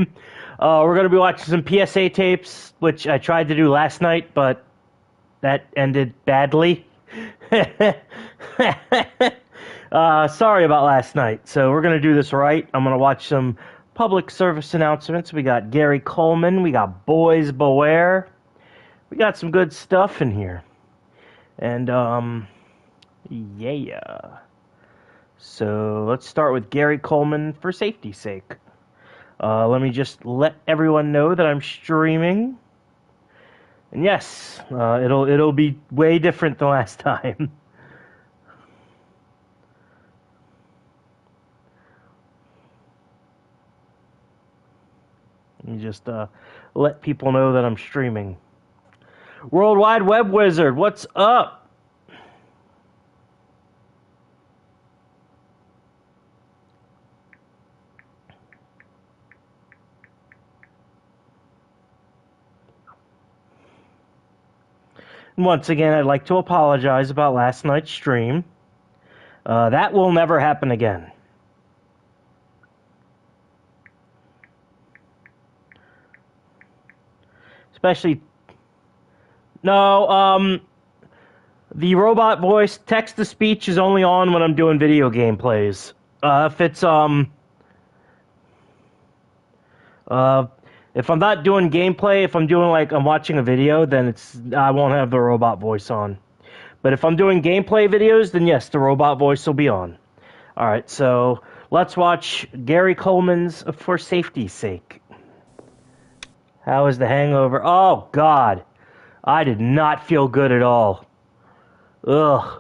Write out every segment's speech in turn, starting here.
time. We're going to be watching some PSA tapes, which I tried to do last night, but that ended badly. Sorry about last night. So we're going to do this right. I'm going to watch some public service announcements. We got Gary Coleman. We got Boys Beware. We got some good stuff in here. And, yeah. So let's start with Gary Coleman for safety's sake. Let me just let everyone know that I'm streaming. And yes, it'll be way different than last time. Let me just let people know that I'm streaming. World Wide Web Wizard, what's up? And once again, I'd like to apologize about last night's stream. That will never happen again. Especially... No, the robot voice, text-to-speech is only on when I'm doing video game plays. If it's, if I'm not doing gameplay, if I'm doing, like, I'm watching a video, then I won't have the robot voice on. But if I'm doing gameplay videos, then yes, the robot voice will be on. Alright, so let's watch Gary Coleman's For Safety's Sake. How is the hangover? Oh, God. I did not feel good at all. Ugh.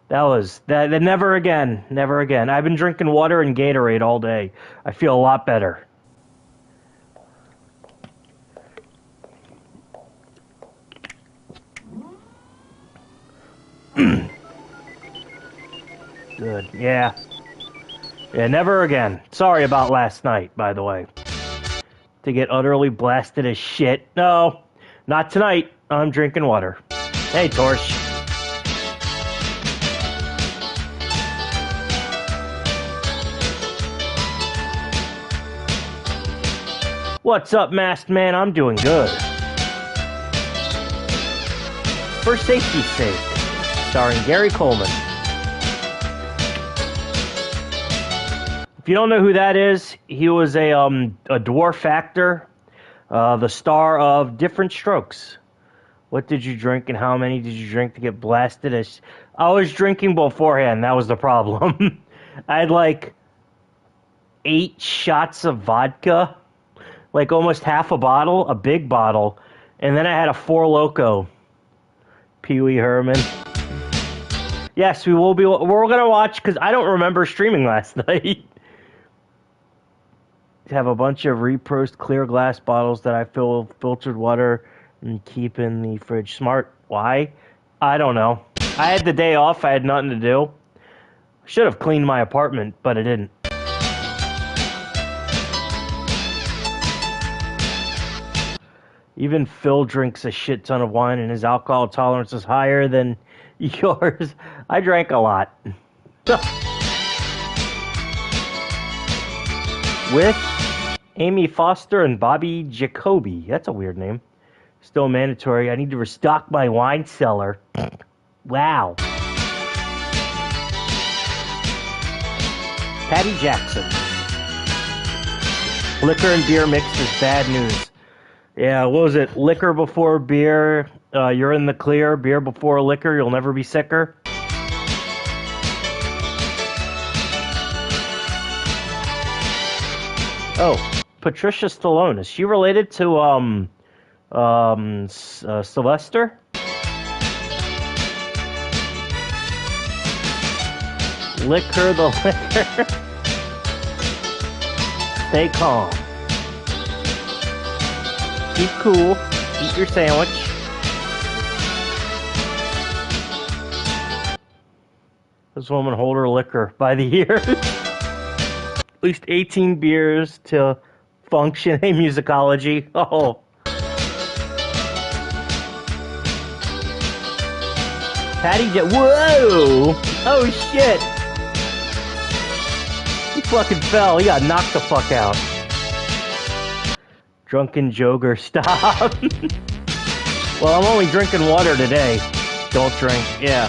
That never again. Never again. I've been drinking water and Gatorade all day. I feel a lot better. Good. Yeah. Yeah, never again. Sorry about last night, by the way. To get utterly blasted as shit. No, not tonight. I'm drinking water. Hey, Torch. What's up, masked man? I'm doing good. For Safety's Sake, starring Gary Coleman. If you don't know who that is, he was a dwarf actor, the star of Different Strokes. What did you drink and how many did you drink to get blasted? I was drinking beforehand, that was the problem. I had like 8 shots of vodka, like almost half a bottle, a big bottle, and then I had a 4 Loko. Pee Wee Herman. Yes, we're gonna watch, because I don't remember streaming last night. Have a bunch of reprosed clear glass bottles that I fill with filtered water and keep in the fridge. Smart. Why? I don't know. I had the day off. I had nothing to do. Should have cleaned my apartment, but I didn't. Even Phil drinks a shit ton of wine and his alcohol tolerance is higher than yours. I drank a lot. With Amy Foster and Bobby Jacoby. That's a weird name. Still mandatory. I need to restock my wine cellar. Wow. Patty Jackson. Liquor and beer mixed is bad news. Yeah, what was it? Liquor before beer, you're in the clear. Beer before liquor, you'll never be sicker. Oh, Patricia Stallone. Is she related to, Sylvester? Liquor the liquor. Stay calm. Keep cool. Eat your sandwich. This woman hold her liquor by the ears. At least 18 beers to function a musicology. Oh. Patty Whoa! Oh shit! fucking fell. He got knocked the fuck out. Drunken Joker, stop. Well, I'm only drinking water today. Don't drink. Yeah,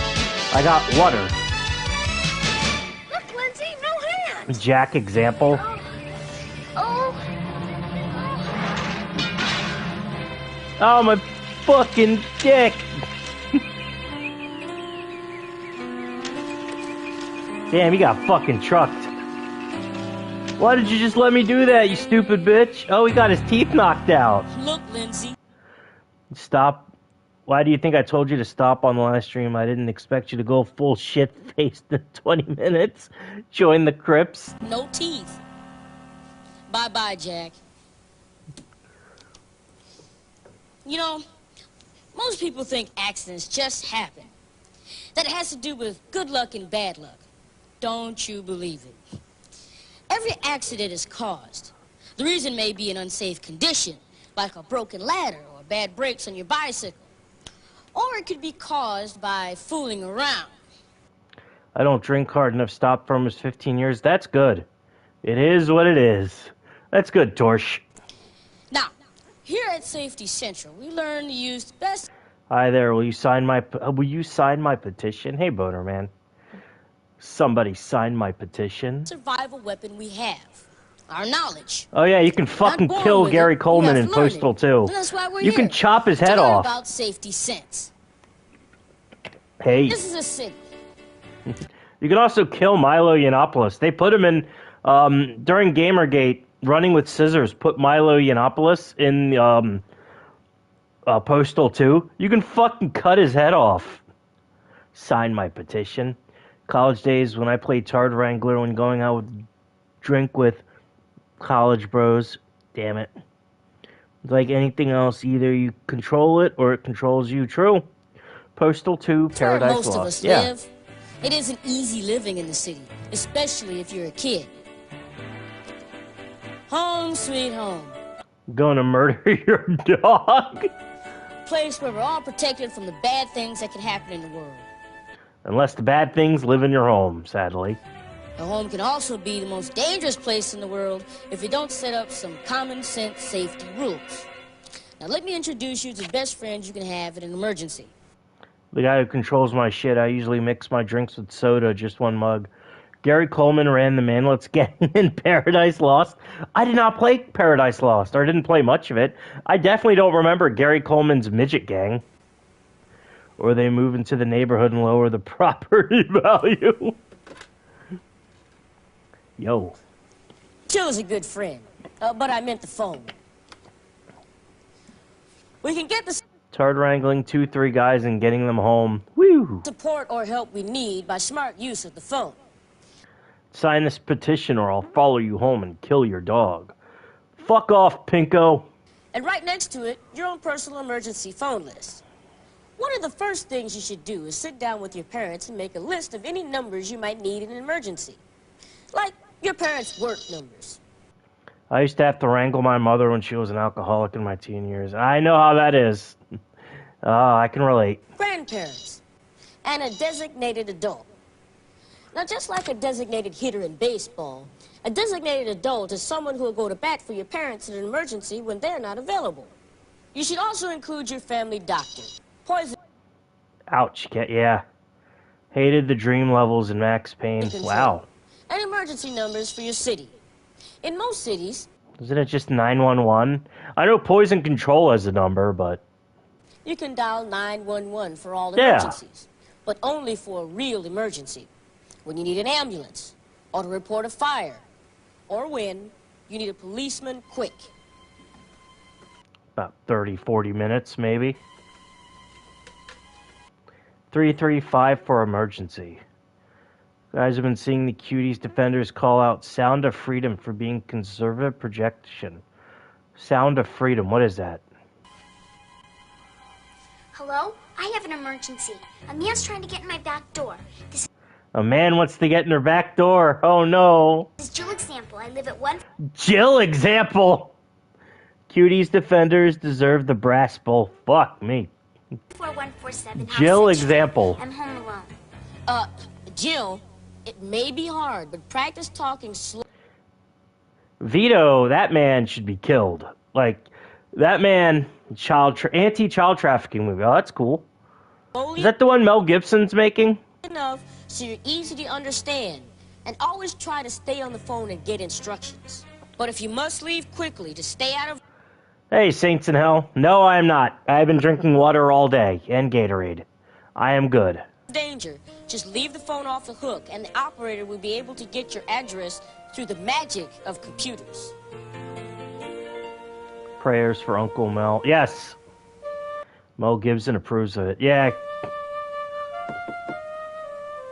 I got water. Look, Lindsay, no hand. Jack example. Oh, my fucking dick. Damn, he got fucking trucked. Why did you just let me do that, you stupid bitch? Oh, he got his teeth knocked out. Look, Lindsay. Stop. Why do you think I told you to stop on the last stream? I didn't expect you to go full shit-faced in 20 minutes. Join the Crips. No teeth. Bye-bye, Jack. You know, most people think accidents just happen. That it has to do with good luck and bad luck. Don't you believe it? Every accident is caused. The reason may be an unsafe condition, like a broken ladder or bad brakes on your bicycle. Or it could be caused by fooling around. I don't drink hard enough. Stopped for almost 15 years. That's good. It is what it is. That's good, Torch. Now, here at Safety Central, we learn to use the best... Hi there. Will you sign my petition? Hey, Boner Man. Somebody sign my petition. ...survival weapon we have. Our knowledge. Oh yeah, you can fucking kill Gary Coleman in Postal too. You can chop his head off. About safety sense. Hey. This is a city. You can also kill Milo Yiannopoulos. They put him in during Gamergate. Running with Scissors put Milo Yiannopoulos in Postal 2. You can fucking cut his head off. Sign my petition. College days when I played Tard Wrangler when going out with drink with college bros. Damn it. Like anything else, either you control it or it controls you. True. Postal 2, Paradise Lost. Most of us live. It isn't easy living in the city, especially if you're a kid. Home sweet home. Gonna murder your dog? Place where we're all protected from the bad things that can happen in the world. Unless the bad things live in your home, sadly. A home can also be the most dangerous place in the world if you don't set up some common sense safety rules. Now let me introduce you to the best friends you can have in an emergency. The guy who controls my shit. I usually mix my drinks with soda, just one mug. Gary Coleman ran the Manlet's gang in Paradise Lost. I did not play Paradise Lost, or didn't play much of it. I definitely don't remember Gary Coleman's midget gang. Or they move into the neighborhood and lower the property value. Yo. Jill is a good friend, but I meant the phone. We can get the Tard wrangling 2-3 guys and getting them home. Woo! Support or help we need by smart use of the phone. Sign this petition or I'll follow you home and kill your dog. Fuck off, Pinko. And right next to it, your own personal emergency phone list. One of the first things you should do is sit down with your parents and make a list of any numbers you might need in an emergency. Like your parents' work numbers. I used to have to wrangle my mother when she was an alcoholic in my teen years. I know how that is. I can relate. Grandparents. And a designated adult. Now, just like a designated hitter in baseball, a designated adult is someone who will go to bat for your parents in an emergency when they're not available. You should also include your family doctor. Poison. Ouch, yeah. Hated the dream levels in Max Payne. Wow. And emergency numbers for your city. In most cities... Isn't it just 911? I know Poison Control has a number, but... You can dial 911 for all emergencies. But only for a real emergency. When you need an ambulance, or to report a fire, or when you need a policeman quick. About 30, 40 minutes, maybe. 335 for emergency. Guys have been seeing the Cuties Defenders call out Sound of Freedom for being conservative projection. Sound of Freedom, what is that? Hello? I have an emergency. A man's trying to get in my back door. A man wants to get in her back door. Oh no. This is Jill example. I live at 1... Jill example! Cuties Defenders deserve the brass bowl. Fuck me. 4147. Jill example. I'm home alone. Jill, it may be hard, but practice talking slow. Vito, that man should be killed. Like, that man, anti-child trafficking movie. Oh, that's cool. Is that the one Mel Gibson's making? Enough so you're easy to understand. And always try to stay on the phone and get instructions. But if you must leave quickly to stay out of Hey, Saints in Hell. No, I am not. I've been drinking water all day and Gatorade. I am good. danger, just leave the phone off the hook and the operator will be able to get your address through the magic of computers. Prayers for Uncle Mel. Yes. Mel Gibson approves of it. Yeah.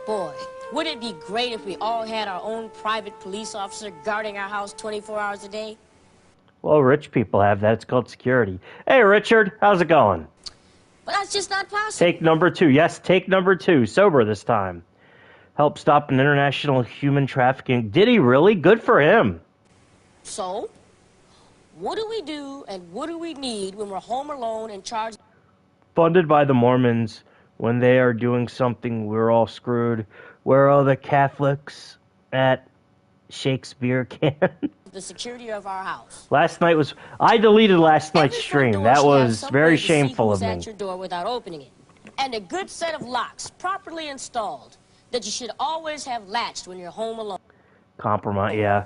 Boy, wouldn't it be great if we all had our own private police officer guarding our house 24 hours a day? Well, rich people have that. It's called security. Hey, Richard. How's it going? But that's just not possible. Take number 2. Yes, take number 2. Sober this time. Help stop an international human trafficking. Did he really? Good for him. So, what do we do and what do we need when we're home alone and charged? Funded by the Mormons. When they are doing something, we're all screwed. Where are the Catholics at Shakespeare camp? The security of our house. Last night was... I deleted last night's stream. That was very shameful of me. At your door without opening it. And a good set of locks properly installed that you should always have latched when you're home alone. Compromise, yeah.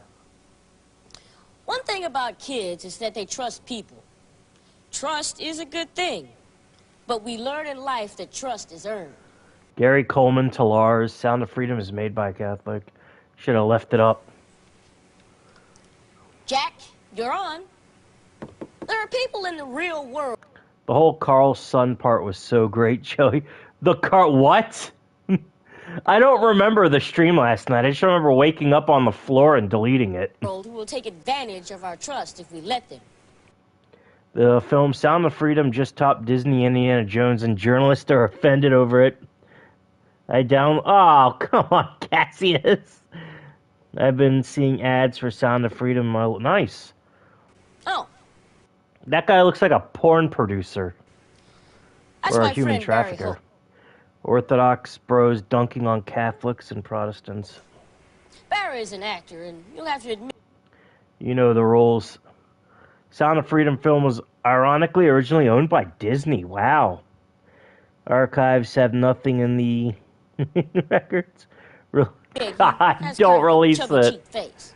One thing about kids is that they trust people. Trust is a good thing. But we learn in life that trust is earned. Gary Coleman Safety. Sound of Freedom is made by a Catholic. Should have left it up. Jack, you're on. There are people in the real world. The whole Carl's son part was so great, Joey. What? I don't remember the stream last night. I just remember waking up on the floor and deleting it. Who will take advantage of our trust if we let them. The film Sound of Freedom just topped Disney, Indiana Jones, and journalists are offended over it. Oh, come on, Cassius. I've been seeing ads for Sound of Freedom. Nice. Oh. That guy looks like a porn producer. That's or a my human friend trafficker. Gary Orthodox bros dunking on Catholics and Protestants. Barry's an actor, and you'll have to admit... You know the rules. Sound of Freedom film was ironically originally owned by Disney. Wow. Archives have nothing in the records. God, don't release it.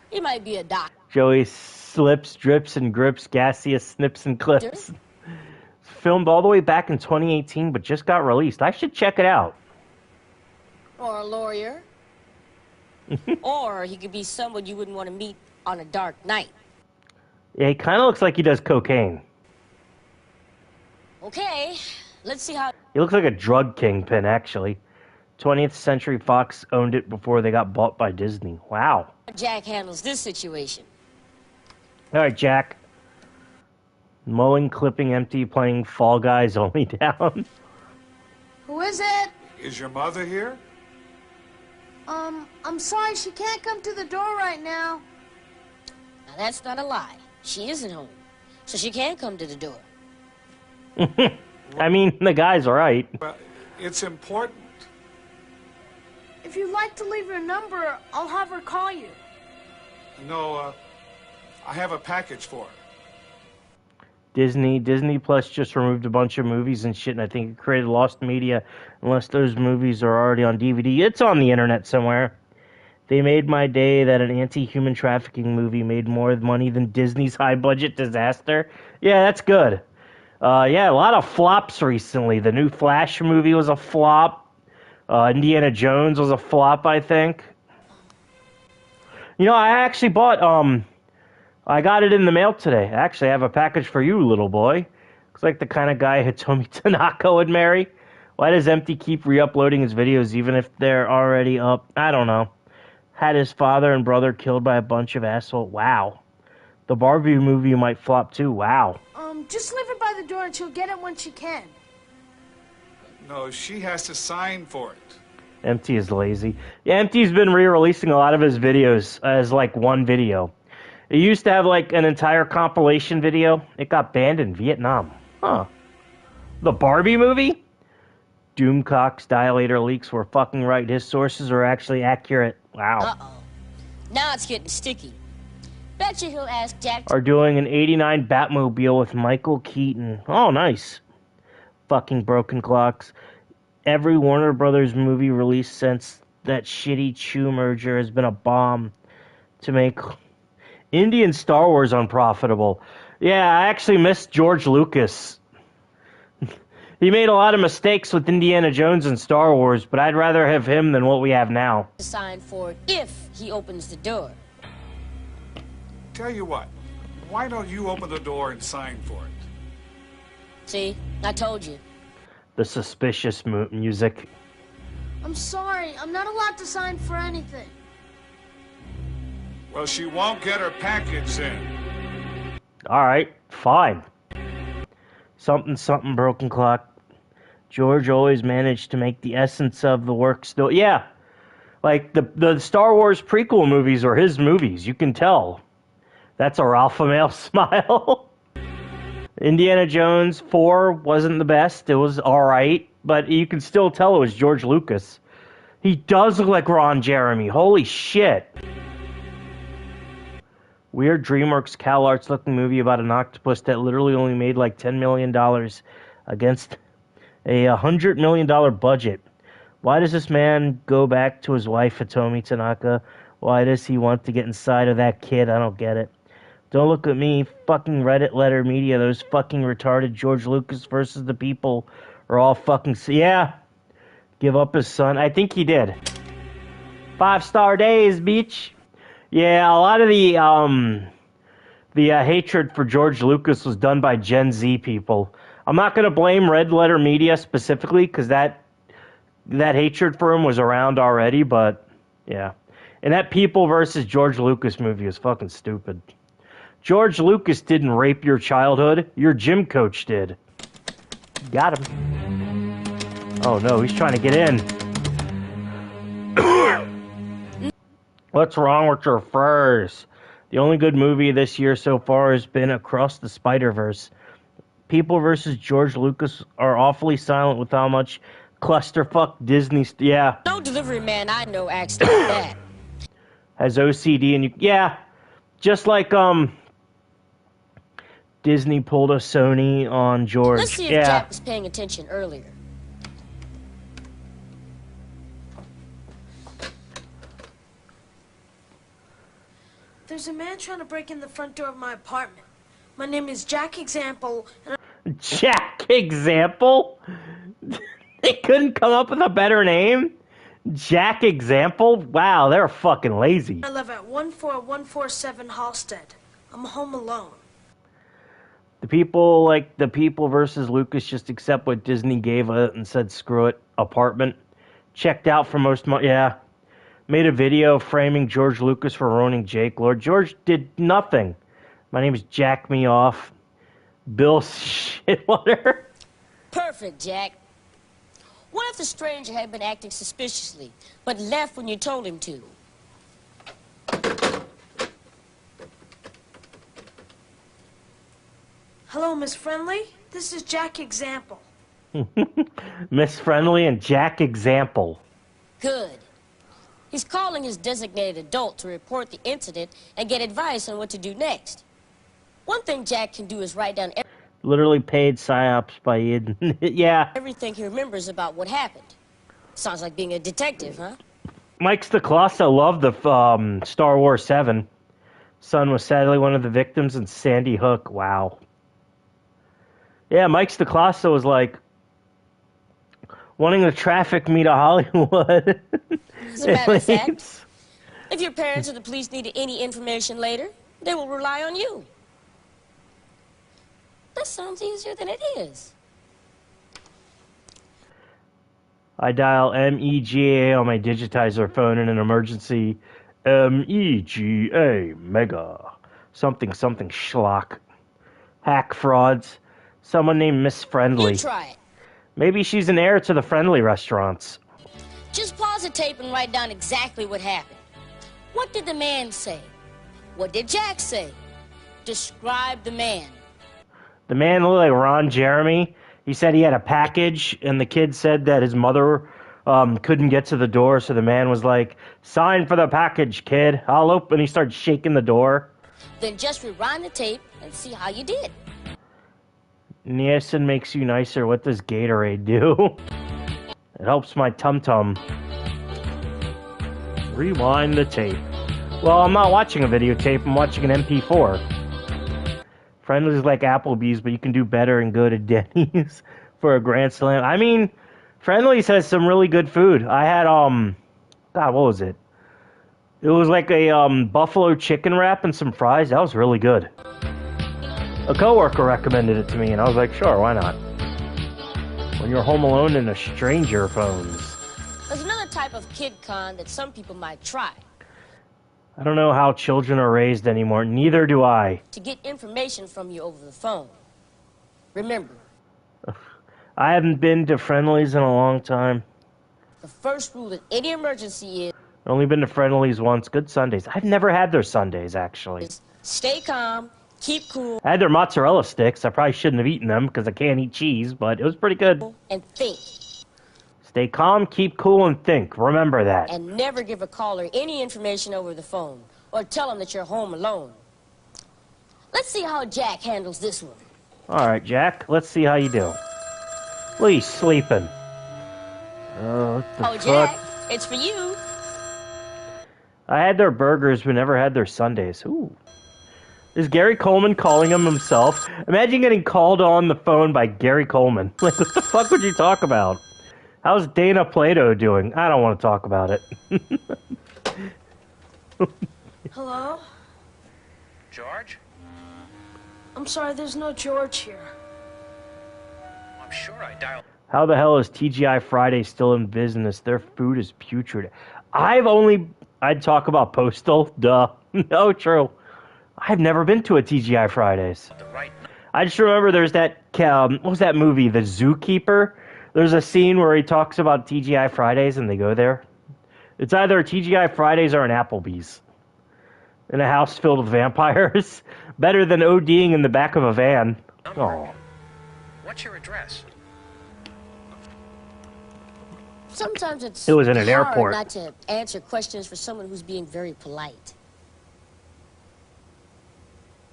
He might be a doctor. Joey slips, drips, and grips. Gaseous snips and clips. Filmed all the way back in 2018, but just got released. I should check it out. Or a lawyer. Or he could be someone you wouldn't want to meet on a dark night. Yeah, he kind of looks like he does cocaine. Okay, let's see how... He looks like a drug kingpin, actually. 20th Century Fox owned it before they got bought by Disney. Wow. Jack handles this situation. All right, Jack. Mowing, clipping, empty, playing Fall Guys only down. Who is it? Is your mother here? I'm sorry, she can't come to the door right now. Now, that's not a lie. She isn't home, so she can't come to the door. I mean, the guy's right. Well, it's important. If you'd like to leave your number, I'll have her call you. No, I have a package for her. Disney Plus just removed a bunch of movies and shit, and I think it created lost media unless those movies are already on DVD. It's on the internet somewhere. They made my day that an anti-human trafficking movie made more money than Disney's high-budget disaster. Yeah, that's good. Yeah, a lot of flops recently. The new Flash movie was a flop. Indiana Jones was a flop, I think. You know, I actually bought... I got it in the mail today. Actually, I have a package for you, little boy. Looks like the kind of guy Hitomi Tanaka would marry. Why does Empty keep re-uploading his videos even if they're already up? I don't know. Had his father and brother killed by a bunch of assholes. Wow. The Barbie movie might flop too. Wow. Just leave it by the door and she'll get it when she can. No, she has to sign for it. Empty is lazy. Yeah, Empty's been re-releasing a lot of his videos as like one video. It used to have like an entire compilation video. It got banned in Vietnam. Huh. The Barbie movie? Doomcock's dilator leaks were fucking right. His sources are actually accurate. Wow. Uh-oh. Now it's getting sticky. Betcha he'll ask Jack Are doing an 89 Batmobile with Michael Keaton. Oh, nice. Fucking broken clocks. Every Warner Brothers movie released since that shitty Chew merger has been a bomb to make Indian Star Wars unprofitable. Yeah, I actually missed George Lucas. He made a lot of mistakes with Indiana Jones and Star Wars, but I'd rather have him than what we have now. to sign for it if he opens the door. Tell you what, why don't you open the door and sign for it? See, I told you. The suspicious music. I'm sorry, I'm not allowed to sign for anything. Well, she won't get her package in. Alright, fine. Something broken clock. George always managed to make the essence of the work still. Yeah, like the Star Wars prequel movies are his movies. You can tell. That's our alpha male smile. Indiana Jones 4 wasn't the best. It was alright, but you can still tell it was George Lucas. He does look like Ron Jeremy. Holy shit. Weird DreamWorks CalArts looking movie about an octopus that literally only made like $10 million against a $100 million budget. Why does this man go back to his wife, Hitomi Tanaka? Why does he want to get inside of that kid? I don't get it. Don't look at me, fucking Reddit letter media. Those fucking retarded George Lucas versus the people are all fucking... Yeah. Give up his son. I think he did. 5-star days, bitch. Yeah, a lot of the hatred for George Lucas was done by Gen Z people. I'm not going to blame Red Letter Media specifically, because that hatred for him was around already, but yeah. And that People versus George Lucas movie is fucking stupid. George Lucas didn't rape your childhood. Your gym coach did. Got him. Oh no, he's trying to get in. What's wrong with your furs? The only good movie this year so far has been Across the Spider-Verse. People versus George Lucas are awfully silent with how much clusterfuck Disney... Yeah. No delivery man I know acts like that. Has OCD and you... Yeah. Just like, Disney pulled a Sony on George. Let's see if Jack was paying attention earlier. There's a man trying to break in the front door of my apartment. My name is Jack Example, and Jack Example? They couldn't come up with a better name? Jack Example? Wow, they're fucking lazy. I live at 14147 Halstead. I'm home alone. The people versus Lucas just accept what Disney gave it and said, screw it, apartment. Checked out for most money, yeah. Made a video framing George Lucas for ruining Jake Lord. George did nothing. My name is Jack Me Off. Bill Shitwater. Perfect, Jack. What if the stranger had been acting suspiciously, but left when you told him to? Hello, Miss Friendly. This is Jack Example. Miss Friendly and Jack Example. Good. He's calling his designated adult to report the incident and get advice on what to do next. One thing Jack can do is write down Literally paid psyops by Eden. Yeah. everything he remembers about what happened. Sounds like being a detective, huh? Mike Stacklasa loved the Star Wars 7. Son was sadly one of the victims in Sandy Hook. Wow. Yeah, Mike Stacklasa was like wanting to traffic me to Hollywood. As a matter of fact, if your parents or the police needed any information later, they will rely on you. That sounds easier than it is. I dial MEGA on my digitizer phone in an emergency. MEGA mega. Something schlock. Hack frauds. Someone named Miss Friendly. You try it. Maybe she's an heir to the Friendly restaurants. Just pause the tape and write down exactly what happened. What did the man say? What did Jack say? Describe the man. The man looked like Ron Jeremy. He said he had a package, and the kid said that his mother couldn't get to the door, so the man was like, "Sign for the package, kid. I'll open." He started shaking the door. Then just rewind the tape and see how you did. Niacin makes you nicer. What does Gatorade do? It helps my tum-tum. Rewind the tape. Well, I'm not watching a videotape. I'm watching an MP4. Friendly's like Applebee's, but you can do better and go to Denny's for a Grand Slam. I mean, Friendly's has some really good food. I had, God, what was it? It was like a buffalo chicken wrap and some fries. That was really good. A coworker recommended it to me, and I was like, sure, why not? When you're home alone and a stranger phones. There's another type of kid con that some people might try. I don't know how children are raised anymore. Neither do I. To get information from you over the phone. Remember, I haven't been to Friendly's in a long time. the first rule in any emergency is I've only been to Friendly's once. Good Sundays. I've never had their Sundays, actually. stay calm, keep cool, I had their mozzarella sticks. I probably shouldn't have eaten them because I can't eat cheese, but it was pretty good. and think. Stay calm, keep cool, and think. Remember that. And never give a caller any information over the phone or tell them that you're home alone. Let's see how Jack handles this one. All right, Jack. Let's see how you do. Well, he's sleeping. What the fuck? Jack, it's for you. I had their burgers, but never had their Sundays. Ooh. Is Gary Coleman calling him himself? Imagine getting called on the phone by Gary Coleman. Like, what the fuck would you talk about? How's Dana Plato doing? I don't want to talk about it. Hello? George? I'm sorry, there's no George here. I'm sure I dialed. How the hell is TGI Friday still in business? Their food is putrid. I'd talk about Postal. Duh. No, true. I've never been to a TGI Fridays. The right. I just remember there's that, what was that movie? The Zookeeper? There's a scene where he talks about TGI Fridays and they go there. It's either a TGI Fridays or an Applebee's. In a house filled with vampires. Better than ODing in the back of a van. Oh. What's your address? Sometimes it's It was in an hard airport. not to answer questions for someone who's being very polite.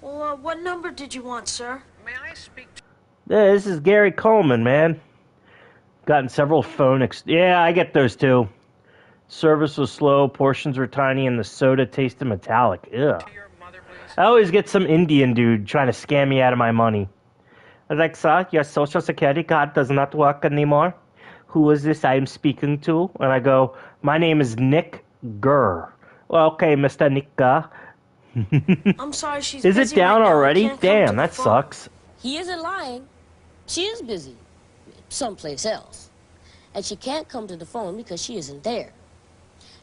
Well, what number did you want, sir? May I speak to... Yeah, this is Gary Coleman, man. Gotten several phone yeah, I get those too. Service was slow, portions were tiny, and the soda tasted metallic. Ugh. your mother, please? I always get some Indian dude trying to scam me out of my money. I was like, sir, your social security card does not work anymore. Who is this I'm speaking to? And I go, my name is Nick Gurr. Well, okay, Mr. Nick Gurr. I'm sorry, she's Is it busy down right now. I already? can't come to Damn, the that phone. sucks. He isn't lying. She is busy. Someplace else. And she can't come to the phone because she isn't there.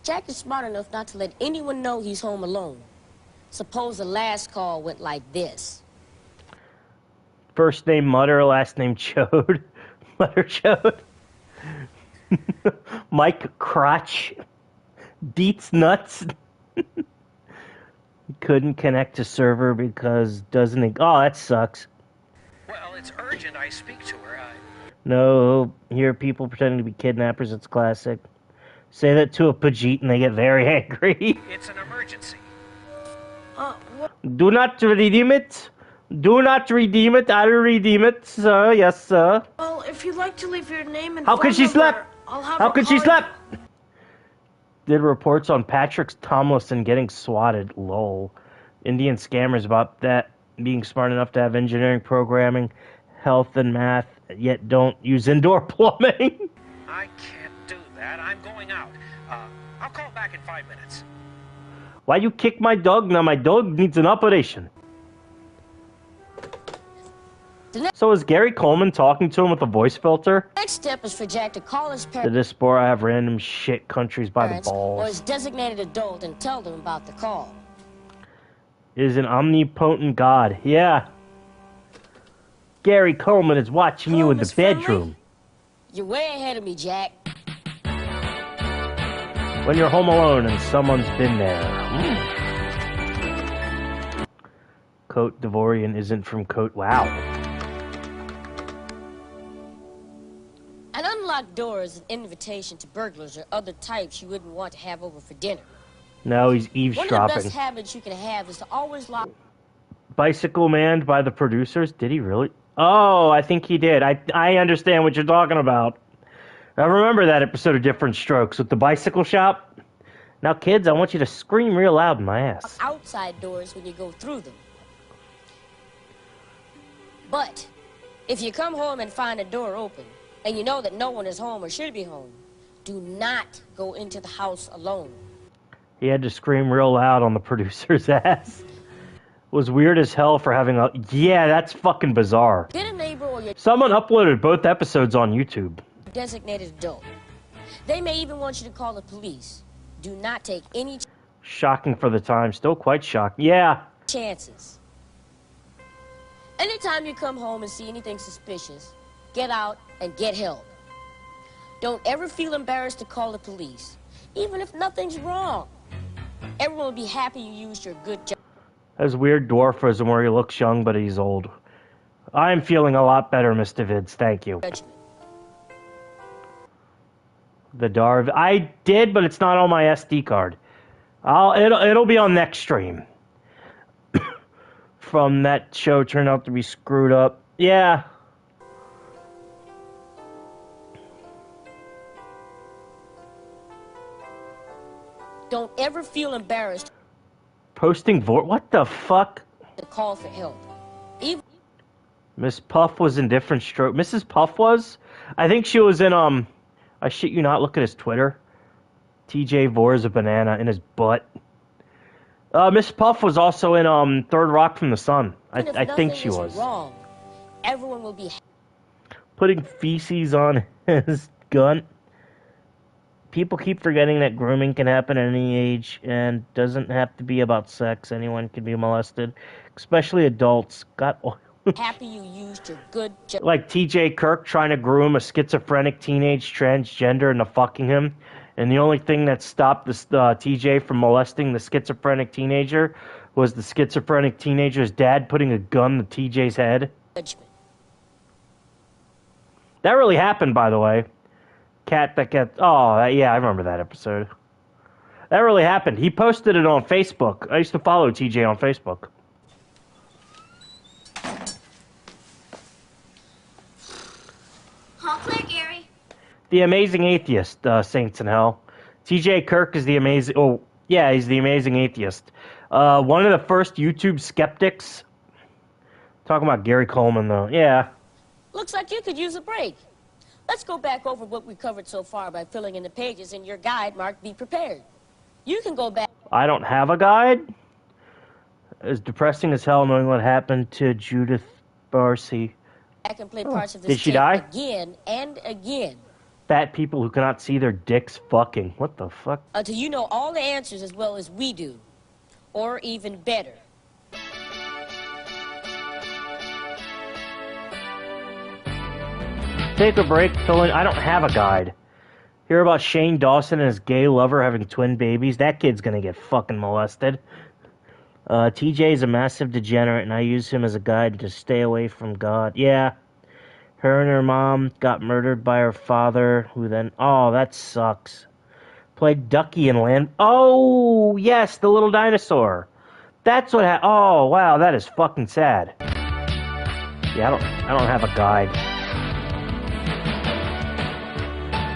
Jack is smart enough not to let anyone know he's home alone. Suppose the last call went like this. First name Mutter, last name Chode. Mutter Chode. Mike Crotch. Deets Nuts. Couldn't connect to server because doesn't... Oh, that sucks. Well, it's urgent. I speak to her. No, here people pretending to be kidnappers. It's classic. Say that to a Pajit and they get very angry. It's an emergency. What? Do not redeem it. Do not redeem it. I'll redeem it, sir. Yes, sir. Well, if you'd like to leave your name and How phone could she number, slap? I'll have How her could she call slap? you. Did reports on Patrick Tomlinson getting swatted. Lol. Indian scammers about that being smart enough to have engineering, programming, health, and math, yet don't use indoor plumbing. I can't do that. I'm going out. I'll call back in 5 minutes. Why you kick my dog? Now my dog needs an operation. So is Gary Coleman talking to him with a voice filter? Next step is for Jack to call his To parents this sport, I have random shit countries by the or balls. his designated adult and tell them about the call. Is an omnipotent god. Yeah. Gary Coleman is watching you Hello, in the Miss Friendly? bedroom. You're way ahead of me, Jack. When you're home alone and someone's been there. Cote Devorian isn't from Cote. Wow. And unlike Unlocked door is an invitation to burglars or other types you wouldn't want to have over for dinner. No, he's One of the eavesdropping. best habits you can have is to always lock... Bicycle manned by the producers? Did he really? Oh, I think he did. I understand what you're talking about. I remember that episode of Different Strokes with the bicycle shop. Now, kids, I want you to scream real loud in my ass. outside doors when you go through them. But if you come home and find a door open, and you know that no one is home or should be home, do not go into the house alone. He had to scream real loud on the producer's ass. Was weird as hell for having a... Yeah, that's fucking bizarre. Get a neighbor or your Someone uploaded both episodes on YouTube. designated adult. They may even want you to call the police. Do not take any Shocking for the time. Still quite shocking. Yeah. chances. Anytime you come home and see anything suspicious, get out and get help. Don't ever feel embarrassed to call the police, even if nothing's wrong. Everyone will be happy you used your good job. Has weird dwarfism where he looks young but he's old. I'm feeling a lot better, Mr. Vids. Thank you. Judgment. The Darv. I did, but it's not on my SD card. It'll be on next stream. From that show turned out to be screwed up. Yeah. Don't ever feel embarrassed Posting what the fuck? to call for help. Even Miss Puff was in Different Stroke. Mrs. Puff was? I think she was in, I shit you not, look at his Twitter. TJ Vores a banana in his butt. Miss Puff was also in, Third Rock from the Sun. if I think nothing she is was. wrong, everyone will be Putting feces on his gun. People keep forgetting that grooming can happen at any age and doesn't have to be about sex. Anyone can be molested, especially adults. happy you used your good job. Like T.J. Kirk trying to groom a schizophrenic teenage transgender into fucking him. And the only thing that stopped this T.J. from molesting the schizophrenic teenager was the schizophrenic teenager's dad putting a gun to T.J.'s head. Judgment. That really happened, by the way. Oh, yeah, I remember that episode. That really happened. He posted it on Facebook. I used to follow TJ on Facebook. All clear, Gary. The Amazing Atheist, Saints in Hell. TJ Kirk is the amazing... Oh, yeah, he's the Amazing Atheist. One of the first YouTube skeptics. Talking about Gary Coleman, though. Yeah. Looks like you could use a break. Let's go back over what we've covered so far by filling in the pages in your guide marked Be Prepared. You can go back I don't have a guide. It's depressing as hell knowing what happened to Judith Barcy. and play parts of this Did she tape die? again and again Fat people who cannot see their dicks fucking. What the fuck? until you know all the answers as well as we do. Or even better. Take a break, fill in. I don't have a guide. Hear about Shane Dawson and his gay lover having twin babies? That kid's gonna get fucking molested. TJ is a massive degenerate, and I use him as a guide to stay away from God. Yeah. Her and her mom got murdered by her father, who then... Oh, that sucks. Played Ducky in Land... Oh, yes, the little dinosaur. That's what Oh, wow, that is fucking sad. Yeah, I don't have a guide.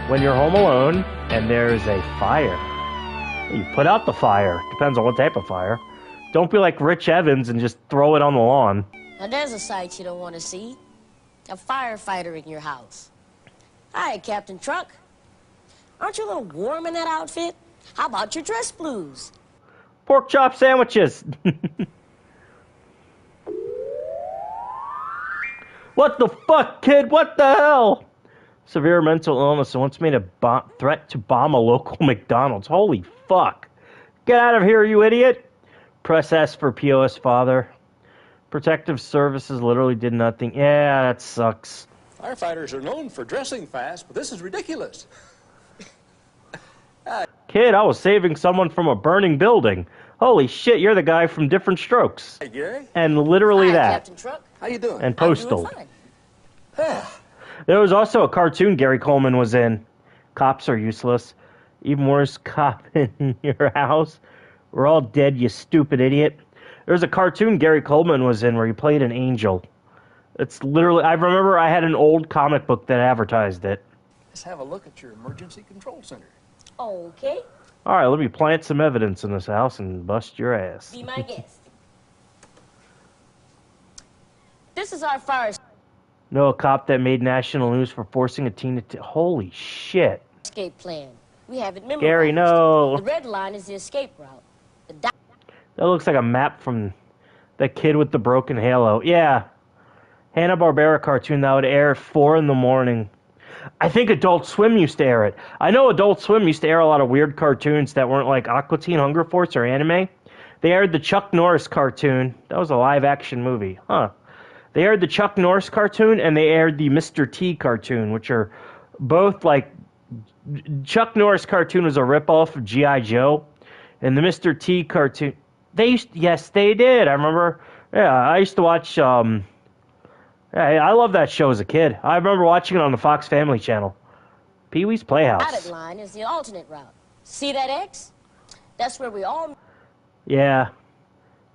When you're home alone and there's a fire, you put out the fire. Depends on what type of fire. Don't be like Rich Evans and just throw it on the lawn. Now there's a sight you don't want to see. A firefighter in your house. Hi, Captain Truck. Aren't you a little warm in that outfit? How about your dress blues? Pork chop sandwiches. What the fuck, kid? What the hell? Severe mental illness and once made a threat to bomb a local McDonald's. Holy fuck. Get out of here, you idiot. Press S for POS father. Protective services literally did nothing. Yeah, that sucks. Firefighters are known for dressing fast, but this is ridiculous. Kid, I was saving someone from a burning building. Holy shit, you're the guy from Different Strokes. Hey, Gary. And literally Hi, that. Captain Truck. How you doing? And I'm doing Postal. fine. There was also a cartoon Gary Coleman was in. Cops are useless. Even worse, cop in your house. We're all dead, you stupid idiot. There was a cartoon Gary Coleman was in where he played an angel. It's literally, I remember I had an old comic book that advertised it. Let's have a look at your emergency control center. Okay, All right, let me plant some evidence in this house and bust your ass. be my guest. This is our fire No, a cop that made national news for forcing a teen to... Holy shit. escape plan. We have it memorized. Gary, no. The red line is the escape route. The dot That looks like a map from that kid with the broken halo. Yeah. Hanna-Barbera cartoon that would air at 4 in the morning. I think Adult Swim used to air it. I know Adult Swim used to air a lot of weird cartoons that weren't like Aqua Teen Hunger Force or anime. They aired the Chuck Norris cartoon. That was a live-action movie. Huh. They aired the Chuck Norris cartoon, and they aired the Mr. T cartoon, which are both like... Chuck Norris cartoon was a ripoff of G.I. Joe, and the Mr. T cartoon... Yes, they did. I remember... Yeah, I used to watch... I love that show as a kid. I remember watching it on the Fox Family Channel. Pee-wee's Playhouse. dotted line is the alternate route. See that X? That's where we all Yeah.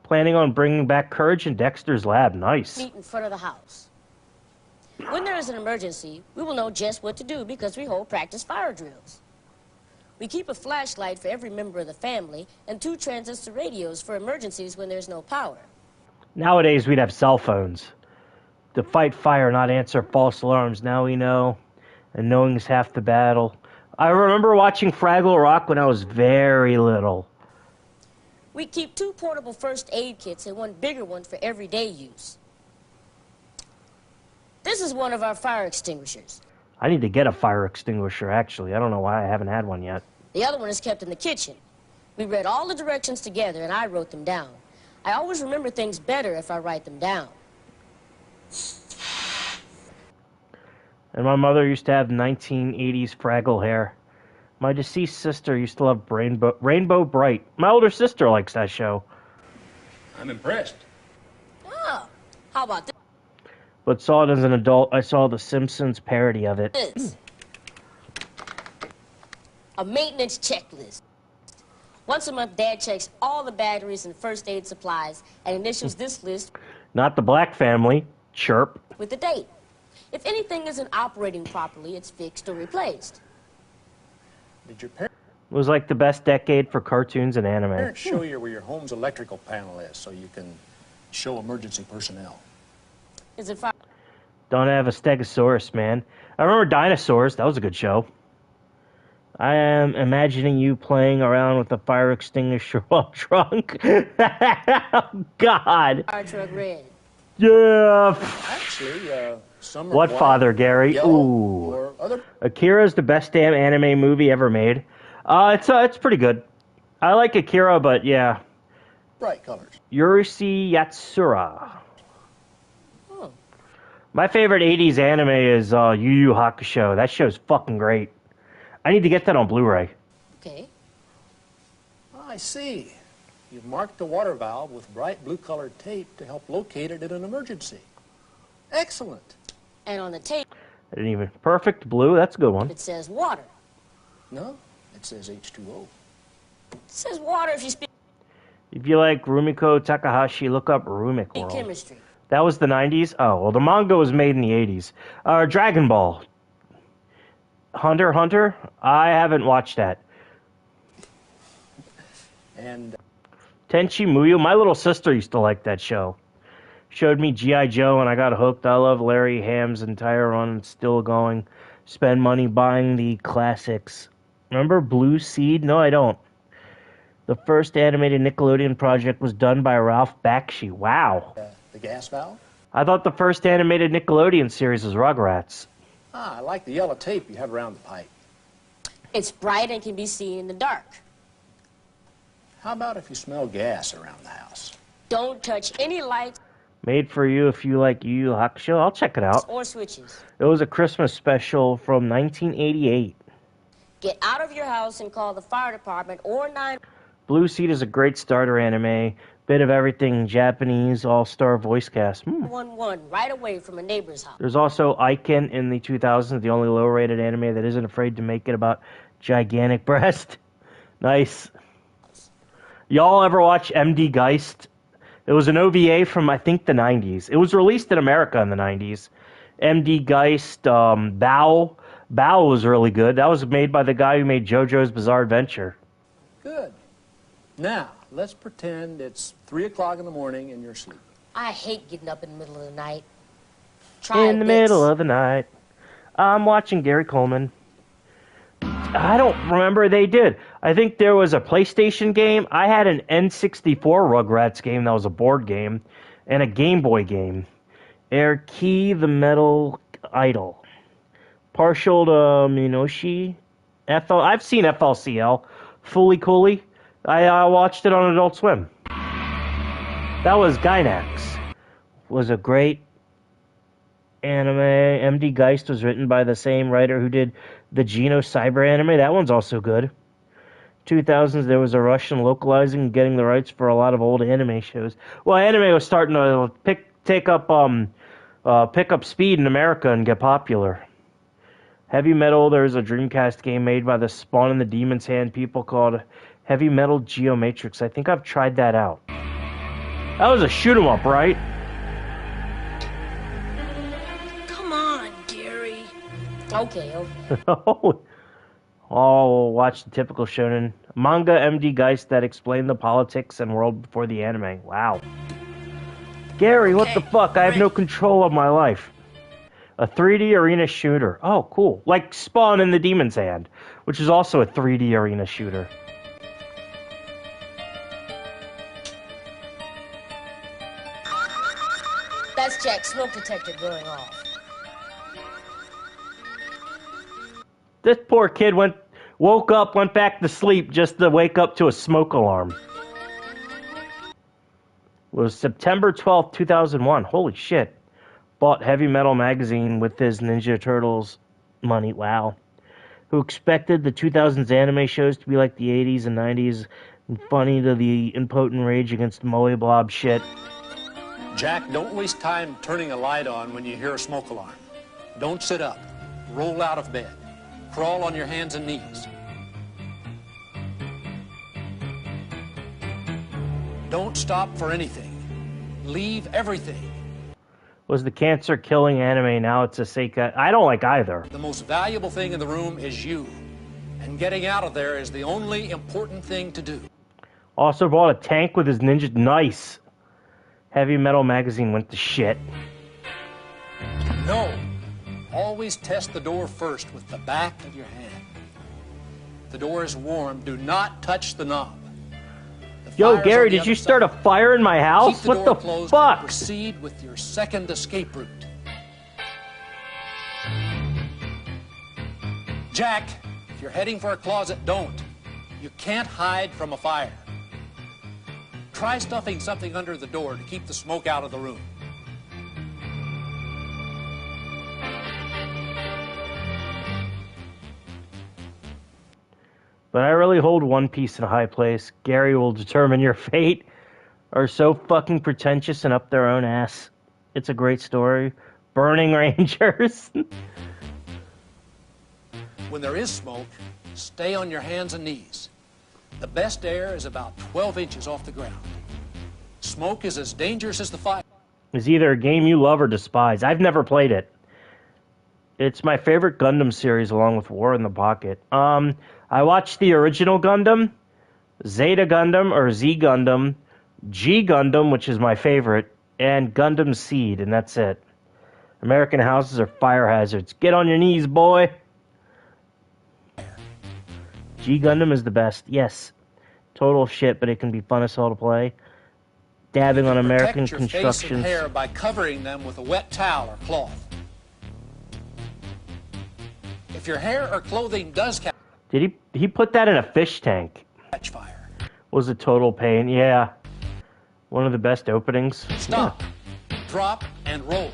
Planning on bringing back Courage in Dexter's lab. Nice. meet in front of the house. When there is an emergency, we will know just what to do because we hold practice fire drills. We keep a flashlight for every member of the family and 2 transistor radios for emergencies when there's no power. Nowadays, we'd have cell phones. To fight fire, not answer false alarms. Now we know. And knowing is half the battle. I remember watching Fraggle Rock when I was very little. We keep 2 portable first aid kits and 1 bigger one for everyday use. This is one of our fire extinguishers. I need to get a fire extinguisher, actually. I don't know why I haven't had one yet. The other one is kept in the kitchen. We read all the directions together and I wrote them down. I always remember things better if I write them down. And my mother used to have 1980s Fraggle hair. My deceased sister used to love Rainbow Bright. My older sister likes that show. I'm impressed. Oh, how about But saw it as an adult. I saw the Simpsons parody of it. this? A maintenance checklist. Once a month, Dad checks all the batteries and first aid supplies and initials this list Not the Black family. Chirp. with the date. If anything isn't operating properly, it's fixed or replaced. Did your parents It was like the best decade for cartoons and anime. show you where your home's electrical panel is so you can show emergency personnel? Is it fire? Don't have a Stegosaurus, man. I remember Dinosaurs. That was a good show. I am imagining you playing around with a fire extinguisher while drunk. Oh, God. Fire truck red. Yeah. Actually, some are What white, father, Gary? yellow, Ooh. or other. Akira's the best damn anime movie ever made. It's pretty good. I like Akira, but yeah. Bright colors. Yurisi Yatsura. Oh. My favorite 80s anime is Yu Yu Hakusho. That show's fucking great. I need to get that on Blu-ray. Okay. I see. You've marked the water valve with bright blue-colored tape to help locate it in an emergency. Excellent. And on the tape, I didn't even... Perfect Blue, that's a good one. it says water. No, it says H2O. It says water if you speak If you like Rumiko Takahashi, look up Rumik World. chemistry. That was the 90s? Oh, well, the manga was made in the 80s. Dragon Ball. Hunter x Hunter? I haven't watched that. And Tenchi Muyo? My little sister used to like that show. Showed me G.I. Joe and I got hooked. I love Larry Ham's entire run. It's still going. Spend money buying the classics. Remember Blue Seed? No, I don't. The first animated Nickelodeon project was done by Ralph Bakshi. Wow. the gas valve? I thought the first animated Nickelodeon series was Rugrats. Ah, I like the yellow tape you have around the pipe. It's bright and can be seen in the dark. How about if you smell gas around the house? Don't touch any lights Made for you if you like Yu Yu Hakusho. I'll check it out. or switches. It was a Christmas special from 1988. Get out of your house and call the fire department or 9. Blue Seed is a great starter anime. Bit of everything, Japanese, all-star voice cast. 911 right away from a neighbor's house. There's also Aiken in the 2000s, the only low-rated anime that isn't afraid to make it about gigantic breast. Nice. Y'all ever watch MD Geist? It was an OVA from, I think, the 90s. It was released in America in the 90s. MD Geist, Bao. Bao was really good. That was made by the guy who made JoJo's Bizarre Adventure. Good. Now, let's pretend it's 3 o'clock in the morning and you're asleep. I hate getting up in the middle of the night. In the middle of the night. I'm watching Gary Coleman. I don't remember they did. I think there was a PlayStation game. I had an N64 Rugrats game that was a board game. And a Game Boy game. Air Key the Metal Idol. Partial to Minoshi. I've seen FLCL. Fully Cooley. I watched it on Adult Swim. That was Gainax. Was a great anime. MD Geist was written by the same writer who did the Geno Cyber anime. That one's also good. 2000s, there was a rush in localizing and getting the rights for a lot of old anime shows. Well, anime was starting to pick up speed in America and get popular. Heavy Metal, there's a Dreamcast game made by the Spawn and the Demon's Hand people called Heavy Metal Geomatrix. I think I've tried that out. That was a shoot 'em up, right? Come on, Gary. Okay. Oh, watch the typical shonen. Manga MD Geist that explained the politics and world before the anime. Wow. Gary, what the fuck? I have no control of my life. A 3D arena shooter. Oh, cool. Like Spawn in the Demon's Hand, which is also a 3D arena shooter. That's Jack's smoke detector going off. This poor kid woke up, went back to sleep just to wake up to a smoke alarm. It was September 12th, 2001. Holy shit. Bought Heavy Metal magazine with his Ninja Turtles money. Wow. Who expected the 2000s anime shows to be like the 80s and 90s and funny to the impotent rage against Moe Blob shit. Jack, don't waste time turning a light on when you hear a smoke alarm. Don't sit up. Roll out of bed. Crawl on your hands and knees. Don't stop for anything. Leave everything. Was the cancer-killing anime, now it's a seika. I don't like either. The most valuable thing in the room is you. And getting out of there is the only important thing to do. Also bought a tank with his ninja. Nice. Heavy Metal magazine went to shit. No. Always test the door first with the back of your hand. If the door is warm, do not touch the knob. Yo, Gary, did you start a fire in my house? Keep the What door the closed fuck? and proceed with your second escape route. Jack, if you're heading for a closet, don't. You can't hide from a fire. Try stuffing something under the door to keep the smoke out of the room. But I really hold One Piece in a high place. Gary will determine your fate. Are so fucking pretentious and up their own ass. It's a great story. Burning Rangers. When there is smoke, stay on your hands and knees. The best air is about 12 inches off the ground. Smoke is as dangerous as the fire. It's either a game you love or despise. I've never played it. It's my favorite Gundam series along with War in the Pocket. I watched the original Gundam, Zeta Gundam or Z Gundam, G Gundam, which is my favorite, and Gundam Seed, and that's it. American houses are fire hazards. Get on your knees, boy. G Gundam is the best. Yes. Total shit, but it can be fun as hell to play. Dabbing on American Protect your face and constructions. hair by covering them with a wet towel or cloth. If your hair or clothing does Did he put that in a fish tank? catch fire, Was a total pain. Yeah. One of the best openings. stop, drop, and roll.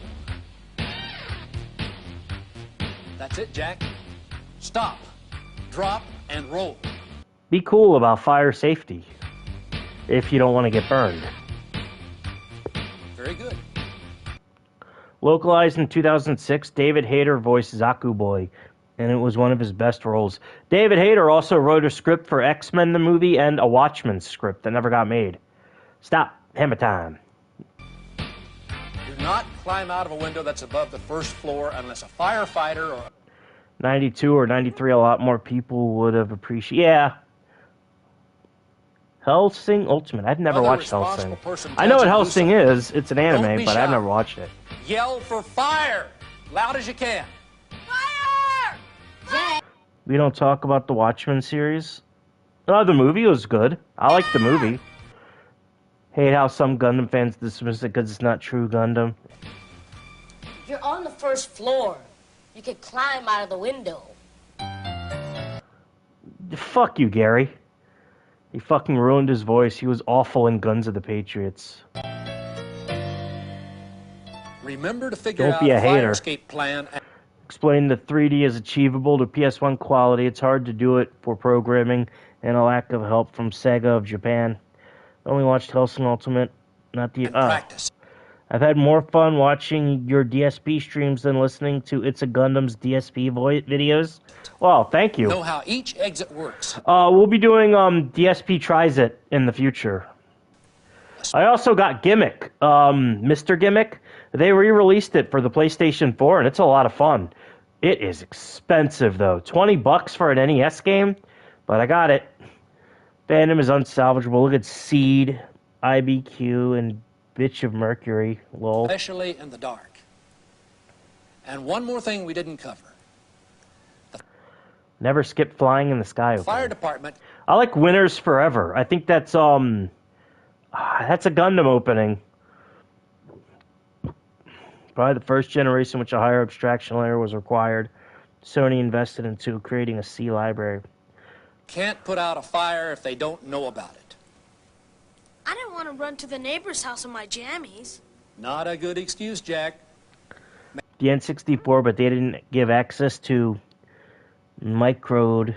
That's it, Jack. Stop, drop, and roll. Be cool about fire safety if you don't want to get burned. very good. Localized in 2006, David Hayter voiced Zaku Boy, and it was one of his best roles. David Hayter also wrote a script for X-Men the movie and a Watchmen script that never got made. Stop. Hammer time. Do not climb out of a window that's above the first floor unless a firefighter or... 92 or 93, a lot more people would have appreciated. Yeah. Hellsing Ultimate. I've never Other watched responsible Hellsing. person I know what tells you to do Hellsing is. It's an Don't anime, be but I've shy. never watched it. Yell for fire! Loud as you can. We don't talk about the Watchmen series. Oh, the movie was good. I like the movie. Hate how some Gundam fans dismiss it because it's not true Gundam. If you're on the first floor, you can climb out of the window. Fuck you, Gary. He fucking ruined his voice. He was awful in Guns of the Patriots. Remember to figure Don't out be a a fire hater. escape plan. Explain that 3D is achievable to PS1 quality. It's hard to do it for programming and a lack of help from Sega of Japan. I only watched Hellsing Ultimate, not the... Practice. I've had more fun watching your DSP streams than listening to It's a Gundam's DSP videos. Well, thank you. Know how each exit works. We'll be doing DSP Tries It in the future. I also got Gimmick, Mr. Gimmick. They re-released it for the PlayStation 4, and it's a lot of fun. It is expensive, though. $20 for an NES game, but I got it. Phantom is unsalvageable. Look at Seed, IBQ, and Bitch of Mercury. Lol. Especially in the dark. And one more thing we didn't cover. Never skip flying in the sky. Fire department. I like Winners Forever. I think that's a Gundam opening. Probably the first generation in which a higher abstraction layer was required. Sony invested into creating a C library. Can't put out a fire if they don't know about it. I didn't want to run to the neighbor's house in my jammies. Not a good excuse, Jack. The N64, but they didn't give access to microde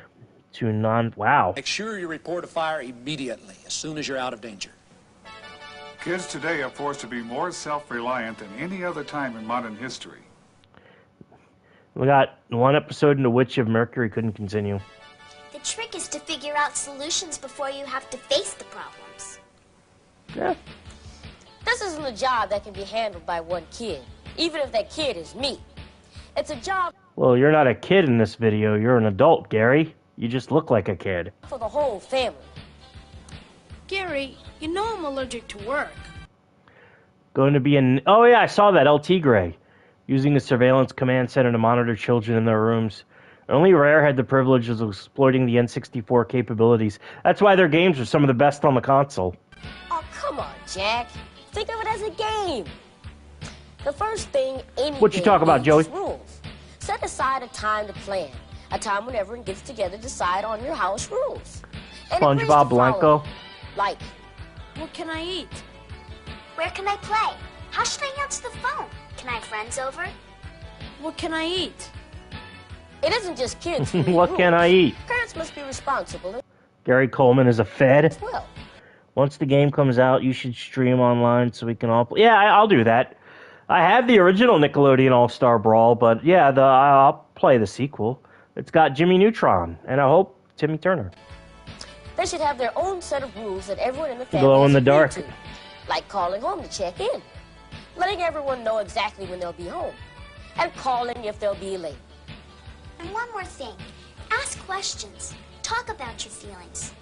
to non... Wow. Make sure you report a fire immediately, as soon as you're out of danger. Kids today are forced to be more self-reliant than any other time in modern history. We got one episode into which of Mercury couldn't continue. The trick is to figure out solutions before you have to face the problems. Yeah. This isn't a job that can be handled by one kid, even if that kid is me. It's a job Well, you're not a kid in this video. You're an adult, Gary. You just look like a kid. for the whole family. Gary, you know I'm allergic to work. Going to be in... Oh, yeah, I saw that. LT Gray. Using the surveillance command center to monitor children in their rooms. Only Rare had the privilege of exploiting the N64 capabilities. That's why their games are some of the best on the console. Oh, come on, Jack. Think of it as a game. The first thing any What you game talk about, needs Joey? is rules. Set aside a time to plan. A time when everyone gets together to decide on your house rules. And it agrees to SpongeBob follow Blanco. them. Like, What can I eat? Where can I play? How should I answer the phone? Can I have friends over? What can I eat? it isn't just kids who need What can rules. I eat? Parents must be responsible Gary Coleman is a fed. as well. Once the game comes out, you should stream online so we can all play. Yeah, I'll do that. I have the original Nickelodeon All-Star Brawl, but yeah, I'll play the sequel. It's got Jimmy Neutron, and I hope Timmy Turner. They should have their own set of rules that everyone in the family Glow in has the agreed dark. to, like calling home to check in, letting everyone know exactly when they'll be home, and calling if they'll be late. And one more thing. Ask questions. Talk about your feelings.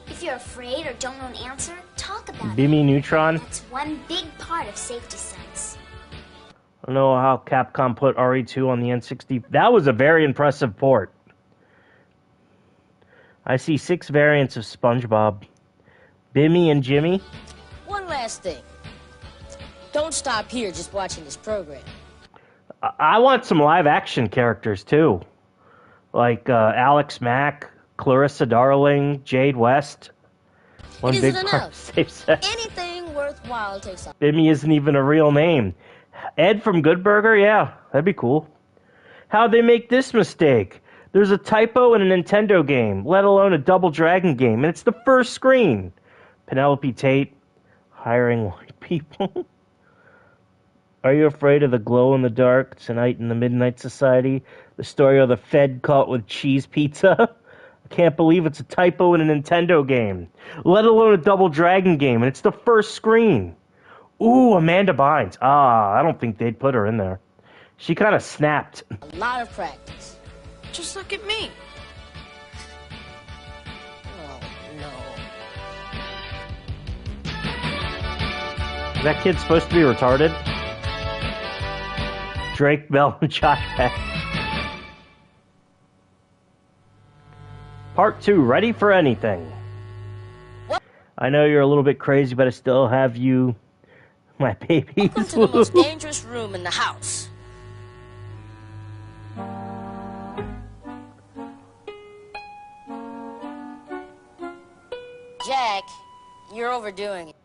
If you're afraid or don't know an answer, talk about it. Jimmy Neutron. That's one big part of safety sense. I don't know how Capcom put RE2 on the N60. That was a very impressive port. I see 6 variants of SpongeBob. Bimmy and Jimmy. One last thing. Don't stop here just watching this program. I want some live-action characters, too. Like Alex Mack, Clarissa Darling, Jade West. One It big isn't part enough. of safe sex. Anything worthwhile takes up. Bimmy isn't even a real name. Ed from Good Burger? Yeah, that'd be cool. How'd they make this mistake? There's a typo in a Nintendo game, let alone a Double Dragon game, and it's the first screen. Penelope Tate, hiring white people. Are you afraid of the glow in the dark tonight in the Midnight Society? The story of the Fed caught with cheese pizza? I can't believe it's a typo in a Nintendo game, let alone a Double Dragon game, and it's the first screen. Ooh, Amanda Bynes. I don't think they'd put her in there. She kind of snapped. A lot of practice. Just look at me. Oh, no. Is that kid supposed to be retarded? Drake Bell and Josh Peck. Part 2, ready for anything. What? I know you're a little bit crazy, but I still have you, my babies. Welcome to the most dangerous room in the house. Jack, you're overdoing it.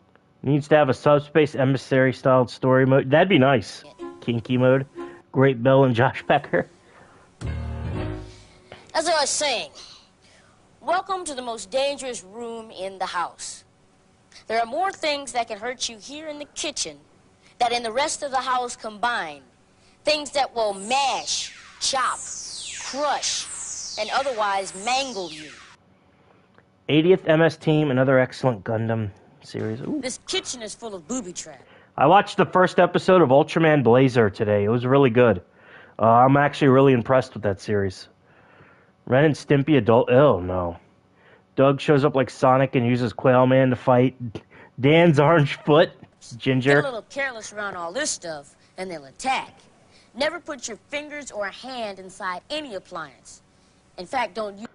Needs to have a subspace emissary styled story mode. That'd be nice. Kinky mode. Great Bell and Josh Pecker. As I was saying, welcome to the most dangerous room in the house. There are more things that can hurt you here in the kitchen than in the rest of the house combined. Things that will mash, chop, crush, and otherwise mangle you. 80th MS Team, another excellent Gundam series. Ooh. This kitchen is full of booby traps. I watched the first episode of Ultraman Blazer today. It was really good. I'm actually really impressed with that series. Ren and Stimpy adult. Oh, no. Doug shows up like Sonic and uses Quail Man to fight Dan's orange foot. Ginger. Get a little careless around all this stuff, and they'll attack. Never put your fingers or a hand inside any appliance. In fact, don't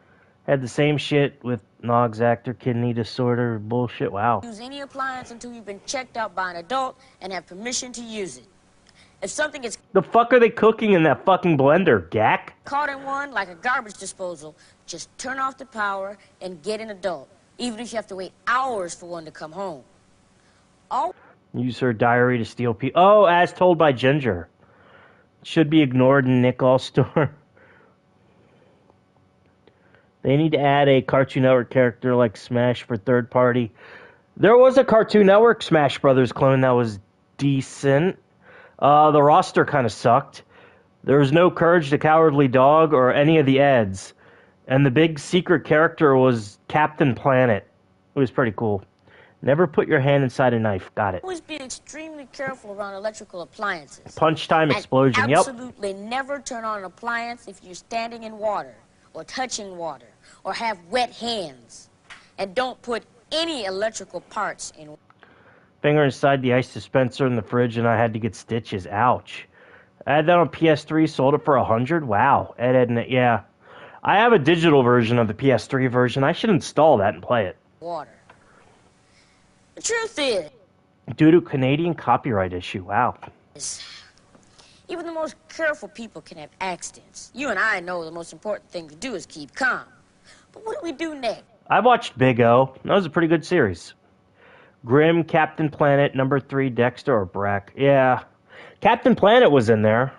Had the same shit with Nog's actor, kidney disorder, bullshit. Wow. use any appliance until you've been checked out by an adult and have permission to use it. If something gets The fuck are they cooking in that fucking blender, Gak? caught in one, like a garbage disposal, just turn off the power and get an adult, even if you have to wait hours for one to come home. All Use her diary to steal people. Oh, as told by Ginger. Should be ignored in Nick All-Star. They need to add a Cartoon Network character like Smash for third party. There was a Cartoon Network Smash Brothers clone that was decent. The roster kind of sucked. There was no Courage the Cowardly Dog or any of the Eds. And the big secret character was Captain Planet. It was pretty cool. Never put your hand inside a knife. Got it. always be extremely careful around electrical appliances. Punch time explosion. And Yep. absolutely never turn on an appliance if you're standing in water or touching water or have wet hands. And don't put any electrical parts in. Finger inside the ice dispenser in the fridge, and I had to get stitches. Ouch. I had that on PS3, sold it for $100. Wow. Ed, yeah. I have a digital version of the PS3 version. I should install that and play it. Water. The truth is, Due to Canadian copyright issue. Wow. even the most careful people can have accidents. You and I know the most important thing to do is keep calm. But what do we do next? I watched Big O. That was a pretty good series. Grimm, Captain Planet, number 3, Dexter, or Brack. Yeah. Captain Planet was in there.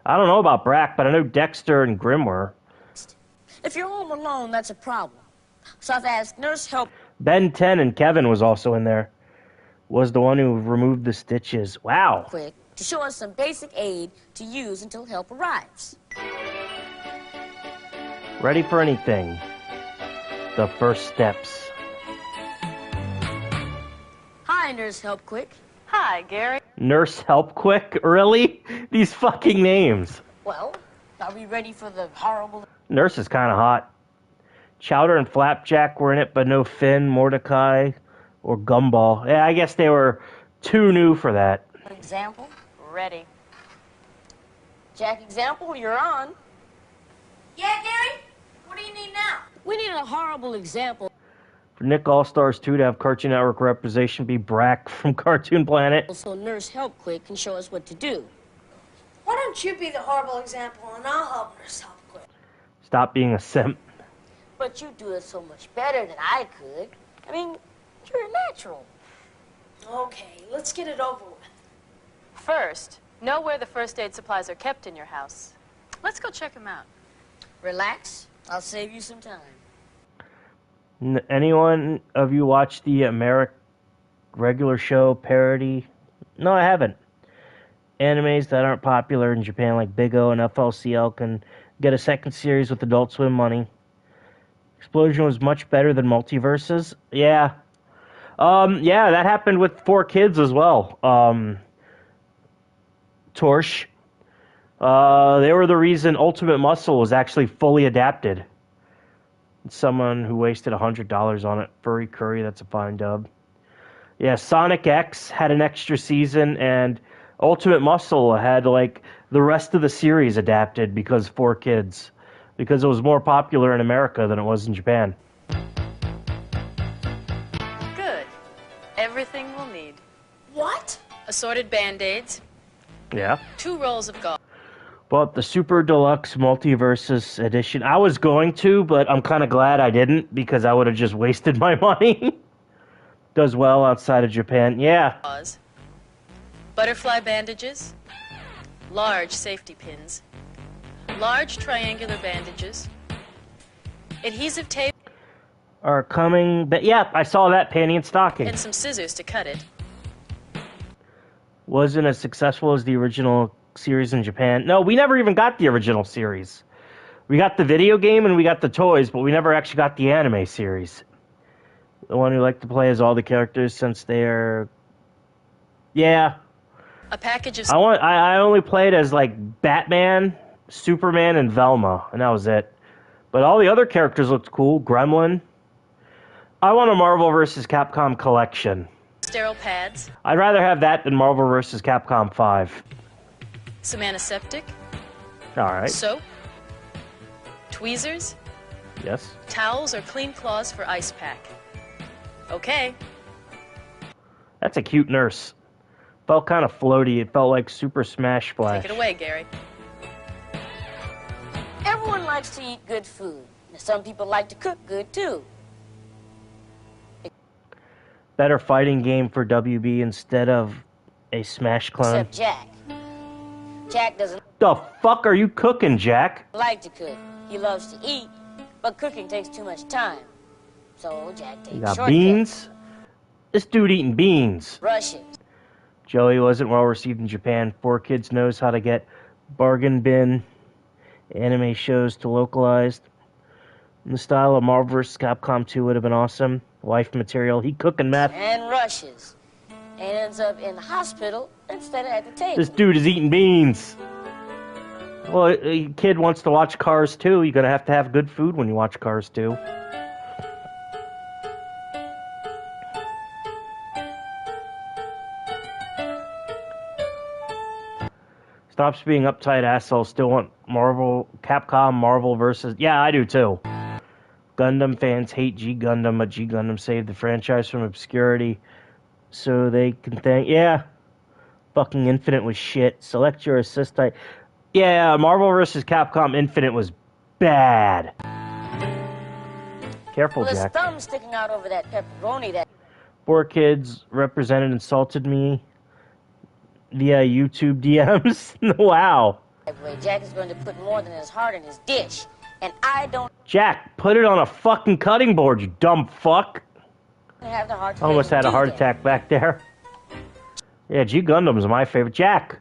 I don't know about Brack, but I know Dexter and Grimm were. If you're home alone, that's a problem. So I've asked nurse help. Ben 10 and Kevin was also in there. Was the one who removed the stitches. Wow. Quick to show us some basic aid to use until help arrives. Ready for anything. The first steps. Hi, nurse help quick. Hi, Gary. Nurse Help Quick? Really? These fucking names. Well, are we ready for the horrible... Nurse is kind of hot. Chowder and Flapjack were in it, but no Finn, Mordecai, or Gumball. Yeah, I guess they were too new for that. example? Ready. Jack, example, you're on. Yeah, Gary? What do you need now? We need a horrible example. For Nick All-Stars 2 to have Cartoon Network representation be Brack from Cartoon Planet. So Nurse Help Quick can show us what to do. Why don't you be the horrible example and I'll help Nurse Help Quick? Stop being a simp. But you do it so much better than I could. I mean, you're a natural. Okay, let's get it over with. First, know where the first aid supplies are kept in your house. Let's go check them out. Relax. I'll save you some time. Anyone of you watch the regular show parody? No, I haven't. Animes that aren't popular in Japan, like Big O and FLCL, can get a second series with Adult Swim money. Explosion was much better than Multiverses. Yeah. Yeah, that happened with 4Kids as well. Torch. They were the reason Ultimate Muscle was actually fully adapted. Someone who wasted $100 on it. Furry Curry, that's a fine dub. Yeah, Sonic X had an extra season, and Ultimate Muscle had, like, the rest of the series adapted because 4Kids. Because it was more popular in America than it was in Japan. Good. Everything we'll need. What? Assorted Band-Aids, Yeah. 2 rolls of gauze. But the Super Deluxe Multiversus Edition, I was going to, but I'm kind of glad I didn't, because I would have just wasted my money. Does well outside of Japan. Yeah. Butterfly bandages, large safety pins, large triangular bandages, adhesive tape, Are coming. But yeah, I saw that, panty and stocking. and some scissors to cut it. Wasn't as successful as the original series in Japan. No, we never even got the original series. We got the video game and we got the toys, but we never actually got the anime series. The one who liked to play as all the characters since they're... Yeah. A package of I only played as, like, Batman, Superman, and Velma, and that was it. But all the other characters looked cool. Gremlin. I want a Marvel vs. Capcom collection. sterile pads, I'd rather have that than Marvel vs. Capcom 5. some antiseptic, Alright. soap, tweezers, Yes. towels or clean cloths for ice pack. Okay. That's a cute nurse. Felt kind of floaty. It felt like Super Smash Splash. Take it away, Gary. Everyone likes to eat good food. Now, some people like to cook good, too. Better fighting game for WB instead of a Smash clone. Except Jack. Jack doesn't The fuck are you cooking, Jack? like to cook. He loves to eat, but cooking takes too much time. So Jack takes You got shortcuts. beans? This dude eating beans. Rushes. Joey wasn't well received in Japan. 4Kids knows how to get bargain bin anime shows to localized. In the style of Marvel vs. Capcom 2 would have been awesome. Wife material. He cooking meth. And rushes. And ends up in the hospital instead of at the table. This dude is eating beans. Well, a kid wants to watch Cars 2. You're going to have good food when you watch Cars 2. Stops being uptight asshole. Still want Capcom Marvel versus... Yeah, I do too. Gundam fans hate G Gundam, but G Gundam saved the franchise from obscurity. So they can thank... Yeah. Fucking Infinite was shit. Select your assist type. Yeah, Marvel vs. Capcom Infinite was bad. Careful, Well, his Jack. thumb sticking out over that pepperoni that 4Kids represented insulted me via YouTube DMs. Wow. way. Jack is going to put more than his heart in his dish. And I don't Jack, put it on a fucking cutting board, you dumb fuck. have the heart to Almost let had him a do heart that. attack back there. Yeah, G Gundam's my favorite. Jack,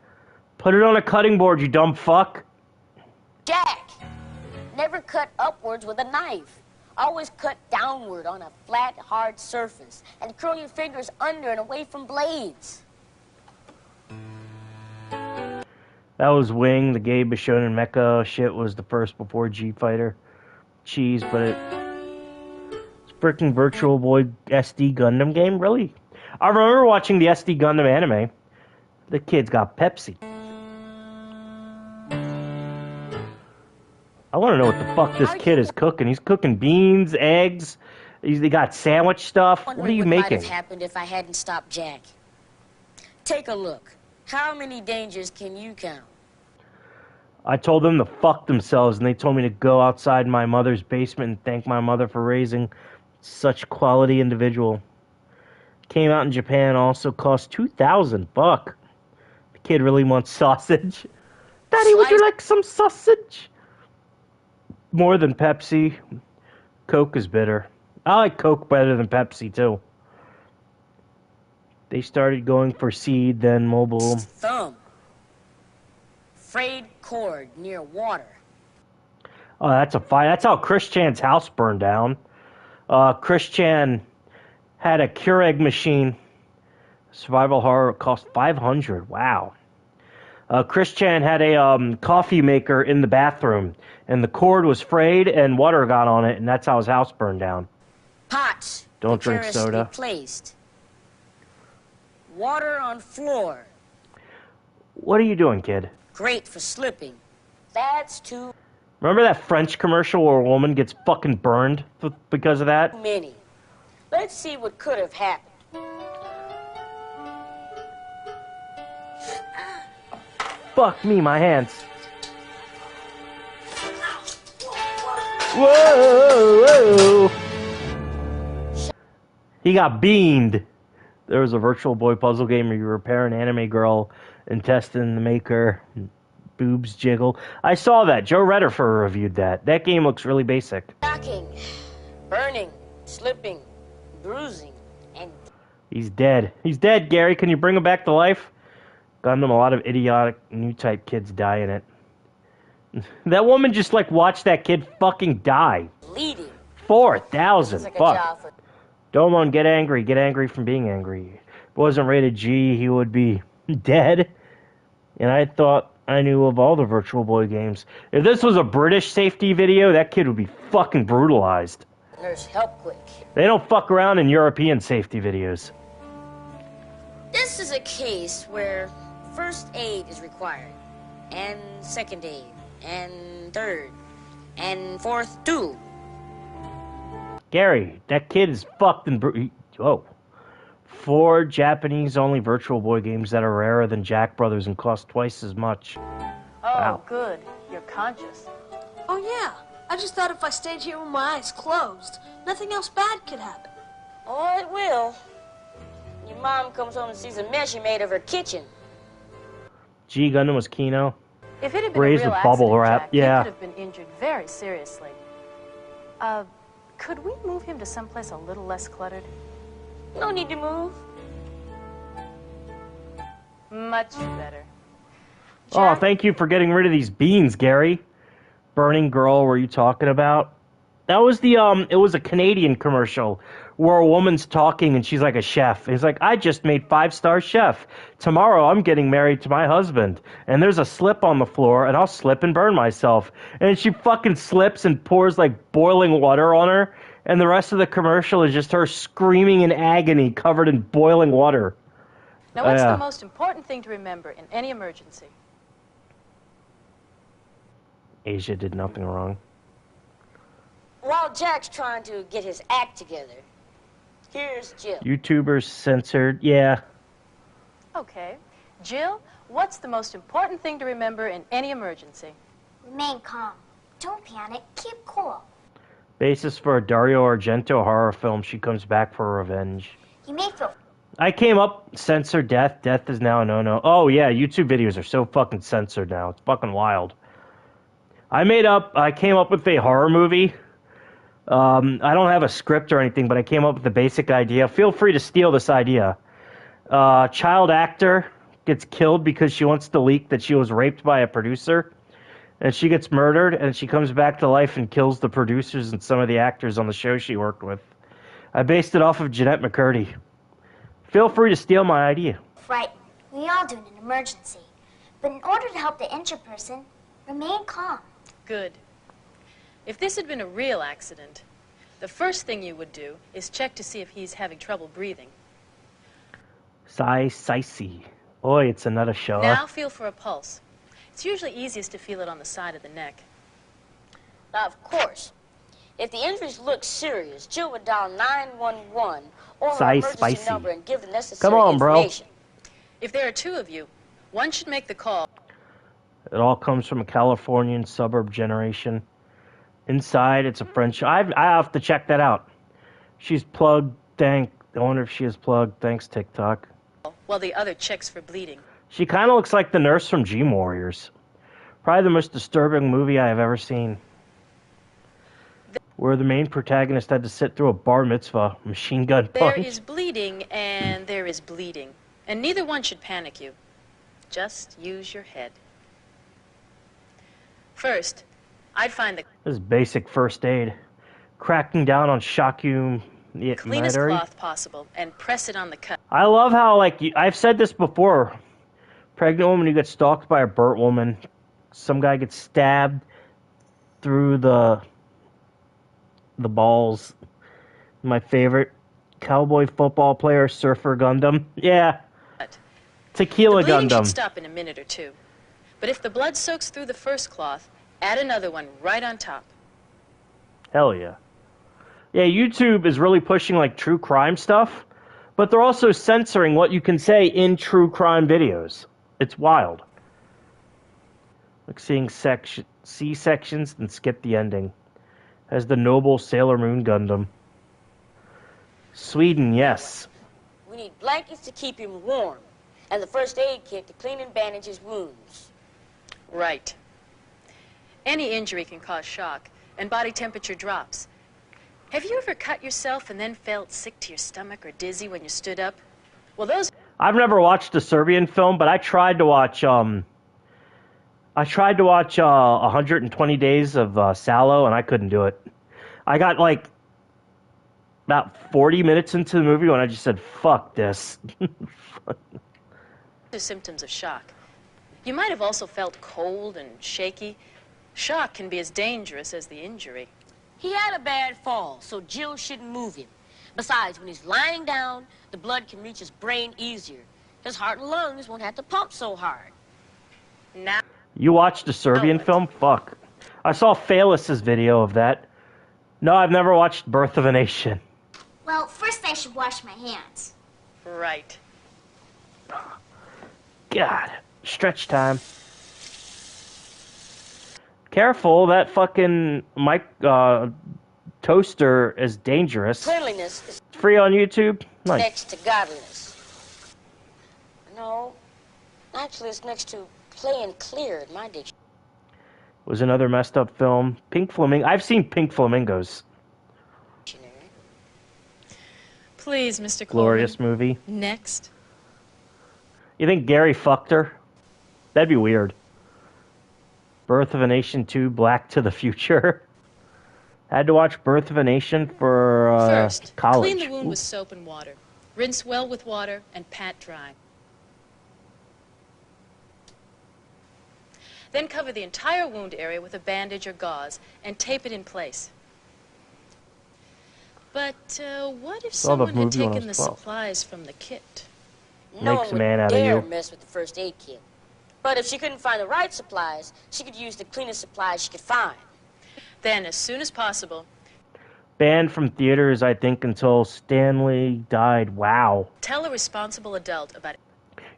put it on a cutting board, you dumb fuck. Jack, never cut upwards with a knife. Always cut downward on a flat, hard surface. And curl your fingers under and away from blades. That was Wing, the gay Bishonen mecha shit was the first before G Fighter. Cheese, but it's freaking Virtual Boy SD Gundam game, really? I remember watching the SD Gundam anime. The kid's got Pepsi. I want to know what the fuck this kid is cooking. He's cooking beans, eggs. They got sandwich stuff. What are you Might making? have happened if I hadn't stopped Jack. Take a look. How many dangers can you count? I told them to fuck themselves, and they told me to go outside my mother's basement and thank my mother for raising such quality individual. Came out in Japan, also cost $2,000. Fuck. The kid really wants sausage. Daddy, would you like some sausage? More than Pepsi. Coke is bitter. I like Coke better than Pepsi, too. They started going for seed, then mobile. Thumb. frayed cord near water. Oh, that's a fire. That's how Chris Chan's house burned down. Chris Chan had a Keurig machine. Survival horror cost $500. Wow. Chris Chan had a coffee maker in the bathroom, and the cord was frayed, and water got on it, and that's how his house burned down. Pots. Don't drink soda. Placed. Water on floor. What are you doing, kid? Great for slipping. That's too Remember that French commercial where a woman gets fucking burned because of that? many. Let's see what could have happened. Fuck me, my hands. Whoa, whoa. He got beamed. There was a Virtual Boy puzzle game where you repair an anime girl intestine to make her boobs jiggle. I saw that. Joe Redifer reviewed that. That game looks really basic. Knocking, burning, slipping, bruising, and... He's dead. He's dead, Gary. Can you bring him back to life? Gundam, a lot of idiotic new type kids die in it. That woman just like watched that kid fucking die. bleeding. 4,000. Like a Fuck. job for... Domon, get angry. Get angry from being angry. If it wasn't rated G, he would be dead. And I thought I knew of all the Virtual Boy games. If this was a British safety video, that kid would be fucking brutalized. Nurse, help quick. They don't fuck around in European safety videos. This is a case where first aid is required, and second aid, and third, and fourth too. Gary, that kid is fucked and oh. 4 Japanese-only Virtual Boy games that are rarer than Jack Brothers and cost twice as much. Oh, Wow. good. You're conscious. Oh, yeah. I just thought if I stayed here with my eyes closed, nothing else bad could happen. Oh, it will. Your mom comes home and sees a mess you made of her kitchen. G Gundam was Kino. If it had been Raised a real with bubble accident, wrap, Jack, yeah. he could have been injured very seriously. Could we move him to someplace a little less cluttered? No need to move. Much better. Oh, thank you for getting rid of these beans, Gary. Burning Girl, were you talking about? That was the, it was a Canadian commercial where a woman's talking and she's like a chef. He's like, I just made 5-star chef. Tomorrow I'm getting married to my husband. And there's a slip on the floor and I'll slip and burn myself. And she fucking slips and pours like boiling water on her. And the rest of the commercial is just her screaming in agony covered in boiling water. Now, what's Yeah. the most important thing to remember in any emergency? Asia did nothing wrong. While Jack's trying to get his act together, here's Jill. YouTubers censored, yeah. Okay. Jill, what's the most important thing to remember in any emergency? Remain calm. Don't panic. Keep cool. Basis for a Dario Argento horror film. She comes back for revenge. You may feel I came up, censor death. Death is now a no-no. Oh, yeah, YouTube videos are so fucking censored now. It's fucking wild. I came up with a horror movie. I don't have a script or anything, but I came up with the basic idea. Feel free to steal this idea. Child actor gets killed because she wants to leak that she was raped by a producer. And she gets murdered, and she comes back to life and kills the producers and some of the actors on the show she worked with. I based it off of Jeanette McCurdy. Feel free to steal my idea. frightened. We all do in an emergency. But in order to help the injured person, remain calm. Good. If this had been a real accident, the first thing you would do is check to see if he's having trouble breathing. Sicey. Oi, it's another show. Now feel for a pulse. It's usually easiest to feel it on the side of the neck. Now, of course, if the injuries look serious, Jill would dial 911 or her emergency Spicy. number and give the necessary Come on, bro. information. If there are 2 of you, one should make the call. It all comes from a Californian suburb generation. Inside, it's a French. I have to check that out. She's plugged. I wonder if she is plugged. Thanks, TikTok. While the other checks for bleeding. She kind of looks like the nurse from Dream Warriors. Probably the most disturbing movie I have ever seen. Where the main protagonist had to sit through a bar mitzvah machine gun There punch. is bleeding and there is bleeding. And neither one should panic you. Just use your head. First, I'd find the This is basic first aid. Cracking down on Shaku cleanest Maedari. cloth possible and press it on the cut. I love how, like, I've said this before. Pregnant woman who gets stalked by a burnt woman. Some guy gets stabbed through the balls. My favorite. Cowboy football player, Surfer Gundam. Yeah. Tequila The bleeding Gundam. should stop in a minute or two. But if the blood soaks through the first cloth, add another one right on top. Hell yeah. Yeah, YouTube is really pushing, like, true crime stuff, but they're also censoring what you can say in true crime videos. It's wild. Like seeing C-sections and skip the ending. As the noble Sailor Moon Gundam. Sweden, yes. We need blankets to keep him warm, and the first aid kit to clean and bandage his wounds. Right. Any injury can cause shock, and body temperature drops. Have you ever cut yourself and then felt sick to your stomach or dizzy when you stood up? Well, those... I've never watched a Serbian film, but I tried to watch 120 Days of Sallow, and I couldn't do it. I got, like, about 40 minutes into the movie when I just said, fuck this. are symptoms of shock. You might have also felt cold and shaky. Shock can be as dangerous as the injury. He had a bad fall, so Jill shouldn't move him. Besides, when he's lying down, the blood can reach his brain easier. His heart and lungs won't have to pump so hard. Now... You watched a Serbian film? Fuck. I saw Phalus's video of that. No, I've never watched Birth of a Nation. Well, first I should wash my hands. Right. God. Stretch time. Careful, that fucking toaster is dangerous. Cleanliness is It's free on YouTube? Nice. next to godliness. No, actually it's next to playing clear in my dictionary. Was another messed up film. Pink Flamingo. I've seen Pink Flamingos. Please, Mr. Coleman. Glorious movie. Next. You think Gary fucked her? That'd be weird. Birth of a Nation 2, Black to the Future. Had to watch Birth of a Nation for First, college. clean the wound with soap and water. Rinse well with water and pat dry. Then cover the entire wound area with a bandage or gauze and tape it in place. But what if Saw the someone had movie when I taken the was 12. supplies from the kit? No Makes a one man would out of dare you. mess with the first aid kit. But if she couldn't find the right supplies, she could use the cleanest supplies she could find. Then, as soon as possible, Banned from theaters, I think, until Stanley died. Wow. tell a responsible adult about it.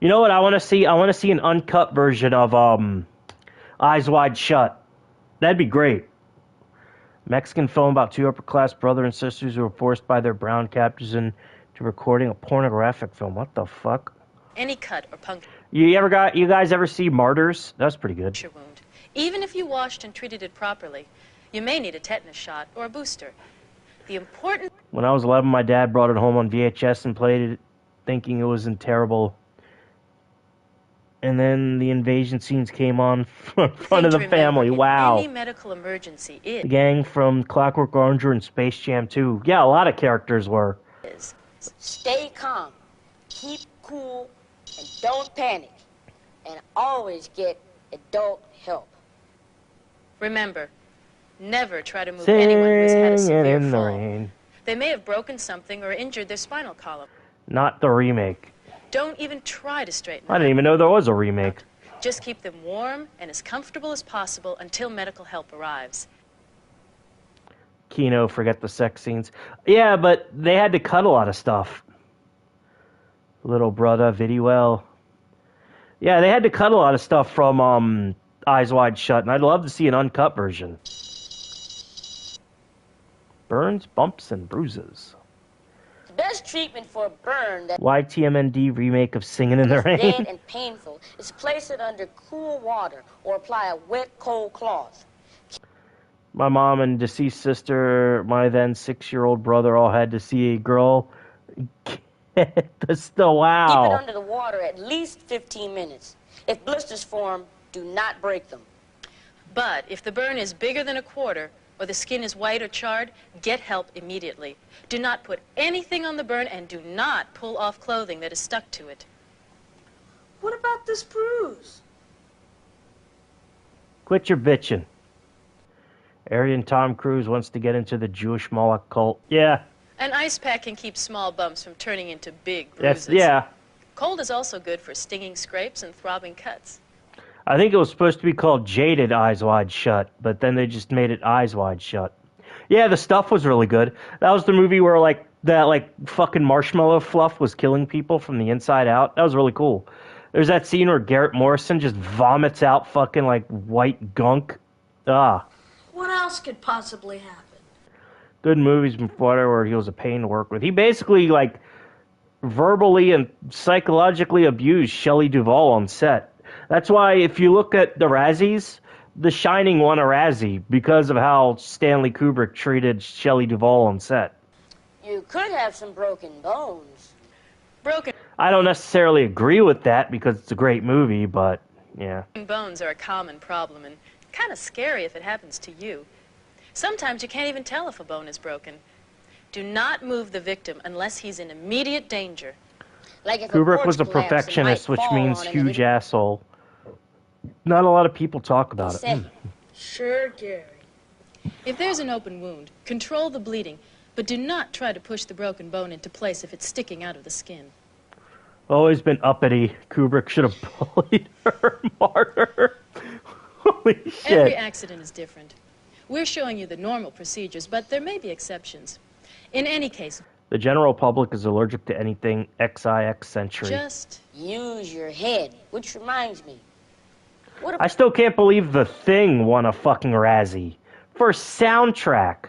You know what I want to see? I want to see an uncut version of Eyes Wide Shut. That'd be great. Mexican film about two upper-class brother and sisters who were forced by their brown captors into recording a pornographic film. What the fuck? Any cut or puncture You guys ever see Martyrs? That's pretty good. wound. Even if you washed and treated it properly, you may need a tetanus shot or a booster. The important... When I was 11, my dad brought it home on VHS and played it, thinking it was in terrible. And then the invasion scenes came on in front of the thing to family. remember in Wow. Any medical emergency The gang from Clockwork Orange and Space Jam 2. Yeah, a lot of characters were. is. Stay calm, keep cool, and don't panic. And always get adult help. Remember, never try to move anyone who has had a Singing severe in the fall. rain. They may have broken something or injured their spinal column. Not the remake. Don't even try to straighten I them didn't even know there was a remake. out. Just keep them warm and as comfortable as possible until medical help arrives. Kino, forget the sex scenes. Yeah, but they had to cut a lot of stuff. Little brother, Vidiwell. Yeah, they had to cut a lot of stuff from Eyes Wide Shut, and I'd love to see an uncut version. Burns, bumps, and bruises. The best treatment for a burn that YTMND remake of Singing in the is dead Rain. and painful is to place it under cool water or apply a wet, cold cloth. My mom and deceased sister, my then 6-year-old brother all had to see a girl get the wow. Keep it under the water at least 15 minutes. If blisters form, do not break them. But if the burn is bigger than a quarter, or the skin is white or charred, get help immediately. Do not put anything on the burn, and do not pull off clothing that is stuck to it. What about this bruise? Quit your bitching. Aryan Tom Cruise wants to get into the Jewish Moloch cult. Yeah. An ice pack can keep small bumps from turning into big bruises. Yeah. Cold is also good for stinging scrapes and throbbing cuts. I think it was supposed to be called Jaded Eyes Wide Shut, but then they just made it Eyes Wide Shut. Yeah, the stuff was really good. That was the movie where that fucking marshmallow fluff was killing people from the inside out. That was really cool. There's that scene where Garrett Morrison just vomits out fucking white gunk. Ah. What else could possibly happen? Good movies before where he was a pain to work with. He basically verbally and psychologically abused Shelley Duvall on set. That's why if you look at the Razzies, The Shining won a Razzie because of how Stanley Kubrick treated Shelley Duvall on set. You could have some broken bones. I don't necessarily agree with that because it's a great movie, but yeah. Bones are a common problem and kind of scary if it happens to you. Sometimes you can't even tell if a bone is broken. Do not move the victim unless he's in immediate danger. Like if Kubrick was a perfectionist, which means huge asshole. Not a lot of people talk about it. Sure, Gary. If there's an open wound, control the bleeding, but do not try to push the broken bone into place if it's sticking out of the skin. Always been uppity. Kubrick should have bullied her, martyr. Holy shit. Every accident is different. We're showing you the normal procedures, but there may be exceptions. In any case, the general public is allergic to anything XIX century. Just use your head, which reminds me. I still can't believe The Thing won a fucking Razzie for soundtrack.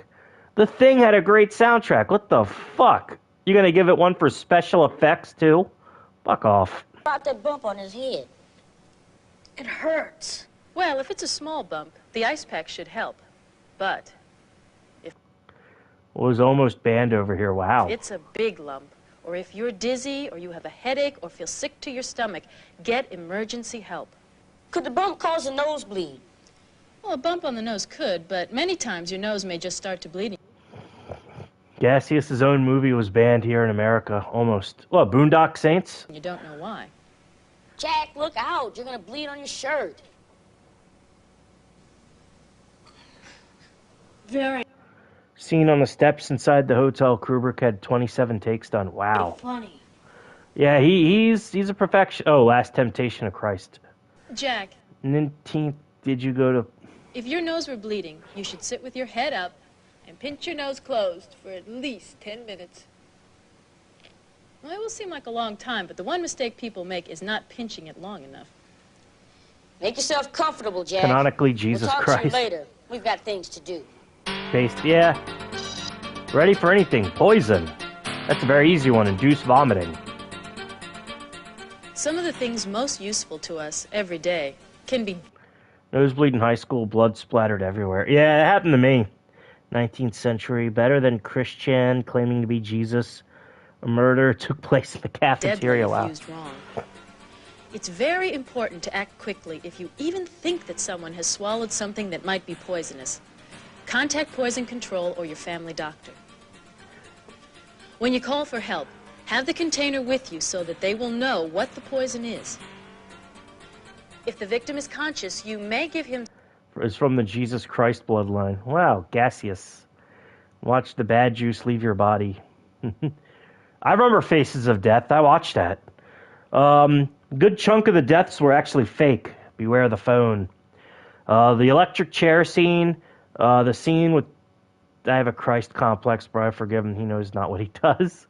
The Thing had a great soundtrack. What the fuck? You gonna give it one for special effects too? Fuck off. About that bump on his head. It hurts. Well, if it's a small bump, the ice pack should help. But if it was almost banned over here. Wow. If it's a big lump, or if you're dizzy, or you have a headache, or feel sick to your stomach, get emergency help. Could the bump cause a nosebleed? Well, a bump on the nose could, but many times your nose may just start to bleed. Gaseous' own movie was banned here in America, almost. What, Boondock Saints? You don't know why. Jack, look out. You're going to bleed on your shirt. Very Scene on the steps inside the hotel. Kubrick had 27 takes done. Wow. funny. Yeah, he's a perfection. Oh, Last Temptation of Christ. Jack. 19th, did you go to... If your nose were bleeding, you should sit with your head up and pinch your nose closed for at least 10 minutes. Well, it will seem like a long time, but the one mistake people make is not pinching it long enough. Make yourself comfortable, Jack. Canonically, Jesus we'll talk Christ. to you later. We've got things to do. Based, yeah. Ready for anything. Poison. That's a very easy one. Induced vomiting. Some of the things most useful to us every day can be... Nosebleed in high school, blood splattered everywhere. Yeah, it happened to me. 19th century, better than Christian, claiming to be Jesus. A murder took place in the cafeteria. Wow. Used wrong. It's very important to act quickly if you even think that someone has swallowed something that might be poisonous. Contact poison control or your family doctor. When you call for help, have the container with you so that they will know what the poison is. If the victim is conscious, you may give him... It's from the Jesus Christ bloodline. Wow, gaseous. Watch the bad juice leave your body. I remember Faces of Death. I watched that. Good chunk of the deaths were actually fake. Beware the phone. The electric chair scene, the scene with... I have a Christ complex, but I forgive him. He knows not what he does.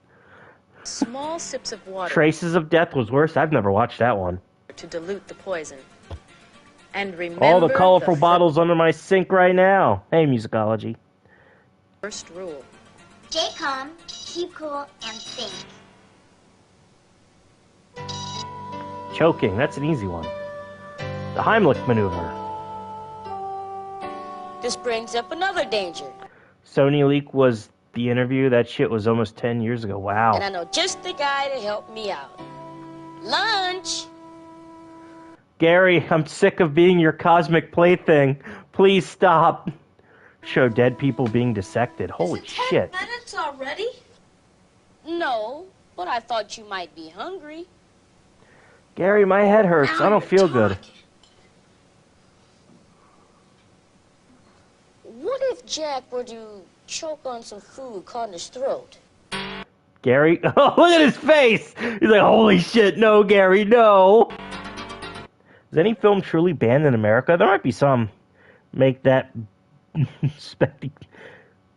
Small sips of water. Traces of Death was worse. I've never watched that one. To dilute the poison. And remember all the colorful bottles under my sink right now. Hey, musicology. First rule. Stay calm, keep cool, and think. Choking, that's an easy one. The Heimlich maneuver. This brings up another danger. Sony leak was the interview. That shit was almost 10 years ago. Wow. And I know just the guy to help me out. Lunch! Gary, I'm sick of being your cosmic plaything. Please stop. Show dead people being dissected. Holy Is it shit. 10 minutes already? No, but I thought you might be hungry. Gary, my head hurts. Now I don't you're feel good. talking. What if Jack were to choke on some food caught in his throat? Gary, oh, look at his face. He's like, holy shit, no, Gary, no. Is any film truly banned in America? There might be some. Make that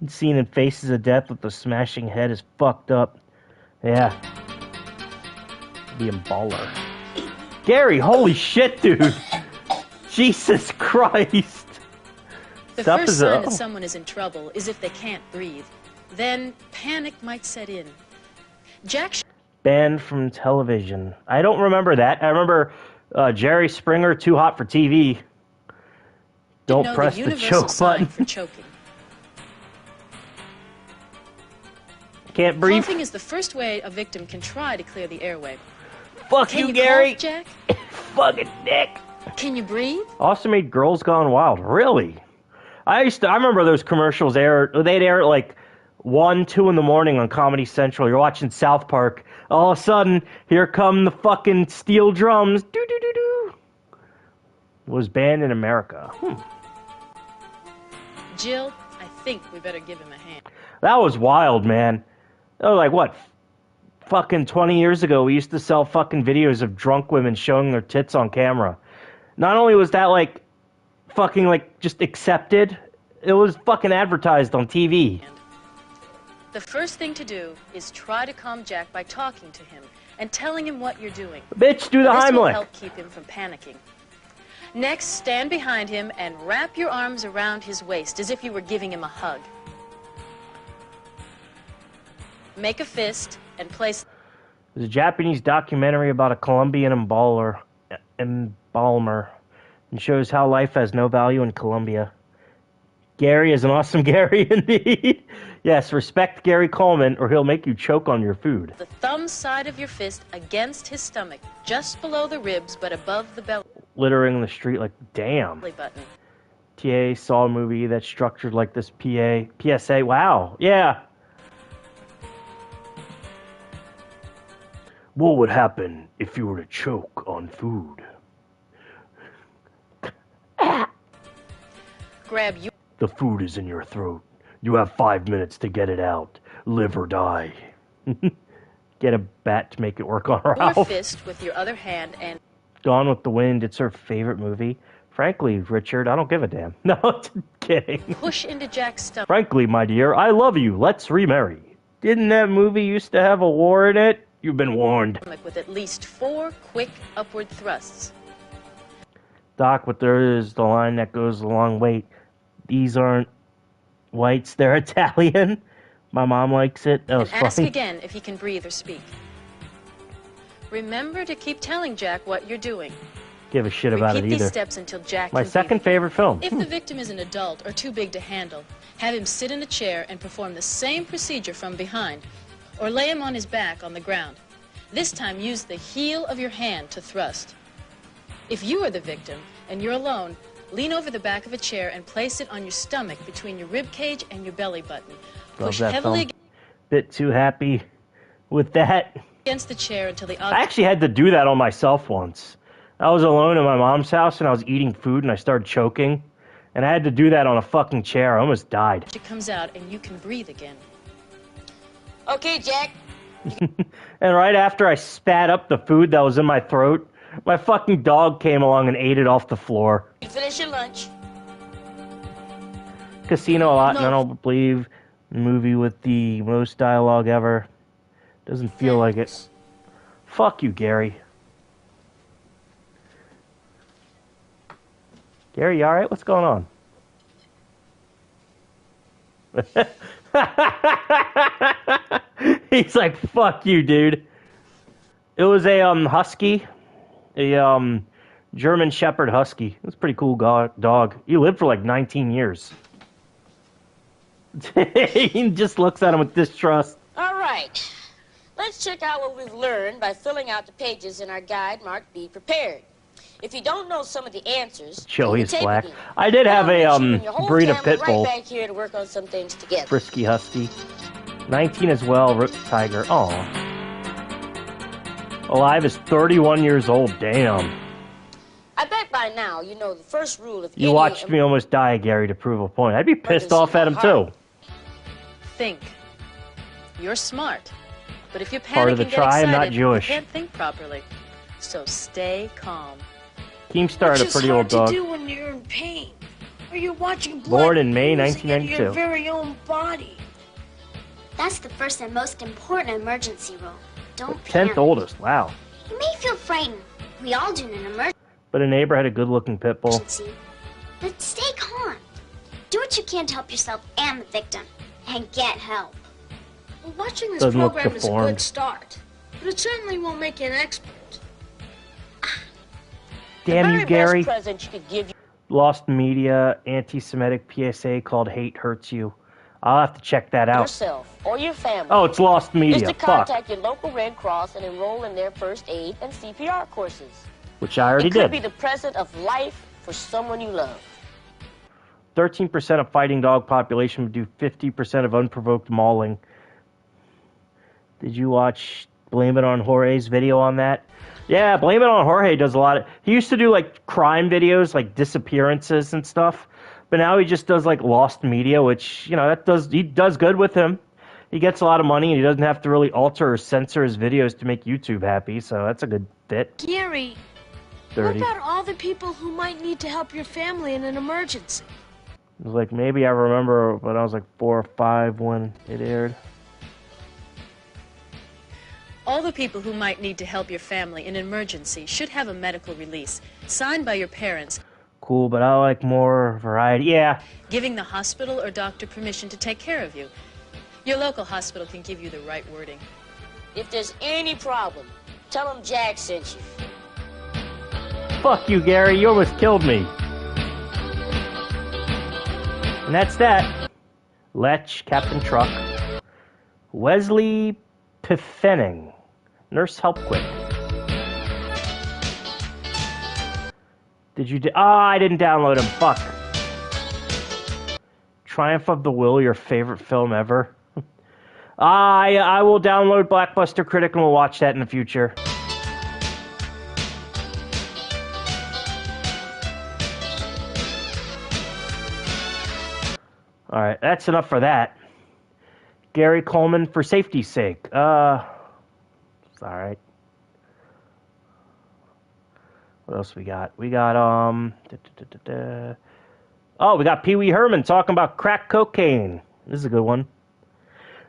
scene in Faces of Death with the smashing head is fucked up. Yeah. Being baller. Gary, holy shit, dude. Jesus Christ. The Stuff first is sign up. that someone is in trouble is if they can't breathe. Then panic might set in. Jack Banned from television. I don't remember that. I remember Jerry Springer, Too Hot for TV. Don't know press the the universal choke sign button. for choking. Can't breathe. Coughing is the first way a victim can try to clear the airway. Fuck Can you, you Gary. cough, Jack? Fucking dick. Can you breathe? Also made Girls Gone Wild. Really? I remember those commercials they'd air at like 1, 2 in the morning on Comedy Central. You're watching South Park. All of a sudden, here come the fucking steel drums. Do do do do. Was banned in America. Jill, I think we better give him a hand. That was wild, man. That was like what? Fucking 20 years ago, we used to sell fucking videos of drunk women showing their tits on camera. Not only was that like fucking like just accepted, it was fucking advertised on TV. The first thing to do is try to calm Jack by talking to him and telling him what you're doing. Bitch, do the This will Heimlich. help keep him from panicking. Next, stand behind him and wrap your arms around his waist as if you were giving him a hug. Make a fist and place... There's a Japanese documentary about a Colombian embalmer, and shows how life has no value in Colombia. Gary is an awesome Gary indeed. Yes, respect Gary Coleman or he'll make you choke on your food. the thumb side of your fist against his stomach, just below the ribs but above the belly Littering the street like, damn. button. TA saw a movie that's structured like this PSA. Wow, yeah. What would happen if you were to choke on food? Grab you. The food is in your throat. You have 5 minutes to get it out. Live or die. Get a bat to make it work on Your Ralph. fist with your other hand and Gone with the Wind, it's her favorite movie. Frankly, Richard, I don't give a damn. No, just kidding. push into Jack's stomach. Frankly, my dear, I love you. Let's remarry. Didn't that movie used to have a war in it? You've been warned. With at least 4 quick upward thrusts. Doc, but there is the line that goes along. Wait, these aren't whites, they're Italian. My mom likes it. That was And ask funny. again if he can breathe or speak. Remember to keep telling Jack what you're doing. Give a shit about Repeat it these either. steps until Jack My can second breathe. favorite film. If the victim is an adult or too big to handle, have him sit in a chair and perform the same procedure from behind, or lay him on his back on the ground. This time use the heel of your hand to thrust. If you are the victim and you're alone, lean over the back of a chair and place it on your stomach between your rib cage and your belly button. Love Push that heavily film. Bit too happy with that. against the chair until the I object actually had to do that on myself once. I was alone in my mom's house and I was eating food and I started choking. And I had to do that on a fucking chair. I almost died. comes out and you can breathe again. Okay, Jack. And right after I spat up the food that was in my throat, my fucking dog came along and ate it off the floor. You finish your lunch. Casino a lot, and I No. don't believe the movie with the most dialogue ever. Doesn't feel like it. Fuck you, Gary. Gary, you alright? What's going on? He's like, fuck you, dude. It was a husky. A German Shepherd husky. It was a pretty cool dog. He lived for like 19 years. He just looks at him with distrust. All right. Let's check out what we've learned by filling out the pages in our guide marked Be Prepared. If you don't know some of the answers, Chill, play the he's tape black. again. I did have a You and your whole breed of family pit bull. right back here to work on some things together. Frisky Husky. 19 as well, Rip Tiger. Oh. Alive is 31 years old. Damn. I bet by now you know the first rule of You watched me almost die, Gary, to prove a point. I'd be pissed off at him, too. Think. You're smart. But if you Part panic of the and get tribe, excited, not Jewish. you can't think properly. So stay calm. Keemstar had a pretty old It's dog. hard to do when you're in pain. Or you're watching blood Born in May oozing into your 1992. very own body. That's the first and most important emergency rule. Don't 10th panic. oldest. Wow. You may feel frightened. We all do in an But a neighbor had a good-looking pit bull. emergency. But stay calm. Do what you can to help yourself and the victim. And get help. Well, watching this Doesn't look program is a deformed. good start. But it certainly won't make you an expert. Damn you, Gary. Best present you could give Lost Media, anti-Semitic PSA called Hate Hurts You. I'll have to check that out. yourself or your family Oh, it's Lost is Media. to Fuck. contact your local Red Cross and enroll in their first aid and CPR courses. Which I already It could did. be the present of life for someone you love. 13% of fighting dog population would do 50% of unprovoked mauling. Did you watch Blame It on Jorge's video on that? Yeah, Blame It on Jorge does a lot of... He used to do, like, crime videos, like disappearances and stuff. But now he just does, like, Lost Media, which, you know, he does good with him. He gets a lot of money, and he doesn't have to really alter or censor his videos to make YouTube happy, so that's a good fit. Gary, 30. what about all the people who might need to help your family in an emergency? It was like, maybe I remember when I was like 4 or 5 when it aired. All the people who might need to help your family in an emergency should have a medical release signed by your parents, Cool, but I like more variety. Yeah, giving the hospital or doctor permission to take care of you. Your local hospital can give you the right wording. If there's any problem, tell them Jack sent you. fuck you, Gary. You almost killed me. And that's that. Lech, Captain Truck. Wesley Piffening. Nurse Help Quick. Did you... I didn't download him. Fuck. Triumph of the Will, your favorite film ever. I will download Blockbuster Critic and we'll watch that in the future. Alright, that's enough for that. Gary Coleman for safety's sake. It's alright. What else we got? We got, Oh, we got Pee Wee Herman talking about crack cocaine. This is a good one.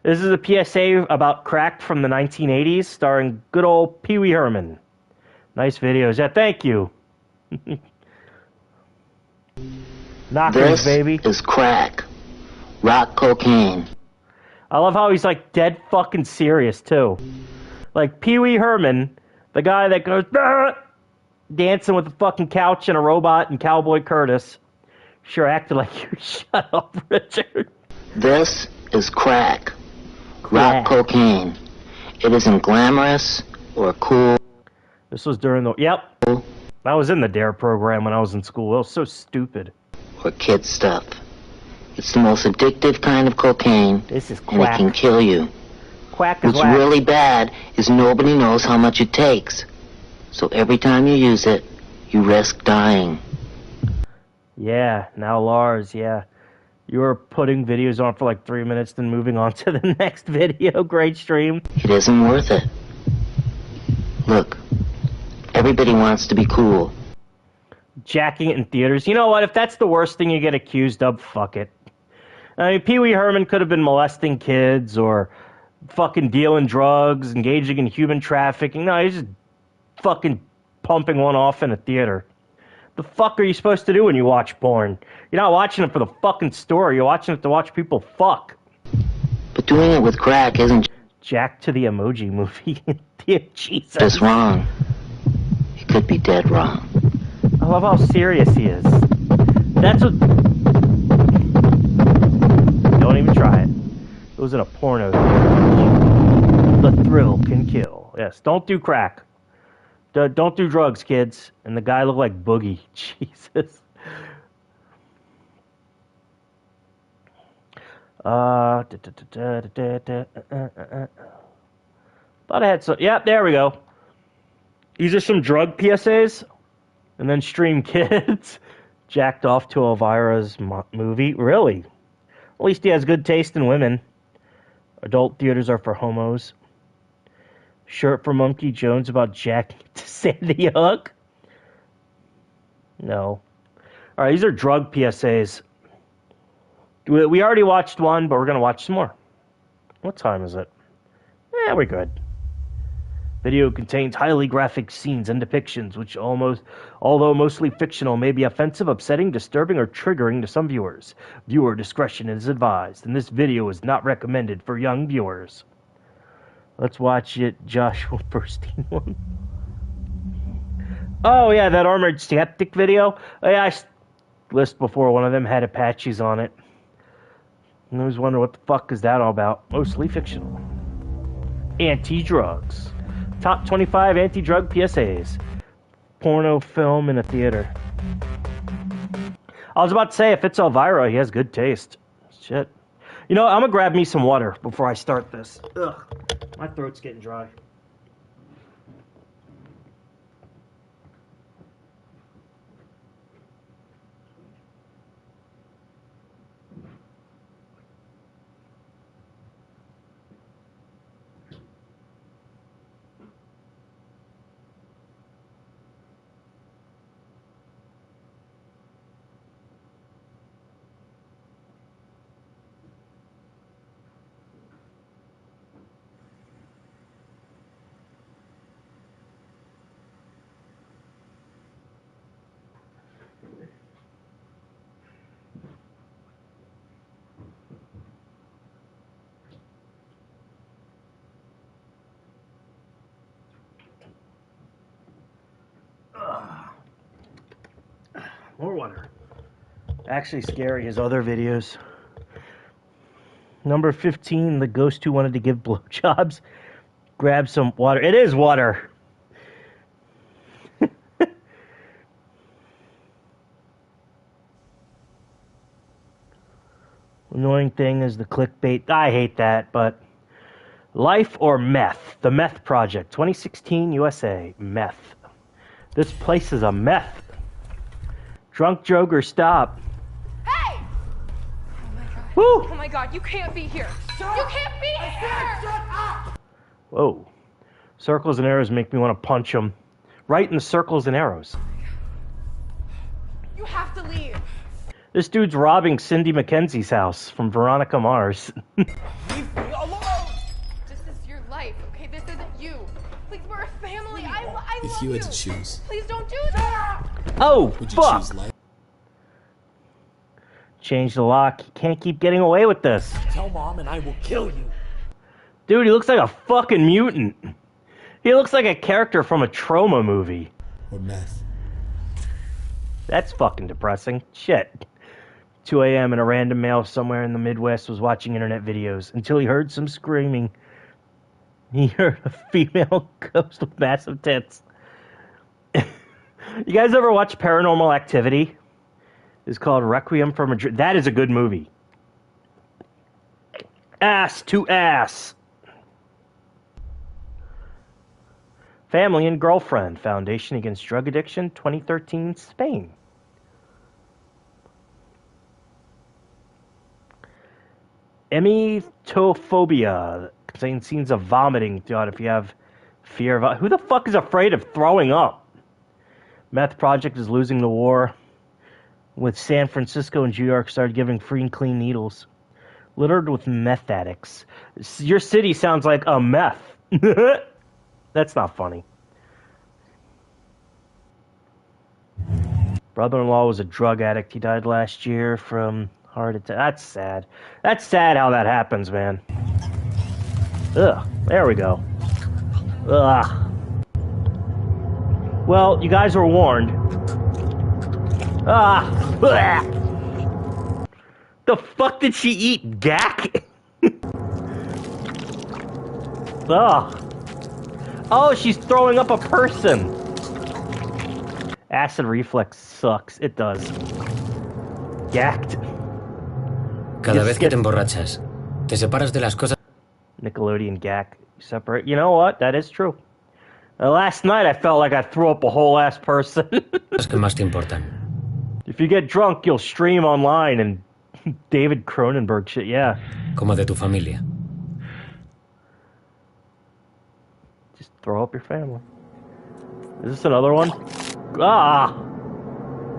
This is a PSA about crack from the 1980s, starring good old Pee Wee Herman. Nice videos. Yeah, thank you. Knockers, baby. This is crack. Rock cocaine. I love how he's like dead fucking serious too. Like Pee Wee Herman, the guy that goes dancing with a fucking couch and a robot and Cowboy Curtis. Sure acted like you. Shut up, Richard. This is crack. Rock cocaine. It isn't glamorous or cool. This was during the... Yep. I was in the DARE program when I was in school. It was so stupid. Or kid stuff. It's the most addictive kind of cocaine. This is and it quack. can kill you. Quack is What's whack. really bad is nobody knows how much it takes. So every time you use it, you risk dying. Yeah, now Lars, yeah. You were putting videos on for like 3 minutes, then moving on to the next video. Great stream. It isn't worth it. Look, everybody wants to be cool. Jacking it in theaters. You know what? If that's the worst thing you get accused of, fuck it. I mean, Pee Wee Herman could have been molesting kids or fucking dealing drugs, engaging in human trafficking. No, he's just fucking pumping one off in a theater. The fuck are you supposed to do when you watch porn? You're not watching it for the fucking story. You're watching it to watch people fuck. But doing it with crack isn't Jack to the Emoji Movie. Jesus. just wrong. It could be dead wrong. I love how serious he is. That's what... Don't even try it. It was in a porno. The thrill can kill. Yes, don't do crack. Don't do drugs, kids. And the guy looked like Boogie. Jesus. Thought I had some. Yep, there we go. These are some drug PSAs. And then Stream Kids jacked off to Elvira's movie. Really? At least he has good taste in women. Adult theaters are for homos. Shirt for Monkey Jones about jacking to Sandy Hook? No. Alright, these are drug PSAs. We already watched one, but we're going to watch some more. What time is it? Yeah, we're good. Video contains highly graphic scenes and depictions, which although mostly fictional, may be offensive, upsetting, disturbing, or triggering to some viewers. Viewer discretion is advised, and this video is not recommended for young viewers. Let's watch it, Joshua Burstein one. Oh, yeah, that Armored Skeptic video. Oh, yeah, I listened before. One of them had Apaches on it. And I was wondering what the fuck is that all about. Mostly fictional. Anti-drugs. Top 25 anti-drug PSAs. Porno film in a theater. I was about to say, if it's Elvira, he has good taste. Shit. You know, I'm gonna grab me some water before I start this. Ugh. My throat's getting dry. More water. Actually, scary his other videos. Number 15, the ghost who wanted to give blowjobs. Grab some water. It is water. Annoying thing is the clickbait. I hate that, but Life or Meth? The Meth Project, 2016 USA. Meth. This place is a meth. Drunk Joker, stop. Hey! Oh my god. Woo! Oh my god, you can't be here. You can't be here! Shut up! Whoa. Circles and arrows make me want to punch him. Right in the circles and arrows. You have to leave. This dude's robbing Cindy McKenzie's house from Veronica Mars. Leave me alone! This is your life, okay? This isn't you. Please, we're a family. I love you. If you had to choose, Please don't do that! Oh, would you fuck! choose life? Change the lock. He can't keep getting away with this. Tell Mom and I will kill you. Dude, he looks like a fucking mutant. He looks like a character from a trauma movie. Or meth. That's fucking depressing. Shit. 2 a.m. and a random male somewhere in the Midwest was watching internet videos until he heard some screaming. He heard a female ghost with massive tits. You guys ever watch Paranormal Activity? It's called Requiem for a Dream. That is a good movie. Ass to ass. Family and Girlfriend Foundation Against Drug Addiction, 2013, Spain. Emetophobia contains scenes of vomiting throughout if you have fear of... Who the fuck is afraid of throwing up? Meth Project is losing the war with San Francisco and New York started giving free and clean needles. Littered with meth addicts. Your city sounds like a meth. That's not funny. Brother-in-law was a drug addict. He died last year from heart attack. That's sad. That's sad how that happens, man. Ugh. There we go. Ugh. Well, you guys were warned. Ah. Bleh. The fuck did she eat? Gack? Ugh. Oh, she's throwing up a person. Acid reflex sucks. It does. Gacked. Cada vez que te emborrachas, te separas de las cosas. Nickelodeon gack. Separate. You know what? That is true. Last night I felt like I threw up a whole ass person. Que más te importan. If you get drunk, you'll stream online and David Cronenberg shit, yeah. Como de tu familia. Just throw up your family. Is this another one? Ah!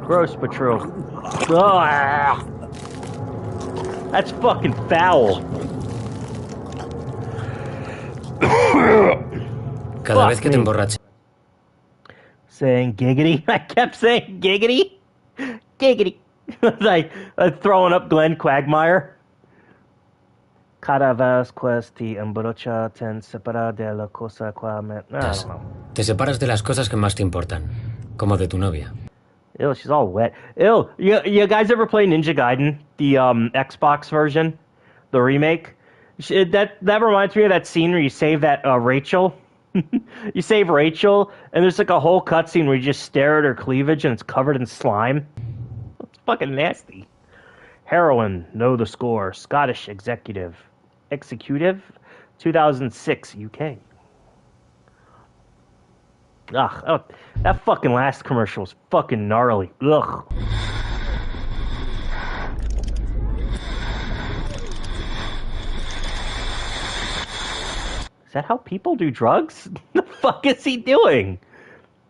Gross but true. Ah! That's fucking foul. Cada vez que te emborrachas. Saying giggity. I kept saying giggity. Giggity. Like throwing up Glenn Quagmire. Cada vez que te emborrachas te separas de la cosa que me... I don't know. Te separas de las cosas que más te importan. Como de tu novia. Ew, she's all wet. Ew, you guys ever play Ninja Gaiden? The Xbox version? The remake? That reminds me of that scene where you save that Rachel. You save Rachel, and there's like a whole cutscene where you just stare at her cleavage and it's covered in slime. It's fucking nasty. Heroin, know the score. Scottish Executive, 2006 UK. Ugh, oh, that fucking last commercial was fucking gnarly. Ugh. Is that how people do drugs? The fuck is he doing?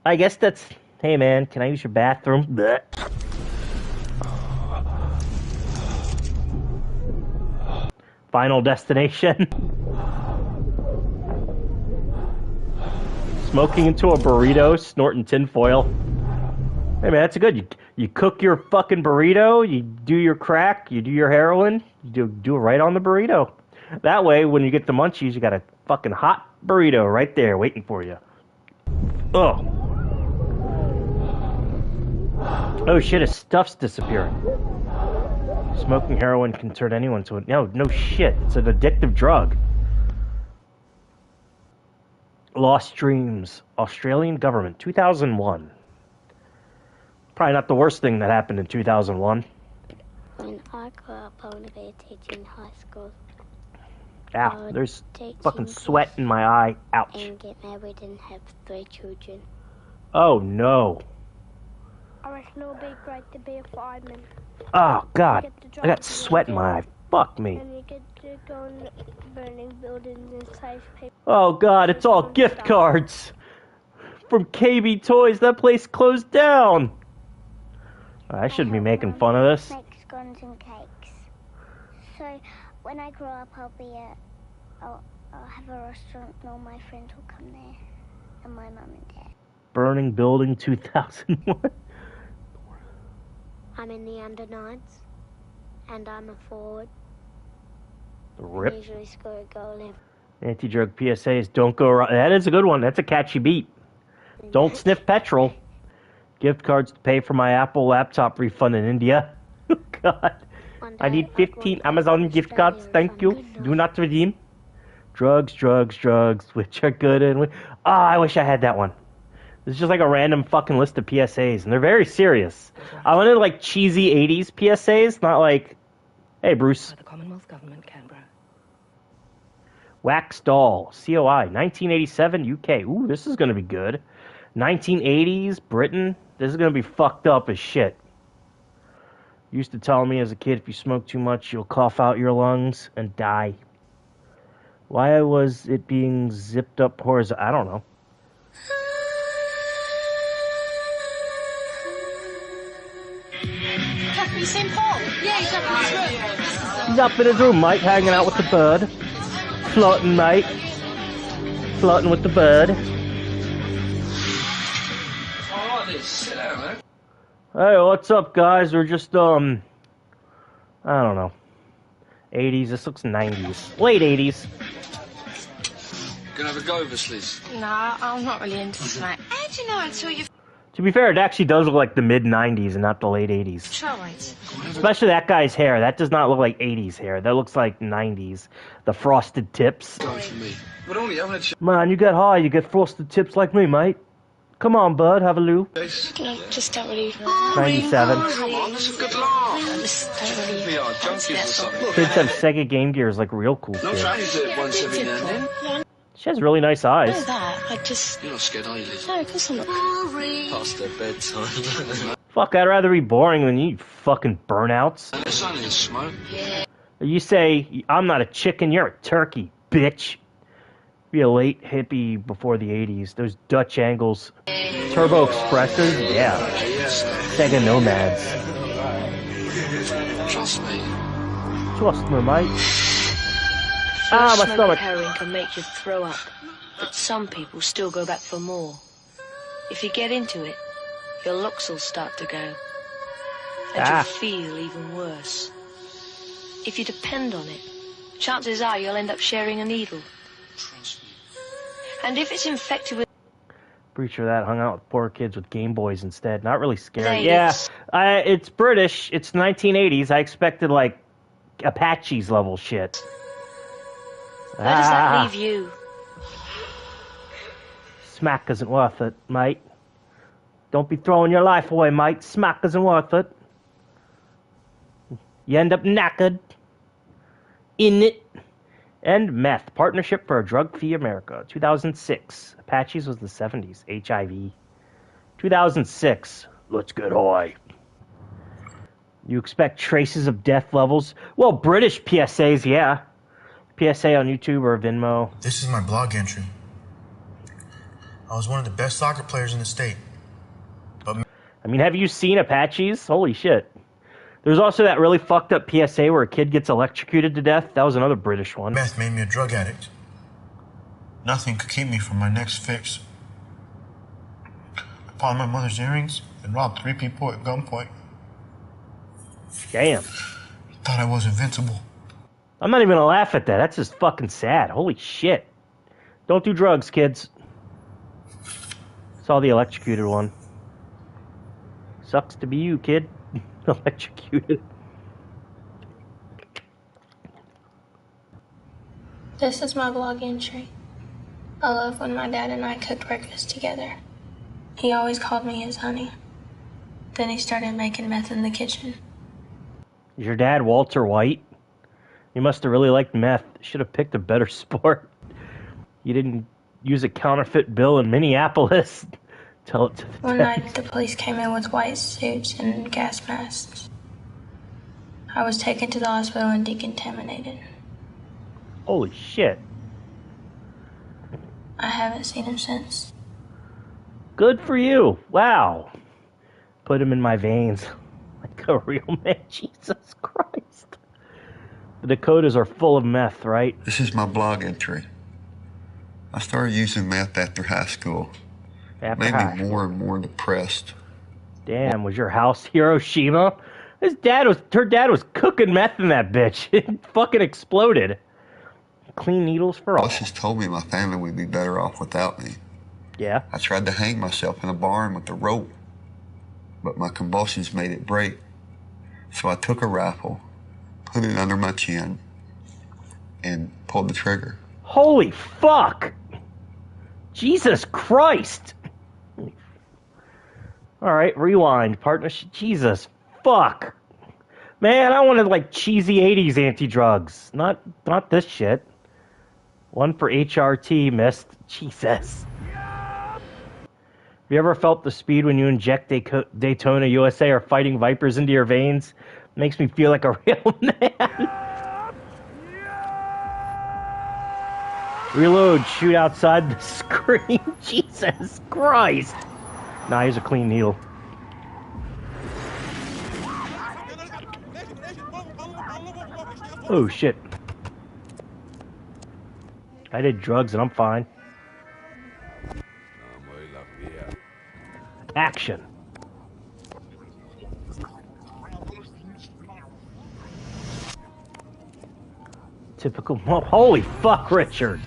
I guess that's... Hey man, can I use your bathroom? Blech. Final Destination. Smoking into a burrito, snorting tinfoil. Hey man, that's good. You cook your fucking burrito, you do your crack, you do your heroin, you do it right on the burrito. That way, when you get the munchies, you got a fucking hot burrito right there waiting for you. Oh. Oh shit, his stuff's disappearing. Smoking heroin can turn anyone to a... No shit. It's an addictive drug. Lost Dreams. Australian government. 2001. Probably not the worst thing that happened in 2001. When I grew up, I want to be a teacher in high school. Ow, there's fucking sweat in my eye. Ouch. And get married and have 3 children. Oh, no. I reckon it'll be great to be a fireman. Oh, God. I got sweat in my eye. Fuck me. And you get to go on burning buildings and save people. Oh, God, it's all gift cards. From KB Toys. That place closed down. I shouldn't be making fun of this. Make scones and cakes. So... when I grow up, I'll have a restaurant and all my friends will come there. And my mum and dad. Burning Building 2001. I'm in the under-9s. And I'm a forward. Rip. I usually score a goal every... Anti-drug PSAs don't go around. That is a good one. That's a catchy beat. Don't sniff petrol. Gift cards to pay for my Apple laptop refund in India. God. I need 15 Amazon gift cards, thank you. Do not redeem. Drugs, which are good and... I wish I had that one. It's just like a random fucking list of PSAs, and they're very serious. I wanted like cheesy 80s PSAs, not like, hey Bruce. The Commonwealth Government, Canberra. Wax Doll, COI, 1987, UK. Ooh, this is gonna be good. 1980s, Britain. This is gonna be fucked up as shit. Used to tell me as a kid, if you smoke too much, you'll cough out your lungs and die. Why was it being zipped up horizontally? I don't know. Captain St. Paul. Yeah, he's up in his room. He's up in his room, mate, hanging out with the bird. Floating, mate. Floating with the bird. Oh, this shit out, man. Hey, what's up, guys? We're just, I don't know. 80s. This looks 90s. Late 80s. Gonna have a go with us, Liz? Nah, I'm not really into smack. How do you know until you... To be fair, it actually does look like the mid-90s and not the late 80s. Especially that guy's hair. That does not look like 80s hair. That looks like 90s. The frosted tips. Man, you get high, you get frosted tips like me, mate. Come on, bud, have a loo. Just don't really... 97. Come on, that's a good laugh. We are junkies or something. Kids have Sega Game Gears like real cool No, kids. try to do it once every now and then. She has really nice eyes. I just... You're not scared, are you? No, of course I'm not. Past their bedtime. Fuck, I'd rather be boring than you fucking burnouts. It's only a smoke. You say, I'm not a chicken, you're a turkey, bitch. Be a late hippie before the 80s. Those Dutch angles. Turbo Expresses? Yeah. Sega Nomads. Trust me. Trust me, mate. My my stomach. Heroin can make you throw up, but some people still go back for more. If you get into it, your looks will start to go, and you'll feel even worse. If you depend on it, chances are you'll end up sharing a needle. And if it's infected with... Pretty sure that hung out with poor kids with Game Boys instead. Not really scary. Ladies. Yeah, it's British. It's 1980s. I expected, like, Apaches level shit. Where does that leave you? Smack isn't worth it, mate. Don't be throwing your life away, mate. Smack isn't worth it. You end up knackered. In it. And Meth. Partnership for a Drug-Free America. 2006. Apaches was the 70s. HIV. 2006. Let's get high. You expect traces of death levels? Well, British PSAs, yeah. PSA on YouTube or Venmo. This is my blog entry. I was one of the best soccer players in the state. But I mean, have you seen Apaches? Holy shit. There's also that really fucked up PSA where a kid gets electrocuted to death. That was another British one. meth made me a drug addict. Nothing could keep me from my next fix. I pawned my mother's earrings and robbed 3 people at gunpoint. Damn. Thought I was invincible. I'm not even gonna laugh at that. That's just fucking sad. Holy shit. Don't do drugs, kids. Saw the electrocuted one. Sucks to be you, kid. Electrocuted. This is my blog entry. I love when my dad and I cooked breakfast together. He always called me his honey. Then he started making meth in the kitchen. Is your dad Walter White? You must have really liked meth. Should have picked a better sport. You didn't use a counterfeit bill in Minneapolis. Tell it to the One dad. night, the police came in with white suits and gas masks. I was taken to the hospital and decontaminated. Holy shit. I haven't seen him since. Good for you. Wow. Put him in my veins. Like a real man. Jesus Christ. The Dakotas are full of meth, right? This is my blog entry. I started using meth after high school. It made me more and more depressed. Damn, was your house Hiroshima? Her dad was cooking meth in that bitch. It fucking exploded. Clean needles for all. Bosses told me my family would be better off without me. Yeah? I tried to hang myself in a barn with a rope, but my convulsions made it break. So I took a rifle, put it under my chin, and pulled the trigger. Holy fuck! Jesus Christ! Alright, rewind. Partnership. Jesus fuck. Man, I wanted like cheesy 80s anti-drugs. Not this shit. One for HRT missed. Jesus. Have you ever felt the speed when you inject Daytona USA or Fighting Vipers into your veins? Makes me feel like a real man. Reload, shoot outside the screen. Jesus Christ. Nah, here's a clean needle. Oh shit. I did drugs and I'm fine. Action. Typical. Holy fuck, Richard.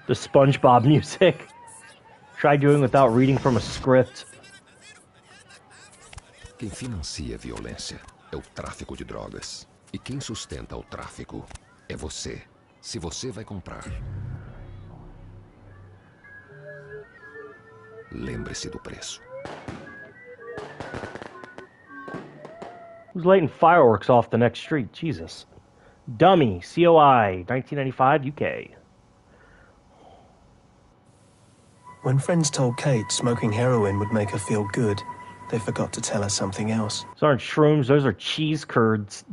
The SpongeBob music. Try doing without reading from a script. Quem financia a violência é o tráfico de drogas. E quem sustenta o tráfico é você. Se você vai comprar, lembre-se do preço. Who's lighting fireworks off the next street? Jesus. Dummy, COI, 1995, UK. When friends told Kate smoking heroin would make her feel good, they forgot to tell her something else. Those aren't shrooms, those are cheese curds.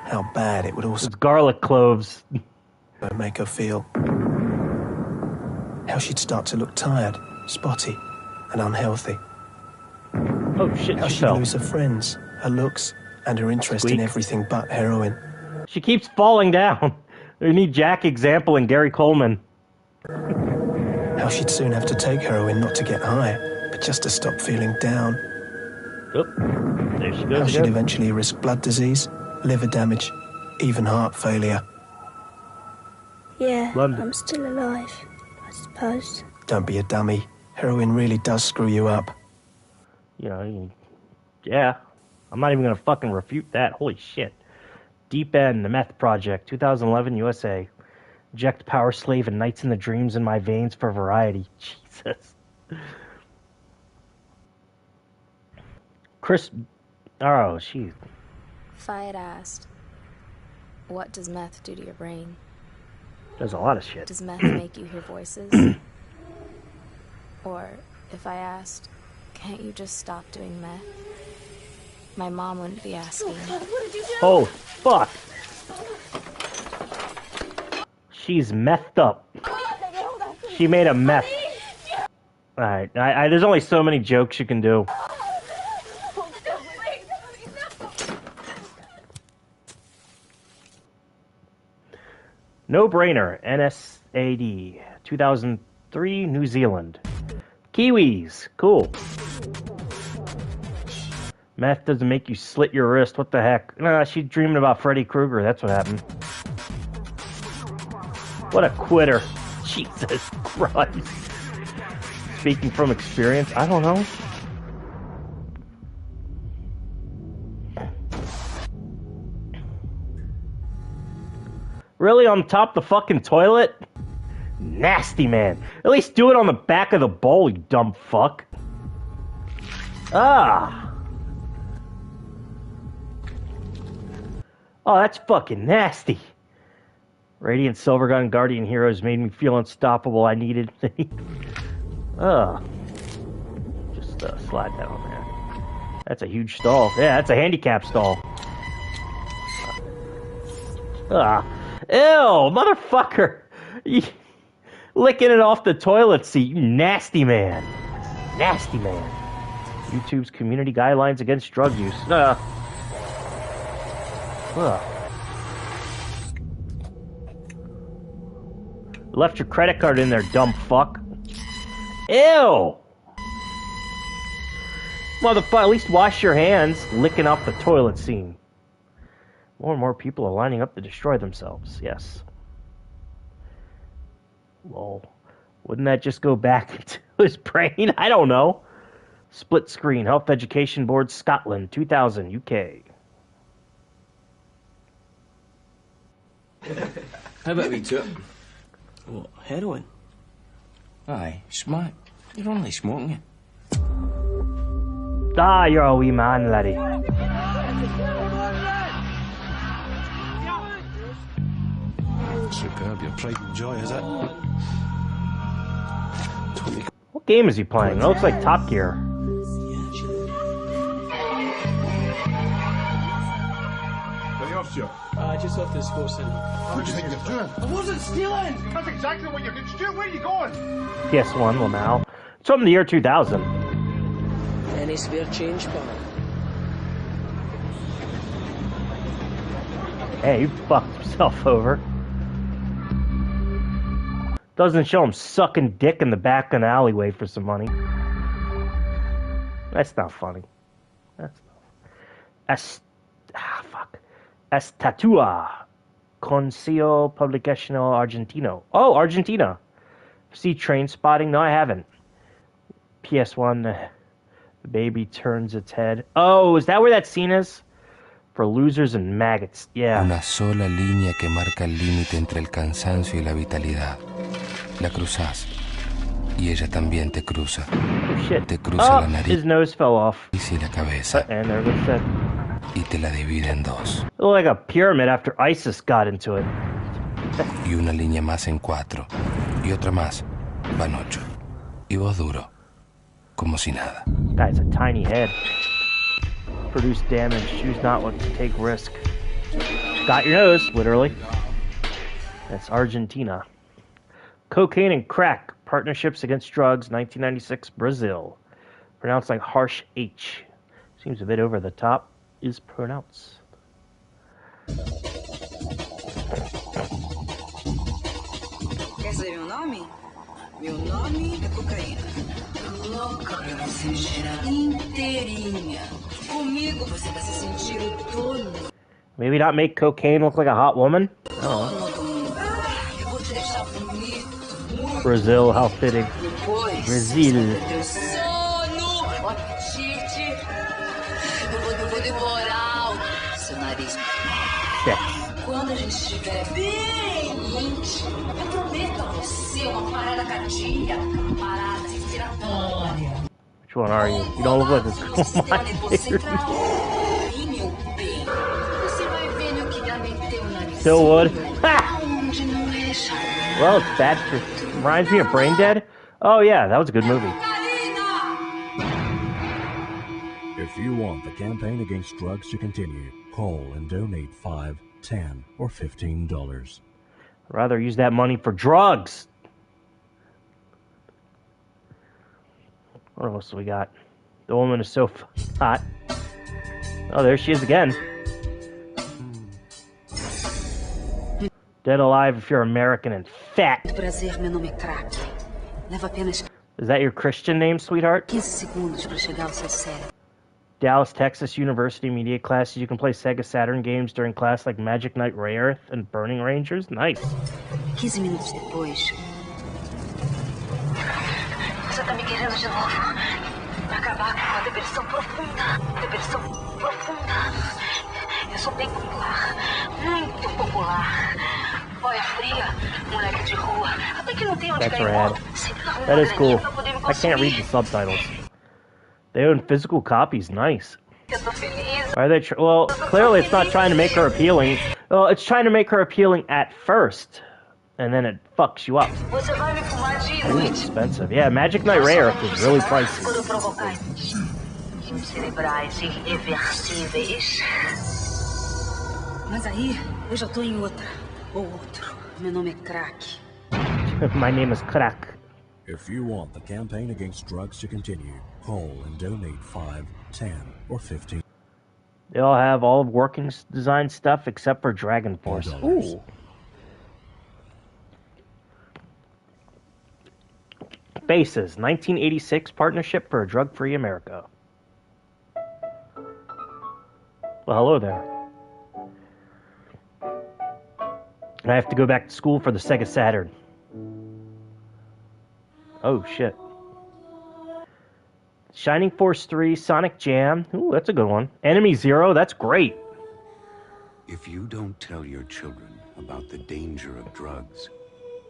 How bad it would also... It's garlic cloves. ...make her feel. How she'd start to look tired, spotty, and unhealthy. Oh shit, how she she'd fell. lose her friends, her looks, and her interest in everything but heroin. She keeps falling down. We need Jack Example and Gary Coleman. How she'd soon have to take heroin not to get high, but just to stop feeling down. Oop, there she goes. How she'd eventually risk blood disease, liver damage, even heart failure. Yeah, London. I'm still alive, I suppose. Don't be a dummy. Heroin really does screw you up. You know, yeah. I'm not even going to fucking refute that. Holy shit. Deep End, The Meth Project, 2011, USA. Inject Power Slave and Nights in the Dreams in my veins for variety. Jesus. Chris... Oh, she... If I had asked, what does meth do to your brain? Does a lot of shit. Does meth make you hear voices? Or if I asked, can't you just stop doing meth? My mom wouldn't be asking. Oh, God, what did you do? Oh, fuck. She's methed up. She made a meth. Alright, there's only so many jokes you can do. No Brainer, NSAD, 2003, New Zealand. Kiwis, cool. Meth doesn't make you slit your wrist, what the heck? Nah, she's dreaming about Freddy Krueger, that's what happened. What a quitter. Jesus Christ. Speaking from experience, I don't know. Really, on top of the fucking toilet? Nasty, man. At least do it on the back of the bowl, you dumb fuck. Ah. Oh, that's fucking nasty. Radiant Silvergun Guardian Heroes made me feel unstoppable. I needed... Just slide that on there. That's a huge stall. Yeah, that's a handicap stall. Ew, motherfucker. Licking it off the toilet seat, you nasty man. Nasty man. YouTube's community guidelines against drug use. Left your credit card in there, dumb fuck. Ew! Motherfucker, at least wash your hands, licking off the toilet scene. More and more people are lining up to destroy themselves, yes. Lol. Wouldn't that just go back into his brain? I don't know. Split Screen, Health Education Board, Scotland, 2000, UK. How about we took? What, heroin? Aye, smack. You're only smoking it. Ah, you're a wee man, laddie. Superb, your pride and joy, is it? What game is he playing? It looks like Top Gear. Where are you off to? Just off to the sports centre. What do you think you're doing? I wasn't stealing! That's exactly what you're doing. Where are you going? PS1, Lamau. It's from the year 2000. Any spare change, pal? Hey, you fucked yourself over. Doesn't show him sucking dick in the back of an alleyway for some money. That's not funny. That's not. Fuck. Estatua. Consiglio Publicacional Argentino. Oh, Argentina. See Train Spotting? No, I haven't. PS1. The baby turns its head. Oh, is that where that scene is? For losers and maggots. Yeah. Una sola línea que marca el límite entre el cansancio y la vitalidad. La cruzas. Y ella también te cruza. Oh, shit. Te cruza la nariz. His nose fell off. Y la cabeza. And there goes that. Y te la divide en dos. It looked like a pyramid after ISIS got into it. Y una línea más en 4. Y otra más. Van 8. Y vos duro. Como si nada. Guy's a tiny head. Produce damage. Choose not what to take risk. Got your nose, literally. That's Argentina. Cocaine and crack. Partnerships against drugs. 1996, Brazil. Pronounced like harsh H. Seems a bit over the top. Is pronounced. Quer saber meu nome? Meu nome é cocaína. Louca pra você cheirar inteirinha. Comigo você vai se sentir o dono. Maybe not make cocaine look like a hot woman? Eu vou te deixar bonito. Brazil, how fitting. Brazil. Teu sono, o apetite. Eu vou devorar o seu nariz. Quando a gente estiver bem íntimo, eu prometo a você uma parada cardíaca, uma parada respiratória. Which one are you? You don't look like a girl. Você vai ver no que dá meter o nariz. Still would. Onde não é charme. Well, it's bad for... Reminds me of Brain Dead. Oh yeah, that was a good movie. If you want the campaign against drugs to continue, call and donate $5, $10, or $15. I'd rather use that money for drugs. What else do we got? The woman is so hot. Oh, there she is again. Dead alive if you're American and fat. Prazer, meu nome é Crack. Leva apenas Is that your Christian name, sweetheart? 15 segundos para chegar ao seu cérebro. Dallas, Texas University media classes. You can play Sega Saturn games during class like Magic Knight Ray Earth and Burning Rangers. Nice. 15 minutos depois. Você tá me querendo de novo. Pra acabar com a depressão profunda. Depressão profunda. Eu sou bem popular. Muito popular. Boia fria, moleque de rua. Até que não tem onde cair morto. That is cool. I can't read the subtitles. They own physical copies. Nice. Why are they? Well, clearly it's not trying to make her appealing. Well, it's trying to make her appealing at first, and then it fucks you up. Ooh, expensive. Yeah, Magic Knight Ray Earth is really pricey. Mas aí, eu já tô em outra. Ou outro. Meu nome é Crack. My name is Crack. If you want the campaign against drugs to continue, call and donate $5, $10, or $15. They all have all of working design stuff except for Dragon Force. Ooh. Faces, 1986 Partnership for a Drug-Free America. Well, hello there. I have to go back to school for the Sega Saturn. Oh, shit. Shining Force 3, Sonic Jam. Ooh, that's a good one. Enemy Zero, that's great. If you don't tell your children about the danger of drugs,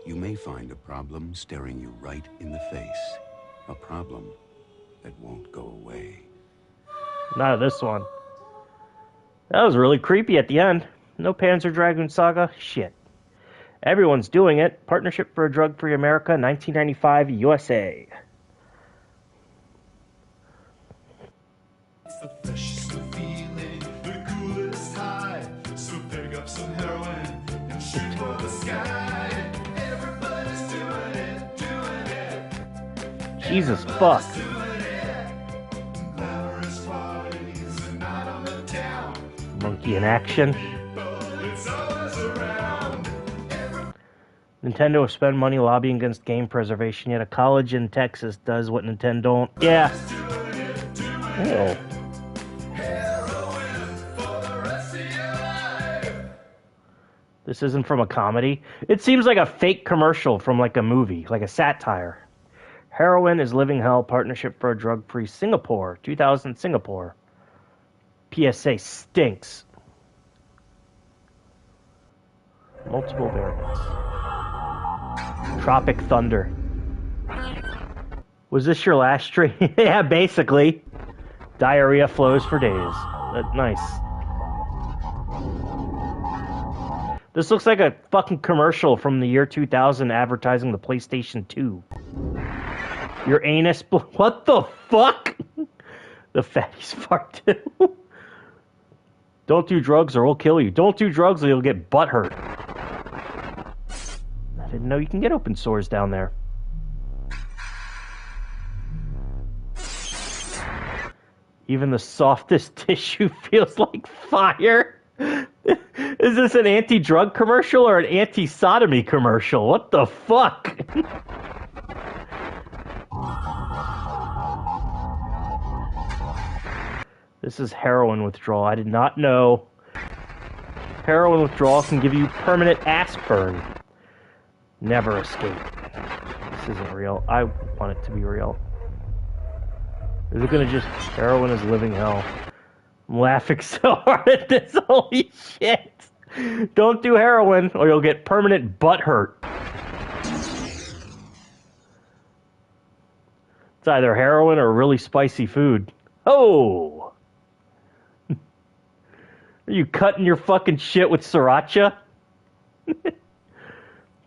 you may find a problem staring you right in the face. A problem that won't go away. Not this one. That was really creepy at the end. No Panzer Dragoon Saga? Shit. Everyone's doing it. Partnership for a Drug-Free America, 1995, USA. It's the freshest feeling, the coolest high. So pick up some heroin and shoot for the sky. Everybody's doing it. Jesus fuck. Monkey in action. Nintendo will spend money lobbying against game preservation, yet a college in Texas does what Nintendo don't. Yeah. Oh. This isn't from a comedy. It seems like a fake commercial from like a movie, like a satire. Heroin is living hell. Partnership for a drug-free Singapore. 2000 Singapore. PSA stinks. Multiple variants. Tropic Thunder. Was this your last stream? Yeah, basically. Diarrhea flows for days. Nice. This looks like a fucking commercial from the year 2000 advertising the PlayStation 2. Your anus... What the fuck? The fatties fart too. Don't do drugs or we'll kill you. Don't do drugs or you'll get butt hurt. I didn't know you can get open sores down there. Even the softest tissue feels like fire. Is this an anti-drug commercial or an anti-sodomy commercial? What the fuck? This is heroin withdrawal. I did not know. Heroin withdrawal can give you permanent ass burn. Never escape. This isn't real. I want it to be real. Is it gonna just... Heroin is living hell. I'm laughing so hard at this. Holy shit. Don't do heroin or you'll get permanent butt hurt. It's either heroin or really spicy food. Oh! Are you cutting your fucking shit with sriracha?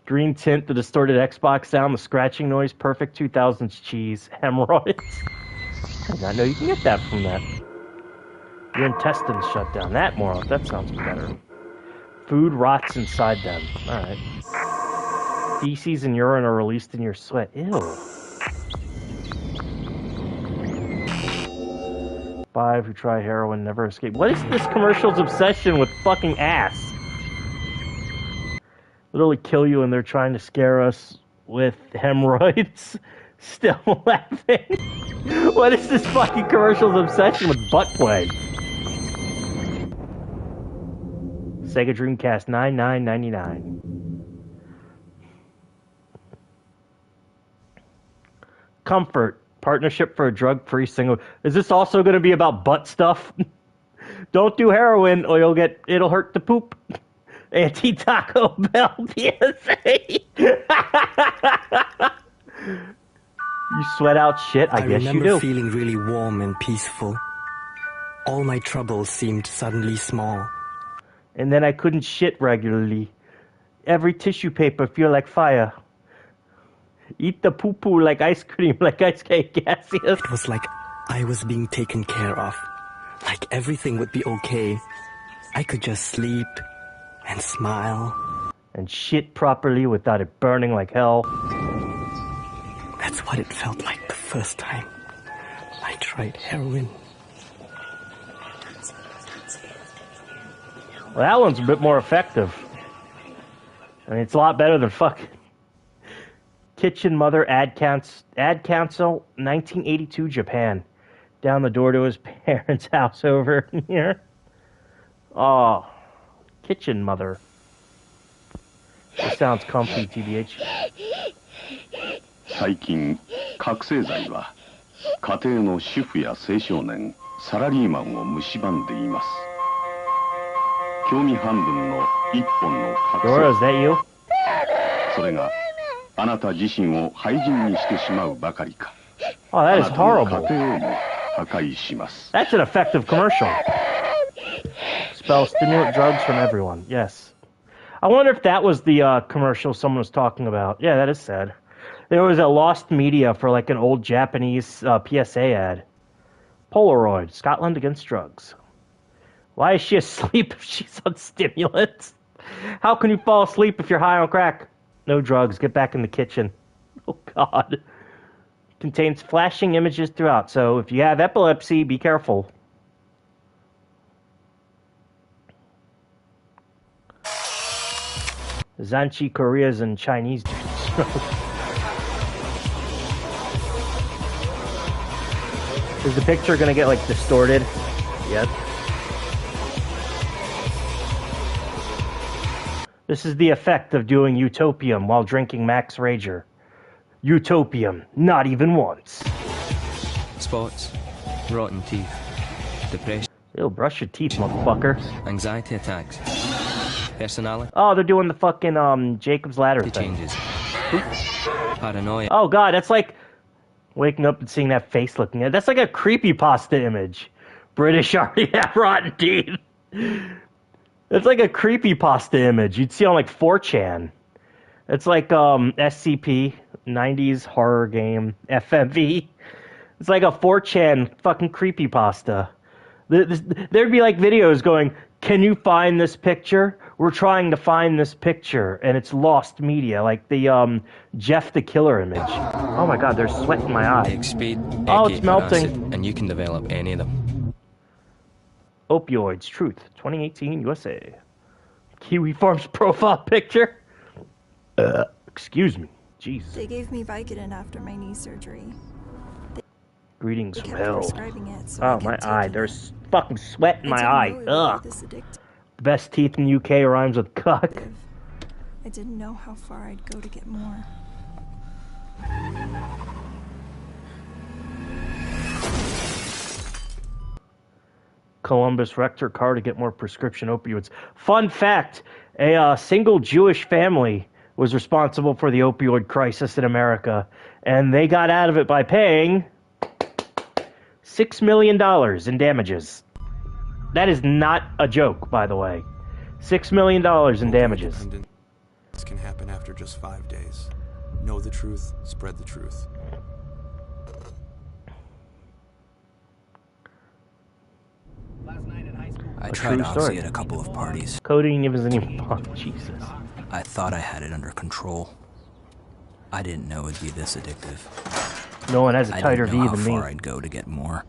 Green tint, the distorted Xbox sound, the scratching noise, perfect 2000s cheese, hemorrhoids. I did not know you can get that from that. Your intestines shut down. That more. That sounds better. Food rots inside them. Alright. Feces and urine are released in your sweat. Ew. 5 who try heroin never escape. What is this commercial's obsession with fucking ass? Literally kill you and they're trying to scare us with hemorrhoids. Still laughing. What is this fucking commercial's obsession with butt play? Sega Dreamcast $99.99. Comfort. Partnership for a drug-free single. Is this also going to be about butt stuff? Don't do heroin or it'll hurt to poop. Anti-Taco Bell PSA. You sweat out shit? I guess you do. I remember feeling really warm and peaceful. All my troubles seemed suddenly small. And then I couldn't shit regularly. Every tissue paper feel like fire. Eat the poo-poo like ice cream, like ice cake gaseous. It was like I was being taken care of. Like everything would be okay. I could just sleep and smile. And shit properly without it burning like hell. That's what it felt like the first time I tried heroin. Well, that one's a bit more effective. I mean, it's a lot better than fucking Kitchen Mother ad council, 1982 Japan. Down the door to his parents' house over here. Oh, Kitchen Mother. This sounds comfy, TBH. 最近、覚醒剤は家庭の主婦や青少年、サラリーマンを蝕んでいます。興味半分の一本の覚醒。Dora, is that you? それがあなた自身を廃人にしてしまうばかりか。Oh, that is horrible. 家庭をも破壊します。 That's an effective commercial. Spell stimulant drugs from everyone. Yes. I wonder if that was the commercial someone was talking about. Yeah, that is sad. There was a lost media for like an old Japanese PSA ad. Polaroid, Scotland against drugs. Why is she asleep if she's on stimulants? How can you fall asleep if you're high on crack? No drugs. Get back in the kitchen. Oh, God. Contains flashing images throughout, so if you have epilepsy, be careful. Zanchi Koreas and Chinese. Is the picture gonna get like distorted? Yep. This is the effect of doing Utopium while drinking Max Rager. Utopium, not even once. Spots, rotten teeth, depression. Ew, brush your teeth, motherfucker. Anxiety attacks. Personality. Oh, they're doing the fucking Jacob's Ladder thing. Changes. Paranoia. Oh god, that's like waking up and seeing that face looking at. That's like a creepypasta image. British already have rotten teeth. It's like a creepypasta image you'd see on like 4chan. It's like SCP, 90s horror game, FMV. It's like a 4chan fucking creepypasta. There'd be like videos going, can you find this picture? We're trying to find this picture, and it's lost media, like the Jeff the Killer image. Oh my god, there's sweat in my eye. Oh, it's melting. And you can develop any of them. Opioids, Truth, 2018 USA. Kiwi Farms profile picture? Excuse me. Jesus. They gave me Vicodin after my knee surgery. Greetings They from kept hell. prescribing it, so Oh, I my kept eye. taking There's fucking sweat in I my didn't eye. know it would Ugh. be this addictive. Best teeth in the UK rhymes with cuck. I didn't know how far I'd go to get more. Columbus wrecked her car to get more prescription opioids. Fun fact, a single Jewish family was responsible for the opioid crisis in America, and they got out of it by paying $6 million in damages. That is not a joke, by the way. $6 million in damages. This can happen after just 5 days. Know the truth, spread the truth. I tried Oxy at a couple of parties. Codeine isn't even fun. Jesus. I thought I had it under control. I didn't know it'd be this addictive. No one has a tighter I V didn't know than how me. far I'd go to get more.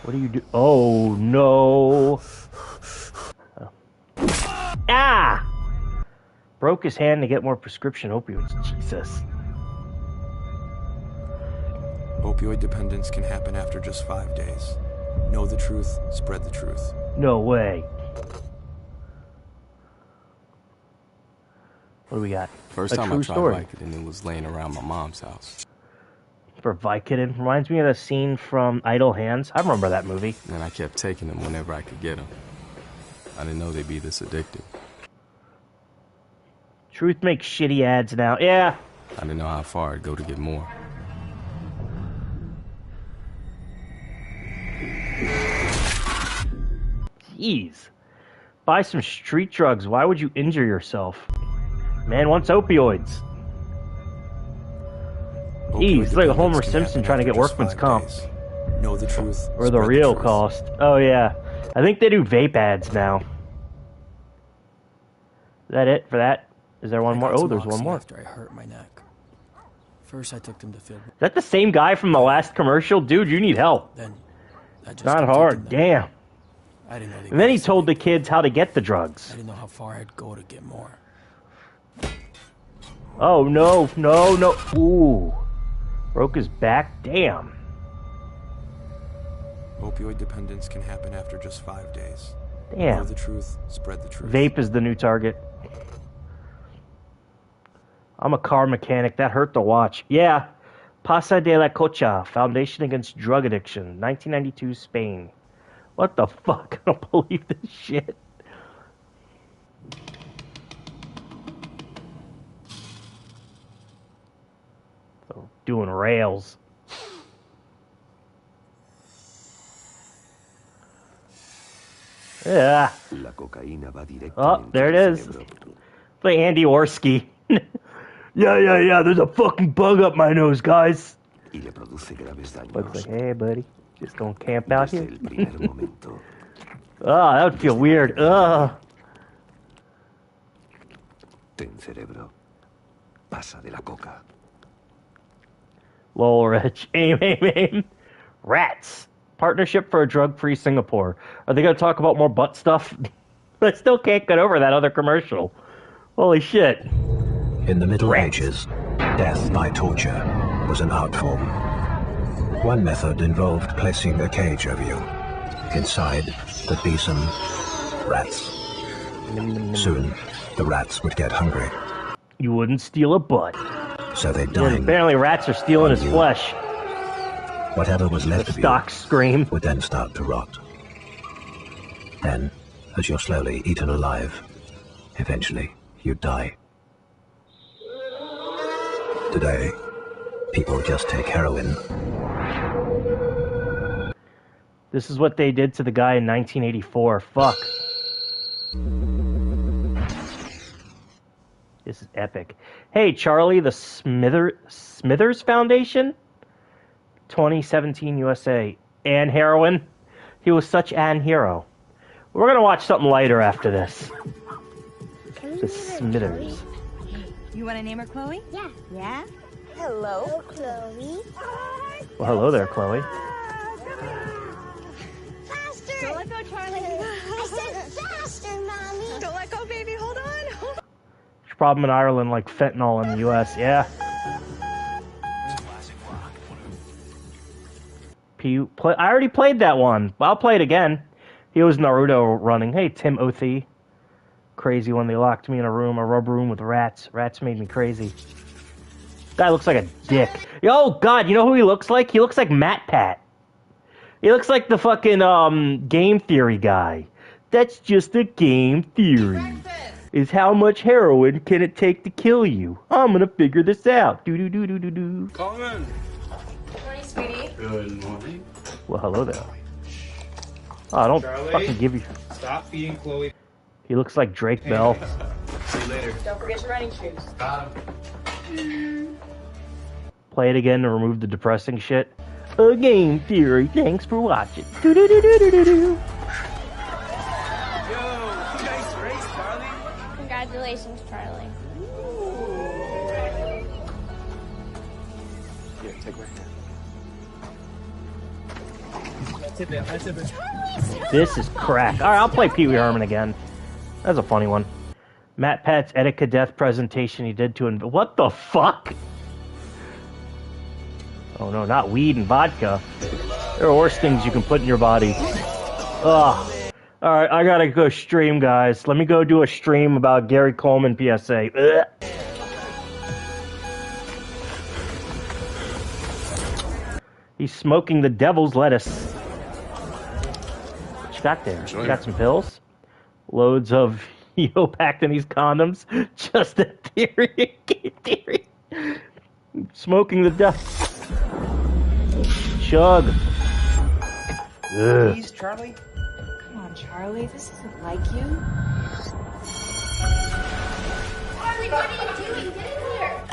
What do you do? Oh, no. Oh. Ah! Broke his hand to get more prescription opioids. Jesus. Opioid dependence can happen after just 5 days. Know the truth, spread the truth. No way. What do we got? First A time true I tried story. Vicodin, it was laying around my mom's house. For Vicodin. Reminds me of the scene from Idle Hands. I remember that movie. And I kept taking them whenever I could get them. I didn't know they'd be this addictive. Truth makes shitty ads now. Yeah. I didn't know how far I'd go to get more. Jeez. Buy some street drugs. Why would you injure yourself? Man wants opioids. Jeez, it's like a Homer Simpson trying to get workman's comp. Know the truth. Or the real cost. Oh, yeah. I think they do vape ads now. Is that it for that? Is there one more? Oh, there's one more. After I hurt my neck. First, I took them to field. Is that the same guy from the last commercial? Dude, you need help. Then, I just Not kept hard. taking them. Damn. I didn't know they And then he told the kids how to get the drugs. I didn't know how far I'd go to get more. Oh, no. No, no. Ooh. Broke his back. Damn. Opioid dependence can happen after just 5 days. Damn. Know the truth, spread the truth. Vape is the new target. I'm a car mechanic. That hurt to watch. Yeah. Pasa de la Cocha, Foundation Against Drug Addiction, 1992, Spain. What the fuck? I don't believe this shit. So, doing rails. Yeah. Oh, there it is. It's like Andy Orski. Yeah. There's a fucking bug up my nose, guys. Bug's like, hey, buddy. Just gonna camp out here? Oh, that would feel weird. Ugh. Ten cerebro. Pasa de la coca. Lol, Rich. Aim. Rats. Partnership for a drug-free Singapore. Are they gonna talk about more butt stuff? I still can't get over that other commercial. Holy shit. In the Middle Ages, death by torture was an art form. One method involved placing a cage over you. Inside would be some rats. Soon, the rats would get hungry. You wouldn't steal a butt. so they Yeah, died. apparently rats are stealing his flesh. Whatever was left of you Stock scream. would then start to rot. Then, as you're slowly eaten alive, eventually you die. Today, people just take heroin. This is what they did to the guy in 1984. Fuck. This is epic. Hey, Charlie, the Smithers Foundation? 2017 USA. And heroin. He was such an hero. We're going to watch something lighter after this. The Smithers. You want to name her Chloe? Yeah. Yeah? Hello, Chloe. Well, hello there, Chloe. Faster! Don't let go, Charlie. I said faster, Mommy. Don't let go, baby. Hold on. There's a problem in Ireland like fentanyl in the US. Yeah. I already played that one. I'll play it again. He was Naruto running. Hey, Timothy. Crazy when they locked me in a rubber room with rats. Rats made me crazy. Guy looks like a dick. Oh, God, you know who he looks like? He looks like Matt Pat. He looks like the fucking game theory guy. That's just a game theory. Is how much heroin can it take to kill you? I'm gonna figure this out. Do-do-do-do-do-do. Coleman. Good morning, sweetie. Good morning. Well, hello there. Oh, don't Charlie, fucking give you... Stop feeding Chloe. He looks like Drake Bell. See you later. Don't forget your running shoes. Got him. Play it again to remove the depressing shit. A game theory. Thanks for watching. Do-do-do-do-do-do-do. Nice race, Charlie. Congratulations, Charlie. Here, take my hand. That's it, man. That's it, man. This is crack. Alright, I'll play Pee Wee Herman again. That's a funny one. Matt Pat's Etika Death presentation he did to him. What the fuck? Oh no, not weed and vodka. There are worse things you can put in your body. Ugh. Alright, I gotta go stream, guys. Let me go do a stream about Gary Coleman PSA. Ugh. He's smoking the devil's lettuce. What you got there? You got some pills? Loads of packed in these condoms. Just a theory. Theory. Smoking the devil. Chug. Ugh. Please, Charlie. Come on, Charlie. This isn't like you. Charlie, what are you doing? Get in here.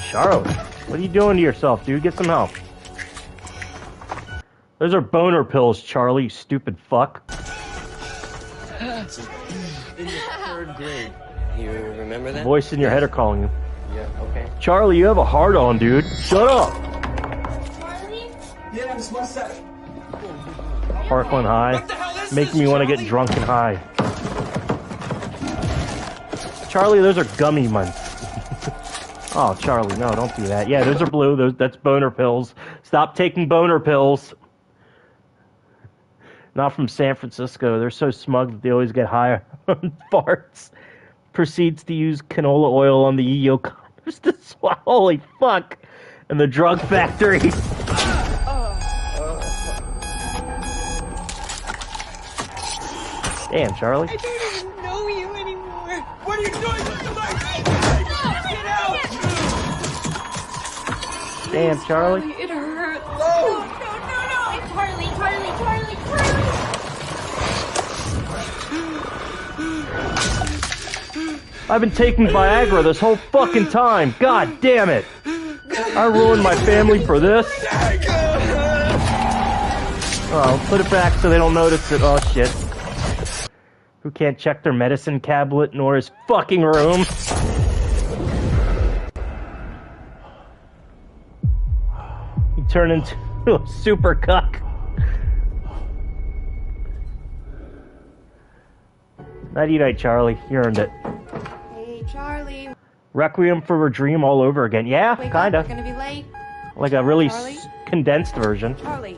Charlie, what are you doing to yourself, dude? Get some help. Those are boner pills, Charlie, you stupid fuck. In the 3rd grade. You remember that? Voice in your head are calling you. Yeah, okay. Charlie, you have a hard on, dude. Shut up. Charlie? Yeah, just one sec. Parkland High. Making me want to get drunk and high. Charlie, those are gummy months. Oh, Charlie, no, don't do that. Yeah, those are blue. That's boner pills. Stop taking boner pills. Not from San Francisco. They're so smug that they always get high on farts. Proceeds to use canola oil on the EO condoms to swallow. Holy fuck. And the drug factory. Damn, Charlie. I don't even know you anymore. What are you doing with the light? Get out! Damn, Charlie. It hurts. No! Charlie. I've been taking Viagra this whole fucking time. God damn it. I ruined my family for this. Oh, put it back so they don't notice it. Oh, shit. Who can't check their medicine cabinet nor his fucking room? He turned into a super cuck. Nighty-night, Charlie. You earned it. Hey, Charlie. Requiem for a Dream all over again. Yeah, Wake kinda. up. We're gonna be late. Like a really Charlie? condensed version. Charlie.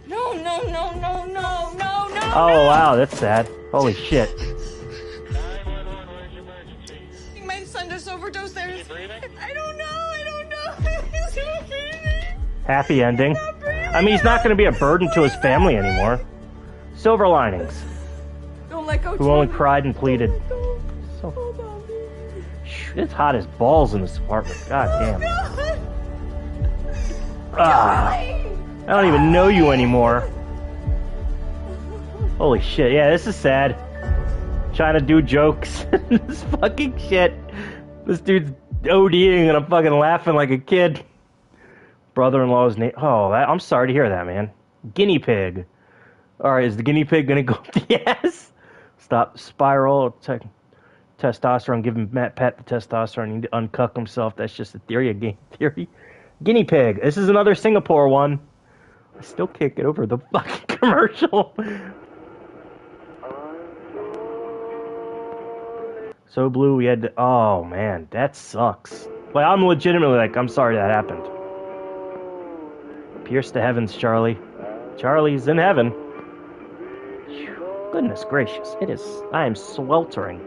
No. Oh, wow, that's sad. Holy shit. My son just overdosed. Happy ending. I mean, he's not going to be a burden to his family anymore. Silver linings. Don't let go. Who only cried and pleaded. So, it's hot as balls in this apartment. God damn. I don't even know you anymore. Holy shit. Yeah, this is sad. Trying to do jokes. This fucking shit. This dude's ODing and I'm fucking laughing like a kid. Brother-in-law's name. Oh, I'm sorry to hear that, man. Guinea pig. Alright, is the guinea pig gonna go up the ass? Stop. Spiral. Testosterone. Give him Matt Pat the testosterone. He need to uncuck himself. That's just a theory. A game theory. Guinea pig. This is another Singapore one. I still can't get over the fucking commercial. So blue, we had to, oh man, that sucks. Like, I'm legitimately like, I'm sorry that happened. Pierce to heavens, Charlie. Charlie's in heaven. Goodness gracious, I am sweltering.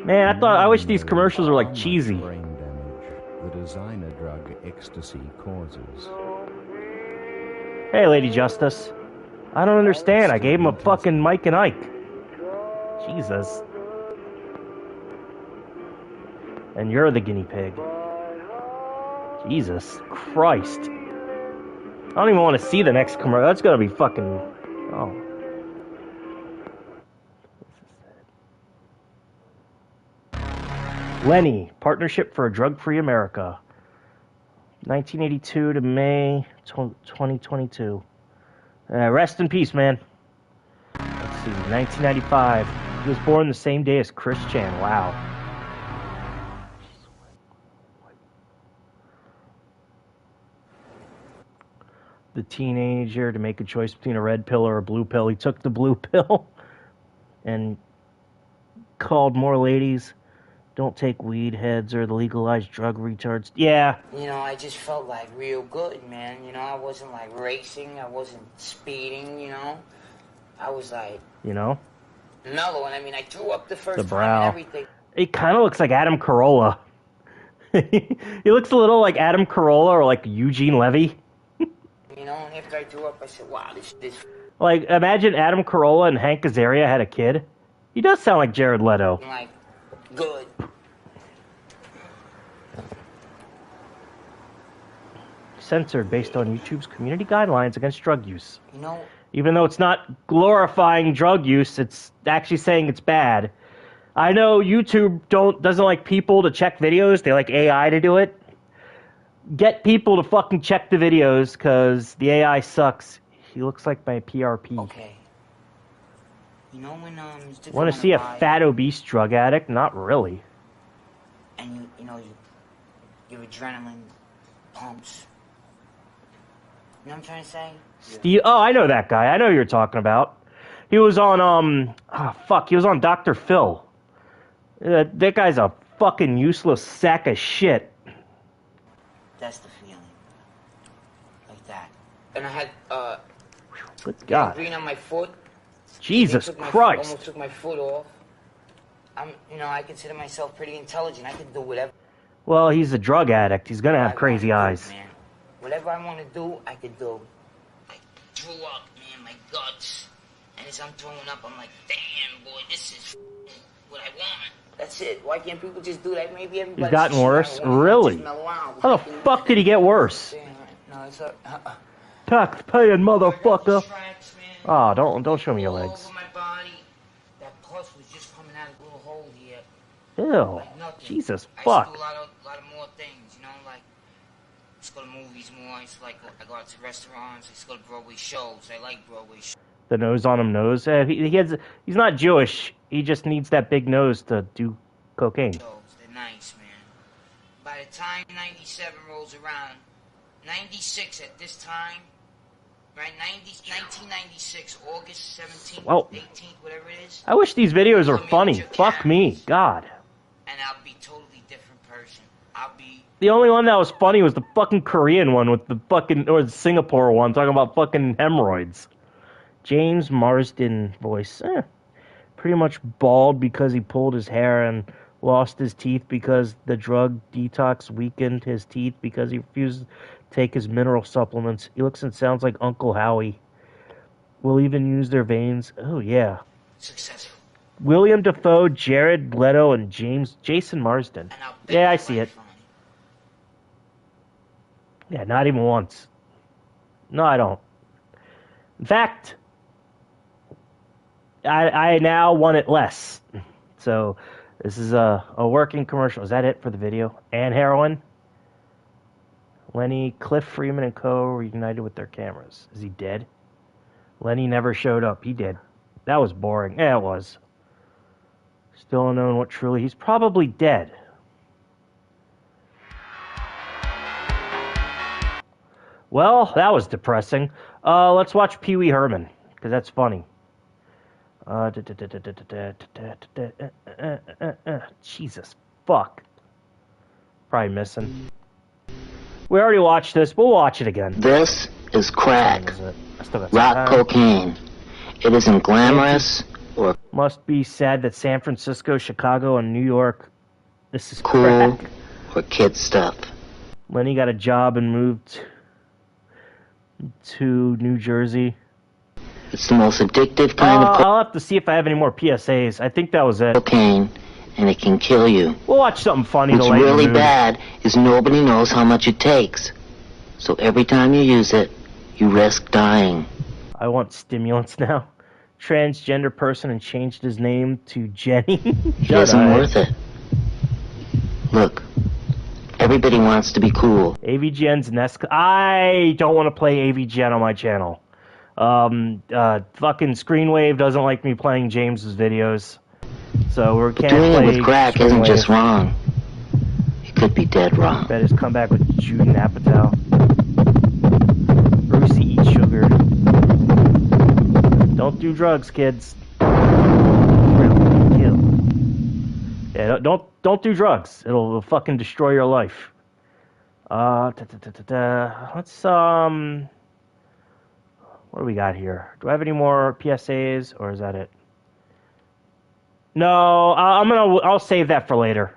Man, I wish these commercials were like cheesy. Brain damage the designer drug ecstasy causes. Hey, Lady Justice. I don't understand. I gave him a fucking Mike and Ike. Jesus. And you're the guinea pig. Jesus Christ. I don't even want to see the next commercial. That's gonna be fucking... Oh. Lenny, Partnership for a Drug-Free America. 1982 to May 2022. Rest in peace, man. Let's see, 1995. He was born the same day as Chris Chan. Wow. The teenager to make a choice between a red pill or a blue pill. He took the blue pill and called more ladies. Don't take weed heads or the legalized drug retards. Yeah. You know, I just felt like real good, man. You know, I wasn't like racing. I wasn't speeding, you know. I was like... You know? Mellow. And I mean, I threw up the first The time brow. and everything. It kind of looks like Adam Carolla. He looks a little like Adam Carolla or like Eugene Levy. You know, and after I threw up, I said, wow, this... Like, imagine Adam Carolla and Hank Azaria had a kid. He does sound like Jared Leto. Like, good. Censored based on YouTube's community guidelines against drug use. You know... Even though it's not glorifying drug use, it's actually saying it's bad. I know YouTube doesn't like people to check videos. They like AI to do it. Get people to fucking check the videos, because the AI sucks. He looks like my PRP. Okay. You know when, Want to see a fat, obese drug addict? Not really. And you know, your adrenaline pumps. You know what I'm trying to say? Steve, oh, I know that guy. I know who you're talking about. He was on, he was on Dr. Phil. That guy's a fucking useless sack of shit. That's the feeling. Like that. And I had, Good God. green on my foot. Jesus Christ. Almost took my foot off. I consider myself pretty intelligent. I can do whatever. Well, he's a drug addict. He's gonna have crazy eyes. Man. Whatever I want to do, I can do. I threw up, man, my guts. And as I'm throwing up, I'm like, damn, boy, this is what I want. That's it. Why can't people just do that? Maybe everybody. He's gotten worse? Really? How the fuck did he get worse? No, it's a... Tax-paying motherfucker. Oh, don't show me your legs. Over my body. That pus was just coming out of a little hole here. Ew. Like Jesus, I fuck. used to do a lot of more things, you know, like I used to go to movies more. I used to I go out to restaurants. I used to go to Broadway shows. I like Broadway shows. The nose on him knows. He's not Jewish. He just needs that big nose to do cocaine. They're nice, man. By the time 97 rolls around, 96 at this time, right? 1996, August 17th, Well, 18th, whatever it is. I wish these videos were funny. Fuck me. God. And I'll be a totally different person. I'll be... The only one that was funny was the fucking Korean one with the fucking, or the Singapore one talking about fucking hemorrhoids. James Marsden voice. Pretty much bald because he pulled his hair and lost his teeth because the drug detox weakened his teeth because he refused to take his mineral supplements. He looks and sounds like Uncle Howie. Will even use their veins. Oh, yeah. Successful. William Dafoe, Jared Leto, and Jason Marsden. Yeah, I see it. Yeah, not even once. No, I don't. In fact, I now want it less. So, this is a working commercial. Is that it for the video? And heroin? Lenny, Cliff Freeman, and co. reunited with their cameras. Is he dead? Lenny never showed up. He did. That was boring. Yeah, it was. Still unknown what truly. He's probably dead. Well, that was depressing. Let's watch Pee Wee Herman, because that's funny. Jesus, fuck. Probably missing. We already watched this. We'll watch it again. This is crack. Rock cocaine. It isn't glamorous or Must be sad that San Francisco, Chicago, and New York, this is cool crack. or kid stuff. Lenny got a job and moved to New Jersey. It's the most addictive kind of I'll have to see if I have any more PSAs. I think that was it. cocaine, and it can kill you. We'll watch something funny What's to lighten the really mood. bad is nobody knows how much it takes. So every time you use it, you risk dying. I want stimulants now. Transgender person and changed his name to Jenny. It isn't worth it. Look, everybody wants to be cool. AVGN's Nest. I don't want to play AVGN on my channel. Fucking Screenwave doesn't like me playing James's videos. So we can't Doing play it with crack isn't just wrong. It could be dead wrong. Bet his comeback with Jude Apatow. Brucey eats sugar. Don't do drugs, kids. Yeah, don't do drugs. It'll fucking destroy your life. Let's what do we got here? Do I have any more PSAs, or is that it? No, I'll save that for later.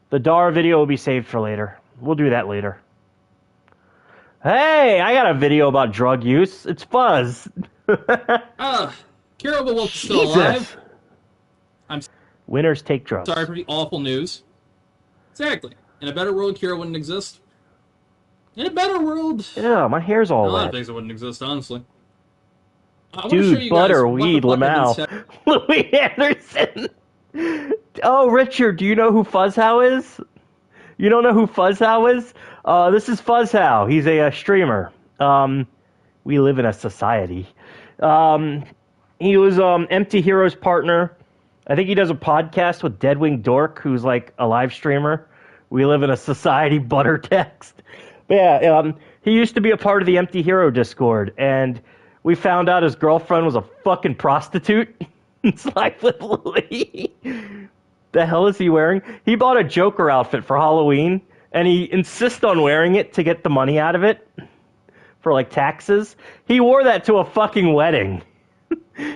The Dara video will be saved for later. We'll do that later. Hey, I got a video about drug use. It's Fuzz. Kira Wolf's still alive. I'm Winners take drugs. sorry for the awful news. Exactly. In a better world, Kira wouldn't exist. In a better world, Yeah, my hair's all a lot of wet. things that wouldn't exist, honestly. I wanna show Dude, you butter, guys what weed, the fuck I've Lamau. been Louis Anderson. Oh, Richard, do you know who Fuzzhow is? You don't know who Fuzzhow is? This is Fuzzhow. He's a streamer. We live in a society. He was Empty Hero's partner. I think he does a podcast with Deadwing Dork, who's like a live streamer. We live in a society, butter text. But yeah, he used to be a part of the Empty Hero Discord, and we found out his girlfriend was a fucking prostitute. It's like with Louis. The hell is he wearing? He bought a Joker outfit for Halloween, and he insists on wearing it to get the money out of it for like taxes. He wore that to a fucking wedding.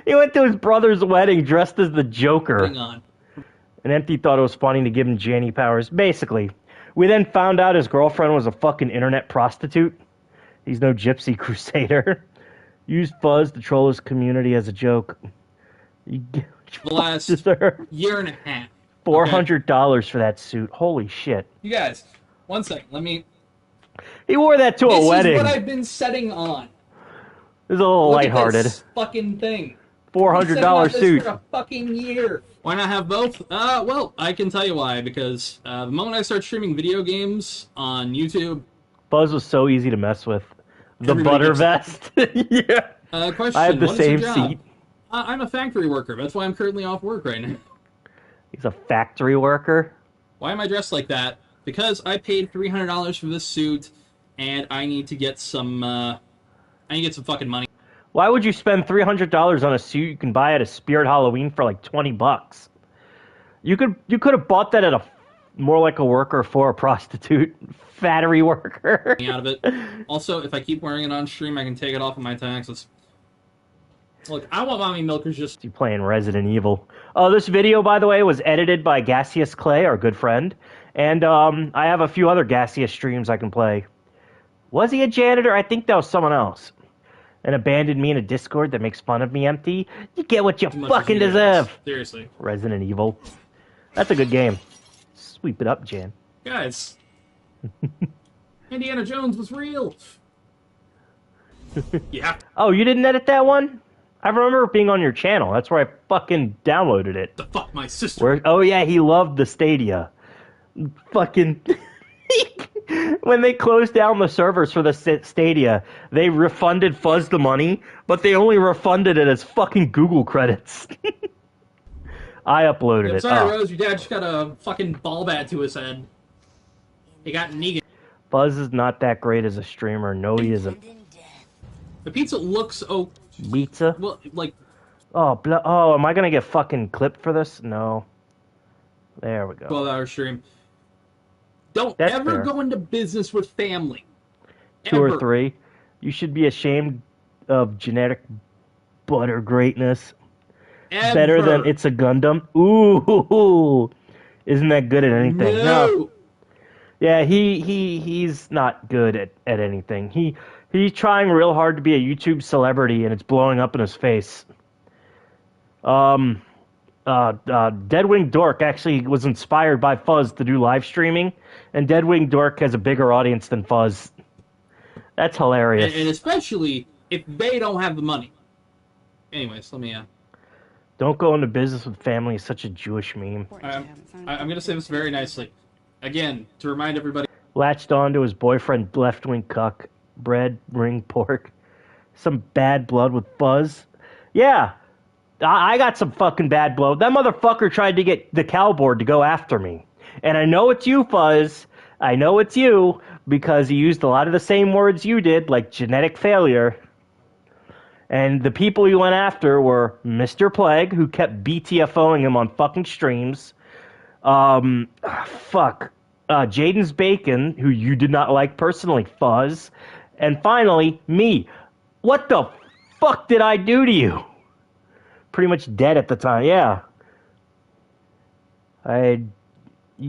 He went to his brother's wedding dressed as the Joker. Hang on. And Empty thought it was funny to give him Janny powers. Basically, we then found out his girlfriend was a fucking internet prostitute. He's no gypsy crusader. Used Fuzz to troll his community as a joke. You The last year and a half. $400 for that suit. Holy shit. You guys, one second. Let me. He wore that to a This wedding. is what I've been setting on. It was a little Look at lighthearted. this fucking thing. $400 suit. For a fucking year. Why not have both? Well, I can tell you why. Because the moment I start streaming video games on YouTube, Buzz was so easy to mess with. The Everybody butter gets- vest. Yeah. question: I have the what is your same job? seat. I'm a factory worker. That's why I'm currently off work right now. He's a factory worker. Why am I dressed like that? Because I paid $300 for this suit, and I need to get some. I need to get some fucking money. Why would you spend $300 on a suit you can buy at a Spirit Halloween for like $20? You could have bought that at a more like a worker for a prostitute, fattery worker. Out of it. Also, if I keep wearing it on stream, I can take it off of my taxes. Look, I want mommy milkers just... You playing Resident Evil. Oh, this video, by the way, was edited by Gaseous Clay, our good friend. And I have a few other Gaseous streams I can play. Was he a janitor? I think that was someone else. And abandoned me in a Discord that makes fun of me empty. You get what you fucking deserve. Seriously. Resident Evil. That's a good game. Sweep it up, Jan. Guys. Indiana Jones was real. Yeah. Oh, you didn't edit that one? I remember it being on your channel. That's where I fucking downloaded it. The fuck, my sister. Oh, yeah, he loved the Stadia. Fucking... When they closed down the servers for the Stadia, they refunded Fuzz the money, but they only refunded it as fucking Google credits. I uploaded it. Sorry, Rose, your dad just got a fucking ball bat to his head. He got Negan. Fuzz is not that great as a streamer. No, he isn't. The pizza looks Pizza? well, like... Oh, am I gonna get fucking clipped for this? No. There we go. 12-hour stream. Don't That's ever fair. go into business with family. 2 Ever. or 3. You should be ashamed of genetic butter greatness. Ever. Better than It's a Gundam. Ooh, isn't that good at anything? No. Yeah, he's not good at anything. He's trying real hard to be a YouTube celebrity, and it's blowing up in his face. Deadwing Dork actually was inspired by Fuzz to do live streaming, and Deadwing Dork has a bigger audience than Fuzz. That's hilarious. And especially if they don't have the money. Anyways, let me... Don't go into business with family is such a Jewish meme. I'm going to say this very nicely. Again, to remind everybody... Latched on to his boyfriend, left-wing cuck, bread, ring, pork. Some bad blood with Fuzz. Yeah, I got some fucking bad blood. That motherfucker tried to get the cowboard to go after me. And I know it's you, Fuzz. I know it's you, because he used a lot of the same words you did, like genetic failure. And the people he went after were Mr. Plague, who kept BTFOing him on fucking streams. Jaden's Bacon, who you did not like personally, Fuzz. And finally, me. What the fuck did I do to you? Pretty much dead at the time, yeah. You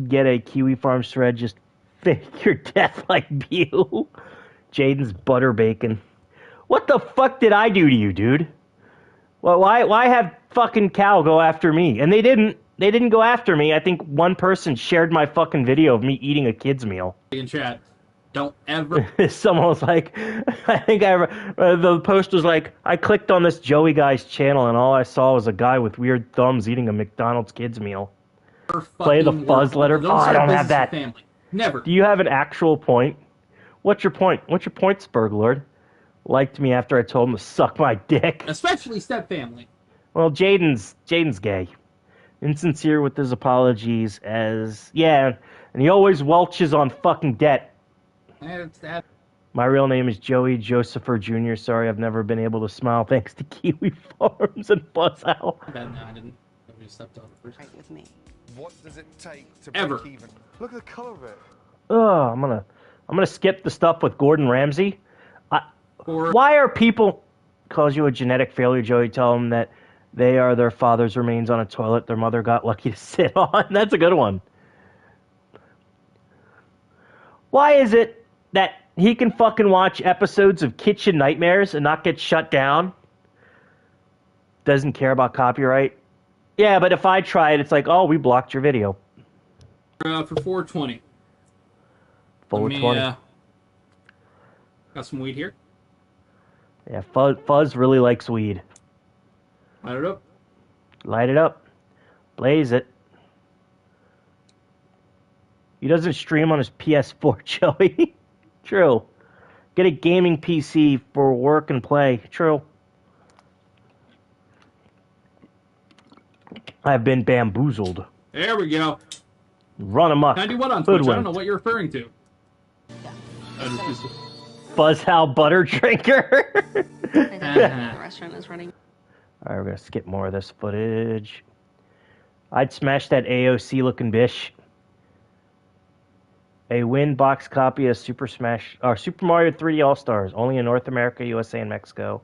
get a Kiwi Farms thread, just fake your death like Bew. Jaden's Butter Bacon. What the fuck did I do to you, dude? Well, why have fucking Cal go after me? And they didn't. They didn't go after me. I think one person shared my fucking video of me eating a kid's meal. In chat, don't ever... Someone was like, the post was like, I clicked on this Joey guy's channel and all I saw was a guy with weird thumbs eating a McDonald's kids meal. Play the Fuzz letter. Oh, I don't have that. Family. Never. Do you have an actual point? What's your point? What's your point, Spurglord? Liked me after I told him to suck my dick. Especially step-family. Well, Jaden's gay. Insincere with his apologies as... Yeah, and he always welches on fucking debt. My real name is Joey Josepher Jr. Sorry, I've never been able to smile thanks to Kiwi Farms and Buzzow. No, I didn't. Nobody stepped on it first. Right with me. What does it take to Ever. break even? Look at the color of it. Oh, I'm gonna skip the stuff with Gordon Ramsay. Why are people calls you a genetic failure, Joey? Tell them that they are their father's remains on a toilet their mother got lucky to sit on. That's a good one. Why is it that he can fucking watch episodes of Kitchen Nightmares and not get shut down? Doesn't care about copyright? Yeah, but if I try it, it's like, oh, we blocked your video. For 420. 420. Got some weed here. Yeah, Fuzz really likes weed. Light it up. Light it up. Blaze it. He doesn't stream on his PS4, Joey. True. Get a gaming PC for work and play. True. I've been bamboozled. There we go. Run amok. Can I do what on Twitch? I don't Hoodwinked. know what you're referring to. Buzzhow Butter Drinker. The restaurant is running. Alright, we're gonna skip more of this footage. I'd smash that AOC looking bish. A win box copy of Super Mario 3D All Stars, only in North America, USA, and Mexico.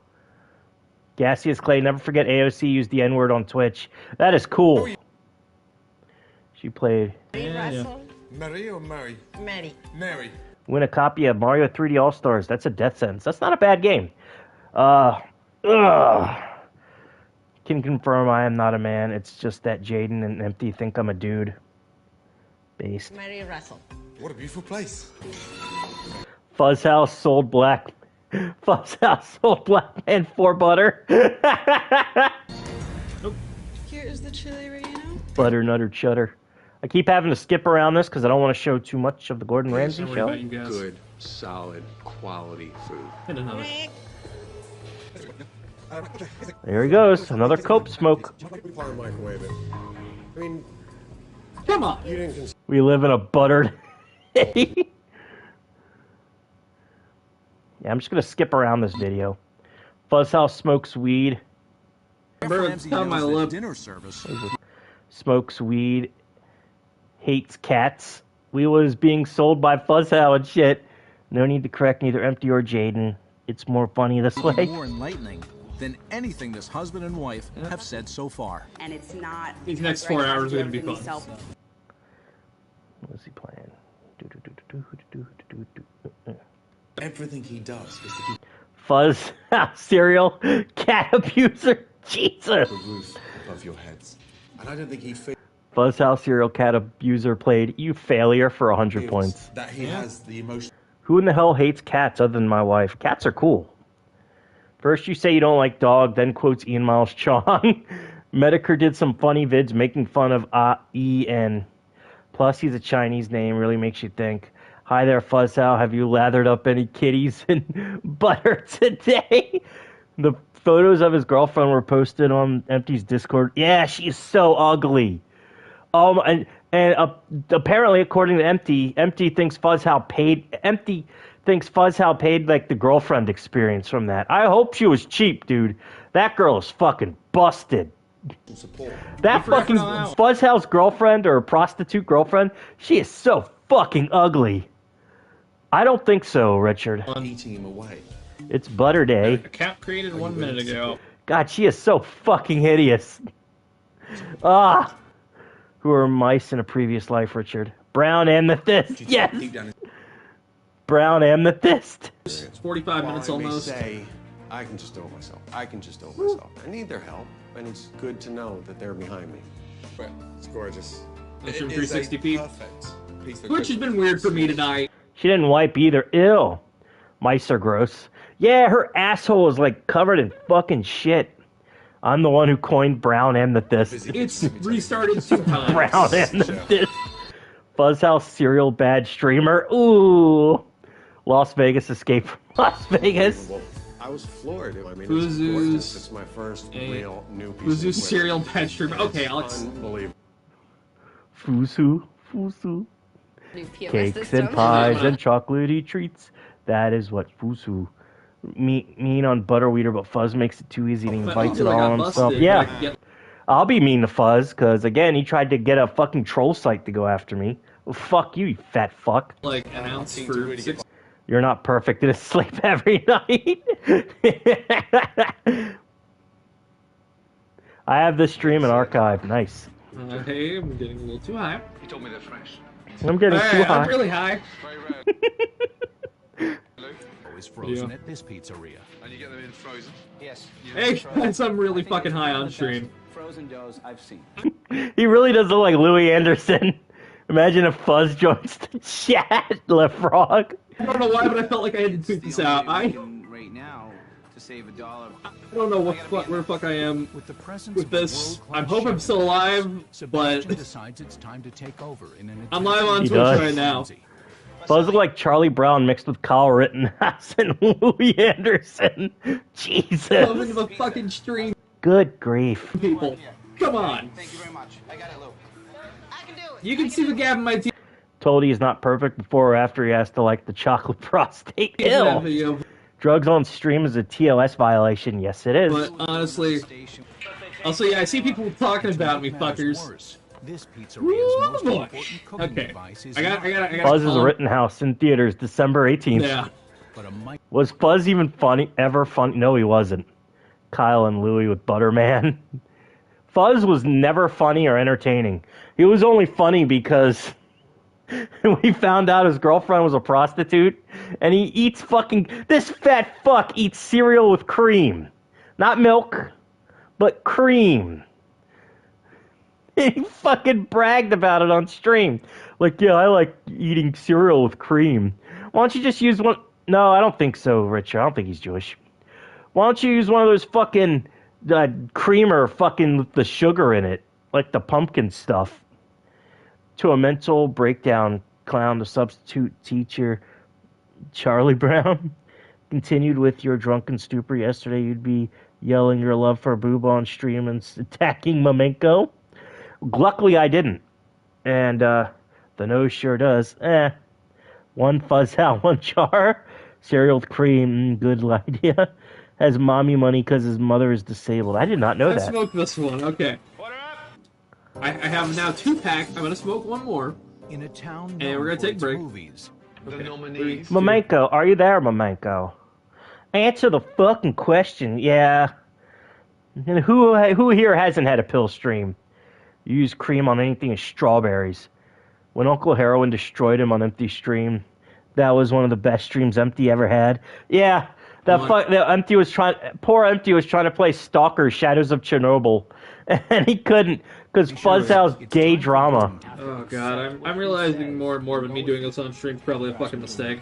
Gaseous Clay, never forget AOC used the N-word on Twitch. That is cool. She played. Marie or Mary? Mary. Mary. Win a copy of Mario 3D All-Stars. That's a death sentence. That's not a bad game. Can confirm I am not a man. It's just that Jaden and Empty think I'm a dude. Based. Mary Russell. What a beautiful place. Fuzzhouse sold black. Fuzzhouse sold black man for butter. Here's the chili relleno. Butter, nutter, chutter. I keep having to skip around this because I don't want to show too much of the Gordon Ramsay show. Good, solid, quality food. And another. There he goes. Another cope smoke. Microwave it. I mean, come on. You didn't We live in a buttered. Yeah, I'm just going to skip around this video. Fuzzhouse smokes weed. Dinner service. Smokes weed. Hates cats. We was being sold by Fuzzhouse and shit. No need to correct neither Empty or Jaden. It's more funny this way. More enlightening than anything this husband and wife have said so far. And it's not. These next 4 hours are going to be fun. What's he playing? Everything he does is to keep Fuzz serial cat abuser. Jesus. the roof above your heads. And I don't think he feels Fuzzhouse serial cat abuser played you failure for 100 points. that he has the emotion. Who in the hell hates cats other than my wife? Cats are cool. First you say you don't like dog, then quotes Ian Miles Chong. Medicare did some funny vids making fun of E-N. Plus he's a Chinese name, really makes you think. Hi there, Fuzzhouse. Have you lathered up any kitties in butter today? The photos of his girlfriend were posted on Empty's Discord. Yeah, she's so ugly. And apparently, according to Empty thinks Fuzzhouse paid like the girlfriend experience from that. I hope she was cheap, dude. That girl is fucking busted. That fucking Fuzzhouse girlfriend or prostitute girlfriend, she is so fucking ugly. I don't think so, Richard. Eating him away. It's butter day. Account created 1 minute ago. God, she is so fucking hideous. Who are mice in a previous life, Richard? Brown Amethyst. Yes. Brown Amethyst. It's 45 minutes almost. Say, I can just do it myself. I need their help, and it's good to know that they're behind me. Well, it's gorgeous. It's from 360p. Which has been weird for me tonight. She didn't wipe either. Ew. Mice are gross. Yeah, her asshole is like covered in fucking shit. I'm the one who coined Brown Amethyst. It's restarted 2 times. Brown Amethyst. Fuzzhouse serial bad streamer. Ooh. Las Vegas escape from Las Vegas. I was floored. I mean, Fuzu's, it's gorgeous. It's my first real new piece of Fuzu's serial bad streamer. Okay, Alex. Unbelievable. Fuzu. Cakes and pies and chocolatey treats. That is what Fuzu. Mean on Butterweeder, but Fuzz makes it too easy and he invites it all on himself. Yeah. I'll be mean to Fuzz, because, again, he tried to get a fucking troll site to go after me. Well, fuck you fat fuck. Like, an ounce for 6. You're not perfect. Didn't sleep every night. I have this stream in archive. Nice. Hey, I'm getting a little too high. He told me they're fresh. I'm getting too high. I'm really high. Always frozen at this pizzeria. And you get them in frozen? Yes. Hey, guys, I'm really fucking high on stream. Frozen doughs I've seen. He really does look like Louis Anderson. Imagine if Fuzz joins the chat, Le Frog. I don't know why, but I felt like I had to tweet this out. I Right now, to save $1. I don't know where the fuck I am with this. I hope I'm still alive, but decides it's time to take over in an I'm live on He Twitch does. right now. Fuzz look like Charlie Brown mixed with Kyle Rittenhouse and Louis Anderson. Jesus. Come into the fucking stream, Good grief. people. Come on. Thank you very much. I got it, Lou. You can see the gap in my teeth. Told he's not perfect before or after he has to like the chocolate prostate. Ew. Drugs on stream is a TOS violation. Yes, it is. But honestly, I see people talking about me, fuckers. This pizzeria's Woo, most boy. important cooking Okay. device is I got Fuzz is Rittenhouse in theaters December 18th. Yeah. but a mic Was Fuzz even funny? Ever funny? No, he wasn't. Kyle and Louie with Butterman. Fuzz was never funny or entertaining. He was only funny because we found out his girlfriend was a prostitute, and he eats this fat fuck eats cereal with cream. Not milk, but cream. He fucking bragged about it on stream. Like, yeah, I like eating cereal with cream. Why don't you just use one? No, I don't think so, Richard. I don't think he's Jewish. Why don't you use one of those fucking creamer fucking with the sugar in it, like the pumpkin stuff? To a mental breakdown, clown, the substitute teacher, Charlie Brown, continued with your drunken stupor yesterday. You'd be yelling your love for Boob on stream and attacking Mamenko. Luckily, I didn't. And the nose sure does. One fuzz out, one jar. Cereal with cream, good idea. Has mommy money because his mother is disabled. I did not know that. I smoked this one, okay. I have now 2-pack. I'm going to smoke one more. In a town and we're going to take a break. Movies, okay. Mamenko, are you there, Mamenko? Answer the fucking question. Yeah. And who here hasn't had a pill stream? You use cream on anything as strawberries. When Uncle Heroin destroyed him on Empty Stream, that was one of the best streams Empty ever had. Yeah, poor Empty was trying to play Stalker Shadows of Chernobyl, and he couldn't because Fuzzhow's gay drama. Oh god, I'm realizing more and more that me doing this on stream is probably a fucking mistake.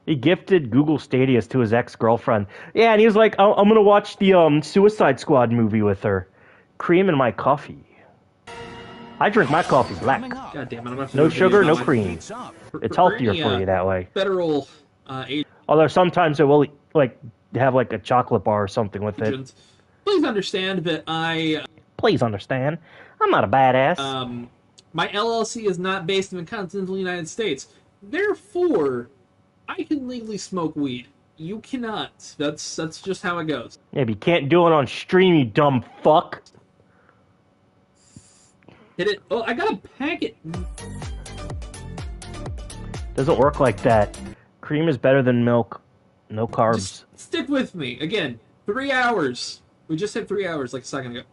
He gifted Google Stadias to his ex-girlfriend. Yeah, and he was like, I'm gonna watch the Suicide Squad movie with her. Cream in my coffee. I drink my coffee black. God damn it, I'm gonna have to no sugar, no my... cream. It's healthier for you that way. Federal although sometimes it will have a chocolate bar or something with it. Please understand that Please understand, I'm not a badass. My LLC is not based in the continental United States. Therefore, I can legally smoke weed. You cannot. That's just how it goes. Yeah, but you can't do it on stream, you dumb fuck. Hit it. Oh, I got a packet. Doesn't work like that. Cream is better than milk. No carbs. Just stick with me. Again, 3 hours. We just hit 3 hours like a second ago.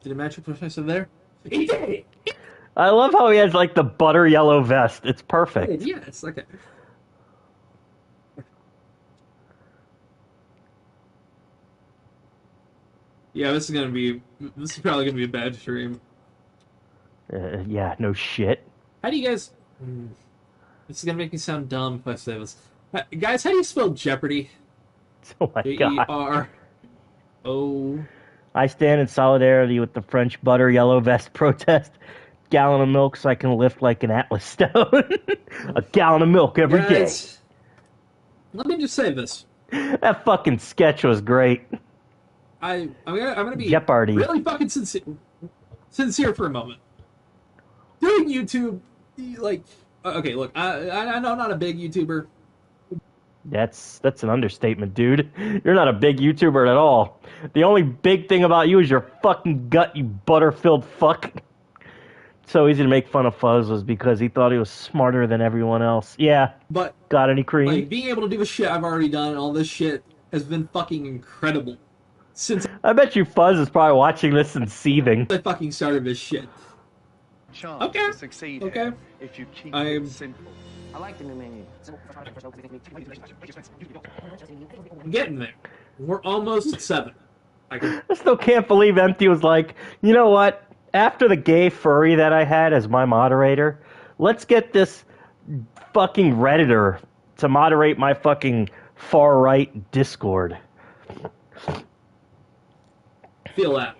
Did it match what I said there? He did! I love how he has the butter yellow vest. It's perfect. Yeah, it's like a... Yeah, this is probably gonna be a bad stream. Yeah, no shit. How do you guys... This is gonna make me sound dumb if I say this. Guys, how do you spell Jeopardy? Oh my god. J-E-R-O... I stand in solidarity with the French butter yellow vest protest. Gallon of milk so I can lift like an Atlas stone. A gallon of milk every day. Let me just say this. That fucking sketch was great. I'm gonna be Jeopardy. really fucking sincere for a moment. Doing YouTube, okay, look, I know I'm not a big YouTuber. That's an understatement, dude. You're not a big YouTuber at all. The only big thing about you is your fucking gut, you butter-filled fuck. So easy to make fun of Fuzz was because he thought he was smarter than everyone else. Yeah. But got any cream? Being able to do the shit I've already done and all this shit has been fucking incredible. Since I bet you Fuzz is probably watching this and seething. I fucking started this shit. Okay. To succeed okay. If you keep it simple. I like the new menu. I'm getting there. We're almost at 7. I still can't believe Empty was like, you know what? After the gay furry that I had as my moderator, let's get this fucking Redditor to moderate my fucking far-right Discord. Feel that.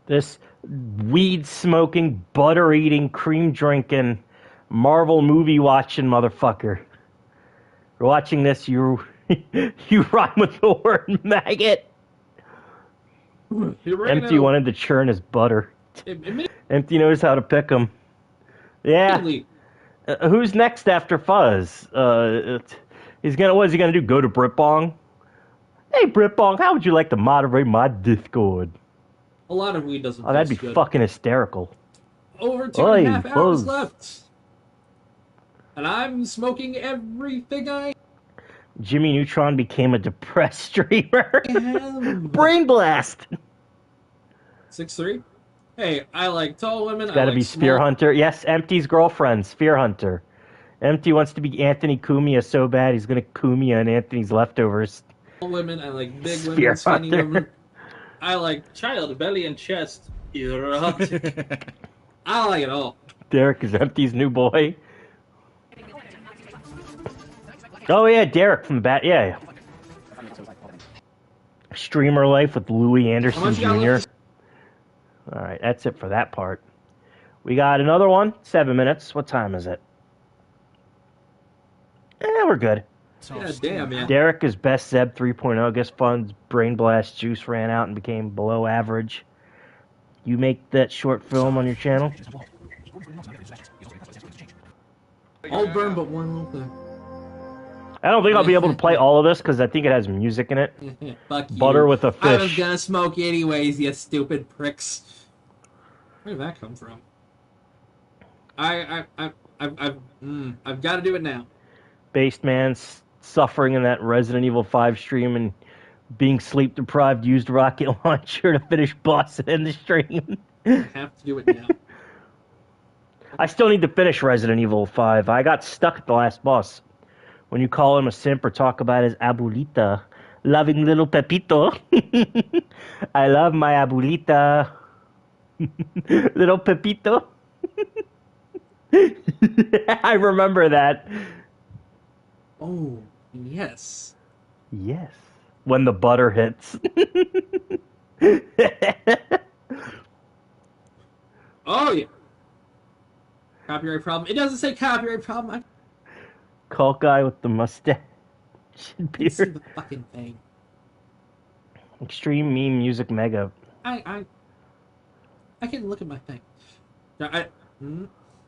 This weed-smoking, butter-eating, cream-drinking, Marvel movie-watching motherfucker. You're watching this, you rhyme with the word maggot. Empty wanted to churn his butter. Empty knows how to pick them. Yeah. Who's next after Fuzz? What is he gonna do? Go to Britbong? Hey Britbong, how would you like to moderate my Discord? A lot of weed doesn't. Oh, that'd be good. fucking hysterical. Over 2.5 hours left, and I'm smoking everything I. Jimmy Neutron became a depressed streamer. Brain blast. 6'3"? Hey, I like tall women. It's got to I be like Spear small. Hunter. Yes, Empty's girlfriend, Spear Hunter. Empty wants to be Anthony Cumia so bad he's going to Cumia and Anthony's leftovers. Women. I like big Spear women, skinny Hunter. women. I like child, belly, and chest. Erotic. I like it all. Derek is Empty's new boy. Oh yeah, Derek from the Bat. Yeah. Streamer Life with Louis Anderson How much you got Jr. left? All right, that's it for that part. We got another one. 7 minutes. What time is it? We're good. Yeah, damn, man. Derek is best Zeb 3.0. I guess Fun's Brain Blast juice ran out and became below average. You make that short film on your channel? All burn but one little thing. I don't think I'll be able to play all of this because I think it has music in it. Fuck you. Butter with a fish. I was gonna smoke anyways, you stupid pricks. Where did that come from? I've got to do it now. Based man suffering in that Resident Evil 5 stream and being sleep deprived used rocket launcher to finish boss and end the stream. I have to do it now. I still need to finish Resident Evil 5. I got stuck at the last boss. When you call him a simp or talk about his abuelita, loving little Pepito. I love my abuelita. Little Pepito. I remember that. Oh, yes. Yes. When the butter hits. Oh, yeah. Copyright problem. It doesn't say copyright problem. Cult guy with the mustache and I see beard. the fucking thing. Extreme meme music mega. I can look at my thing.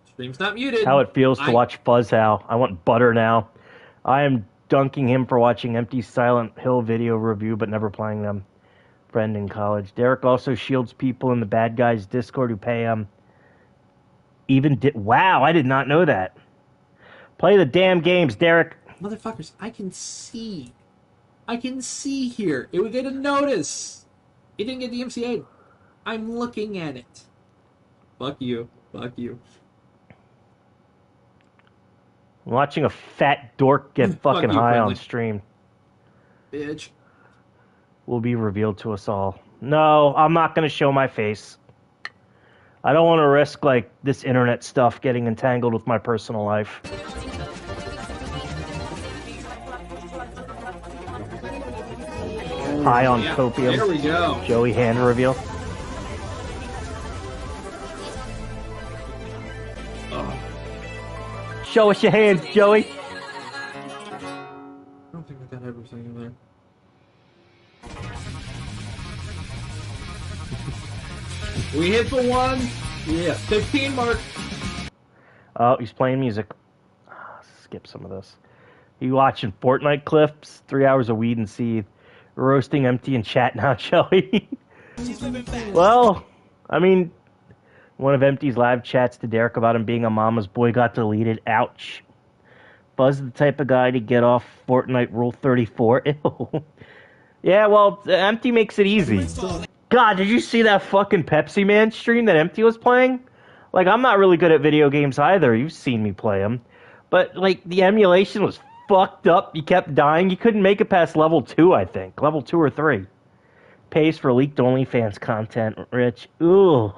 Stream's not muted. How it feels to watch Fuzzhow. I want butter now. I am dunking him for watching Empty Silent Hill video review but never playing them. Friend in college. Derek also shields people in the bad guys Discord who pay him. Wow, I did not know that. Play the damn games, Derek. Motherfuckers, I can see. I can see here. It would get a notice. It didn't get the MCA. I'm looking at it. Fuck you. Fuck you. I'm watching a fat dork get fucking you, high friendly. on stream. Bitch. Will be revealed to us all. No, I'm not going to show my face. I don't want to risk, like, this internet stuff getting entangled with my personal life. High on Yeah, copium. there we go. Joey hand reveal. Show us your hands, Joey. I don't think I got everything in there. We hit the one. Yeah, 15 mark. Oh, he's playing music. Skip some of this. You watching Fortnite clips? 3 hours of weed and seed. Roasting Empty in chat now, Joey. Well, I mean, one of Empty's live chats to Derek about him being a mama's boy got deleted. Ouch. Buzz the type of guy to get off Fortnite Rule 34. Ew. Yeah, well, Empty makes it easy. God, did you see that fucking Pepsi Man stream that Empty was playing? Like, I'm not really good at video games either. You've seen me play them. But, like, the emulation was fucked up. You kept dying. You couldn't make it past level 2, I think. Level 2 or 3. Pays for leaked OnlyFans content, Rich. Ooh.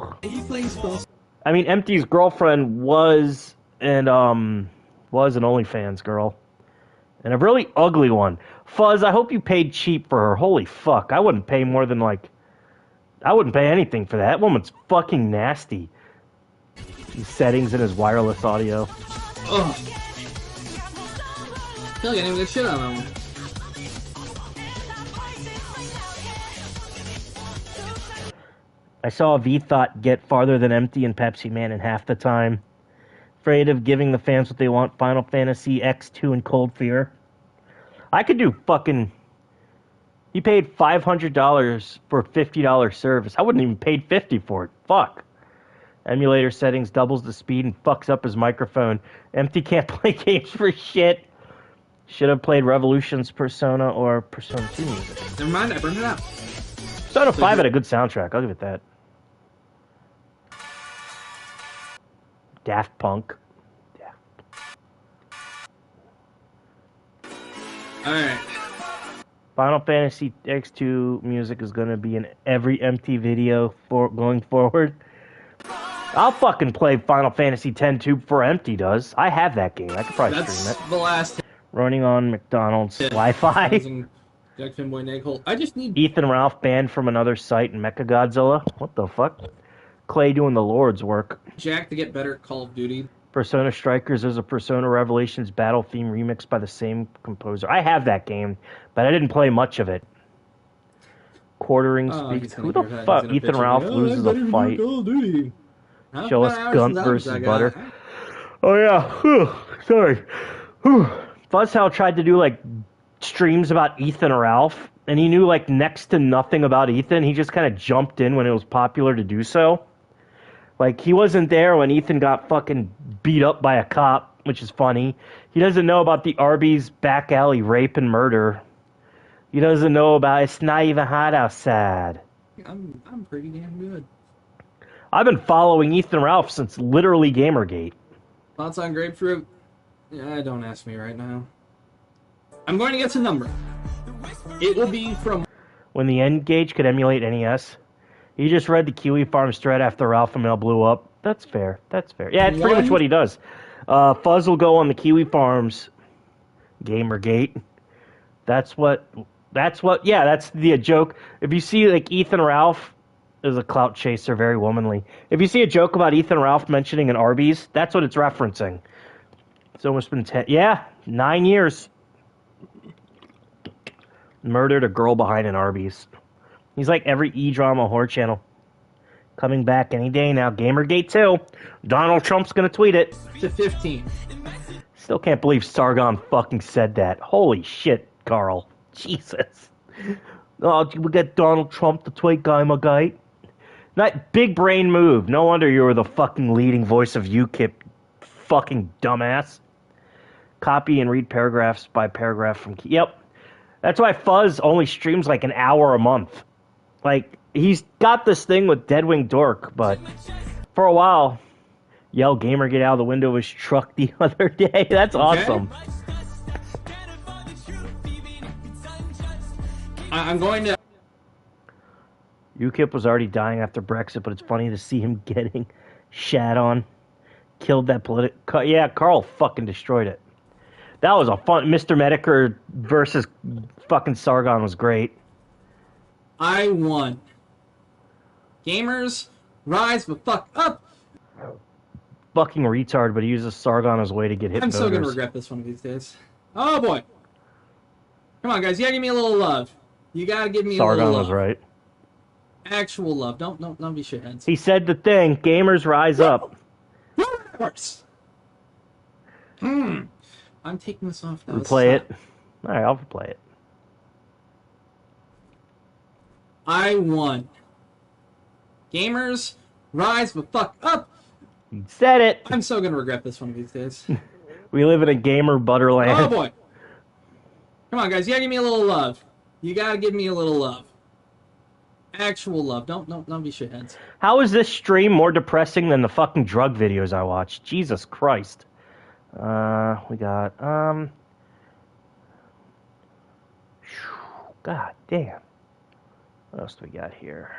I mean, Empty's girlfriend was an OnlyFans girl. And a really ugly one. Fuzz, I hope you paid cheap for her. Holy fuck. I wouldn't pay more than, like... I wouldn't pay anything for that. That woman's fucking nasty. These settings in his wireless audio. Ugh. I feel like I didn't get shit on that one. I saw V-Thought get farther than Empty and Pepsi Man in half the time. Afraid of giving the fans what they want. Final Fantasy X2 and Cold Fear. I could do fucking... He paid $500 for a $50 service. I wouldn't even paid $50 for it. Fuck. Emulator settings doubles the speed and fucks up his microphone. Empty can't play games for shit. Should have played Revolution's Persona or Persona 2 music. Never mind, I burned it out. Persona 5 had a good soundtrack, I'll give it that. Daft Punk. Alright. Final Fantasy X2 music is going to be in every empty video going forward. I'll fucking play Final Fantasy X too before empty does. I have that game. I could probably stream it. That's the last. Running on McDonald's Wi-Fi. Jack Finboy Naghole. I just need Ethan Ralph banned from another site in Mechagodzilla. What the fuck? Clay doing the Lord's work. Jack to get better at Call of Duty. Persona Strikers is a Persona Revelations battle theme remix by the same composer. I have that game, but I didn't play much of it. Quartering speaks. Who the fuck? Ethan Ralph loses a fight. Show us Gunt versus Butter. Oh yeah. Whew. Sorry. Whew. Fuzzhell tried to do like streams about Ethan Ralph, and he knew like next to nothing about Ethan. He just kind of jumped in when it was popular to do so. Like, he wasn't there when Ethan got fucking beat up by a cop, which is funny. He doesn't know about the Arby's back alley rape and murder. He doesn't know about it's not even hot outside. I'm pretty damn good. I've been following Ethan Ralph since literally Gamergate. Thoughts on Grapefruit? Yeah, don't ask me right now. I'm going to guess a number. It will be from... When the N-Gage could emulate NES. He just read the Kiwi Farms thread after Alpha Male blew up. That's fair. That's fair. Yeah, it's pretty much what he does. Fuzz will go on the Kiwi Farms Gamergate. That's the joke. If you see, like, Ethan Ralph is a clout chaser, very womanly. If you see a joke about Ethan Ralph mentioning an Arby's, that's what it's referencing. It's almost been 9 years. Murdered a girl behind an Arby's. He's like every E-drama horror channel. Coming back any day now. Gamergate 2. Donald Trump's gonna tweet it. To 15. Still can't believe Sargon fucking said that. Holy shit, Carl. Jesus. Oh, we got Donald Trump to tweet guy, my guy. That big brain move. No wonder you were the fucking leading voice of UKIP. Fucking dumbass. Copy and read paragraphs by paragraph from... Yep. That's why Fuzz only streams like an hour a month. Like, he's got this thing with Deadwing Dork, but for a while, yell gamer get out of the window of his truck the other day. That's awesome. I'm going to... UKIP was already dying after Brexit, but it's funny to see him getting shat on. Killed that political... Yeah, Carl fucking destroyed it. That was a fun... Mr. Medicare versus fucking Sargon was great. I won. Gamers, rise the fuck up! Fucking retard, but he uses Sargon as a way to get hit I'm voters. so gonna regret this one of these days. Oh boy. Come on, guys, you gotta give me a little love. You gotta give me Sargon a little love. was right. Actual love. Don't be shitheads. He said the thing, gamers rise up. I'm taking this off now. Replay it. Alright, I'll replay it. I won. Gamers, rise the fuck up! You said it! I'm so gonna regret this one of these days. We live in a gamer butterland. Oh boy. Come on, guys, you gotta give me a little love. You gotta give me a little love. Actual love. Don't be shitheads. How is this stream more depressing than the fucking drug videos I watched? Jesus Christ. We got, God damn. What else do we got here?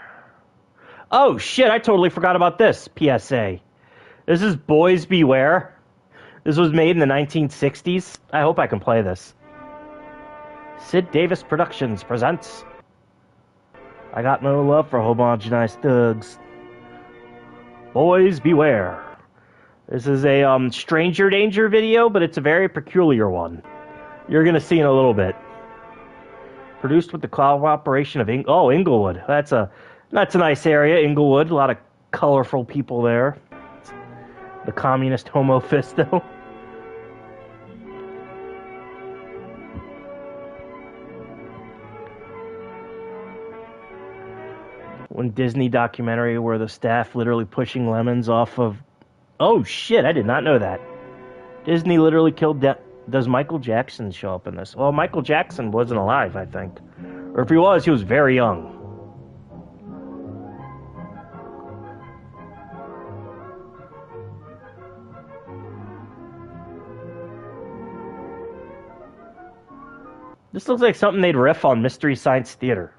Oh, shit, I totally forgot about this PSA. This is Boys Beware. This was made in the 1960s. I hope I can play this. Sid Davis Productions presents I Got No Love for Homogenized Thugs. Boys Beware. This is a Stranger Danger video, but it's a very peculiar one. You're going to see in a little bit. Produced with the cooperation of Inglewood. That's a nice area, Inglewood. A lot of colorful people there. The communist homo fisto. One Disney documentary where the staff literally pushing lemons off of... Oh shit, I did not know that. Disney literally killed Does Michael Jackson show up in this? Well, Michael Jackson wasn't alive, I think. Or if he was very young. This looks like something they'd riff on Mystery Science Theater.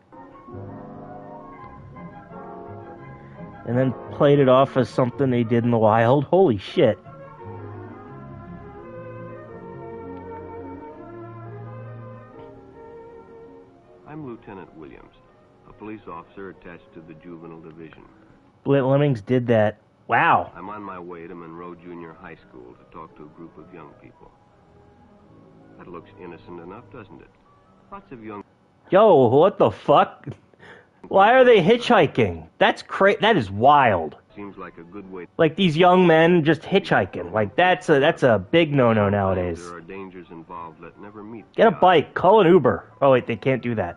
And then played it off as something they did in the wild. Holy shit. I'm Lieutenant Williams, a police officer attached to the Juvenile Division. Blit Lemmings did that. Wow. I'm on my way to Monroe Junior High School to talk to a group of young people. That looks innocent enough, doesn't it? Lots of young... Yo, what the fuck? Why are they hitchhiking? That's that is wild. Seems like a good way... Like these young men just hitchhiking. Like that's a big no-no nowadays. There are dangers involved that never meet... Get a bike, call an Uber. Oh wait, they can't do that.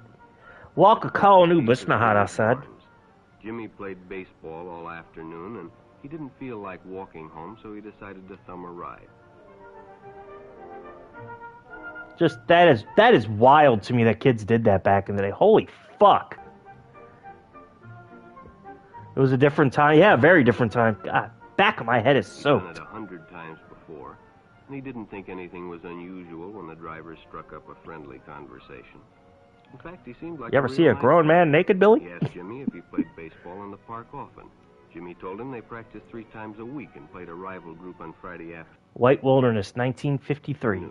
Walk or call an Uber, it's not hot outside. Jimmy played baseball all afternoon and he didn't feel like walking home, so he decided to thumb a ride. Just that is wild to me that kids did that back in the day. Holy fuck. It was a different time. Yeah, very different time. God, back of my head is soaked. He'd done it 100 times before, and he didn't think anything was unusual when the driver struck up a friendly conversation. In fact, he seemed like You ever see a grown man naked, Billy? He asked Jimmy if he played baseball in the park often. Jimmy told him they practiced 3 times a week and played a rival group on Friday afternoon. White Wilderness, 1953.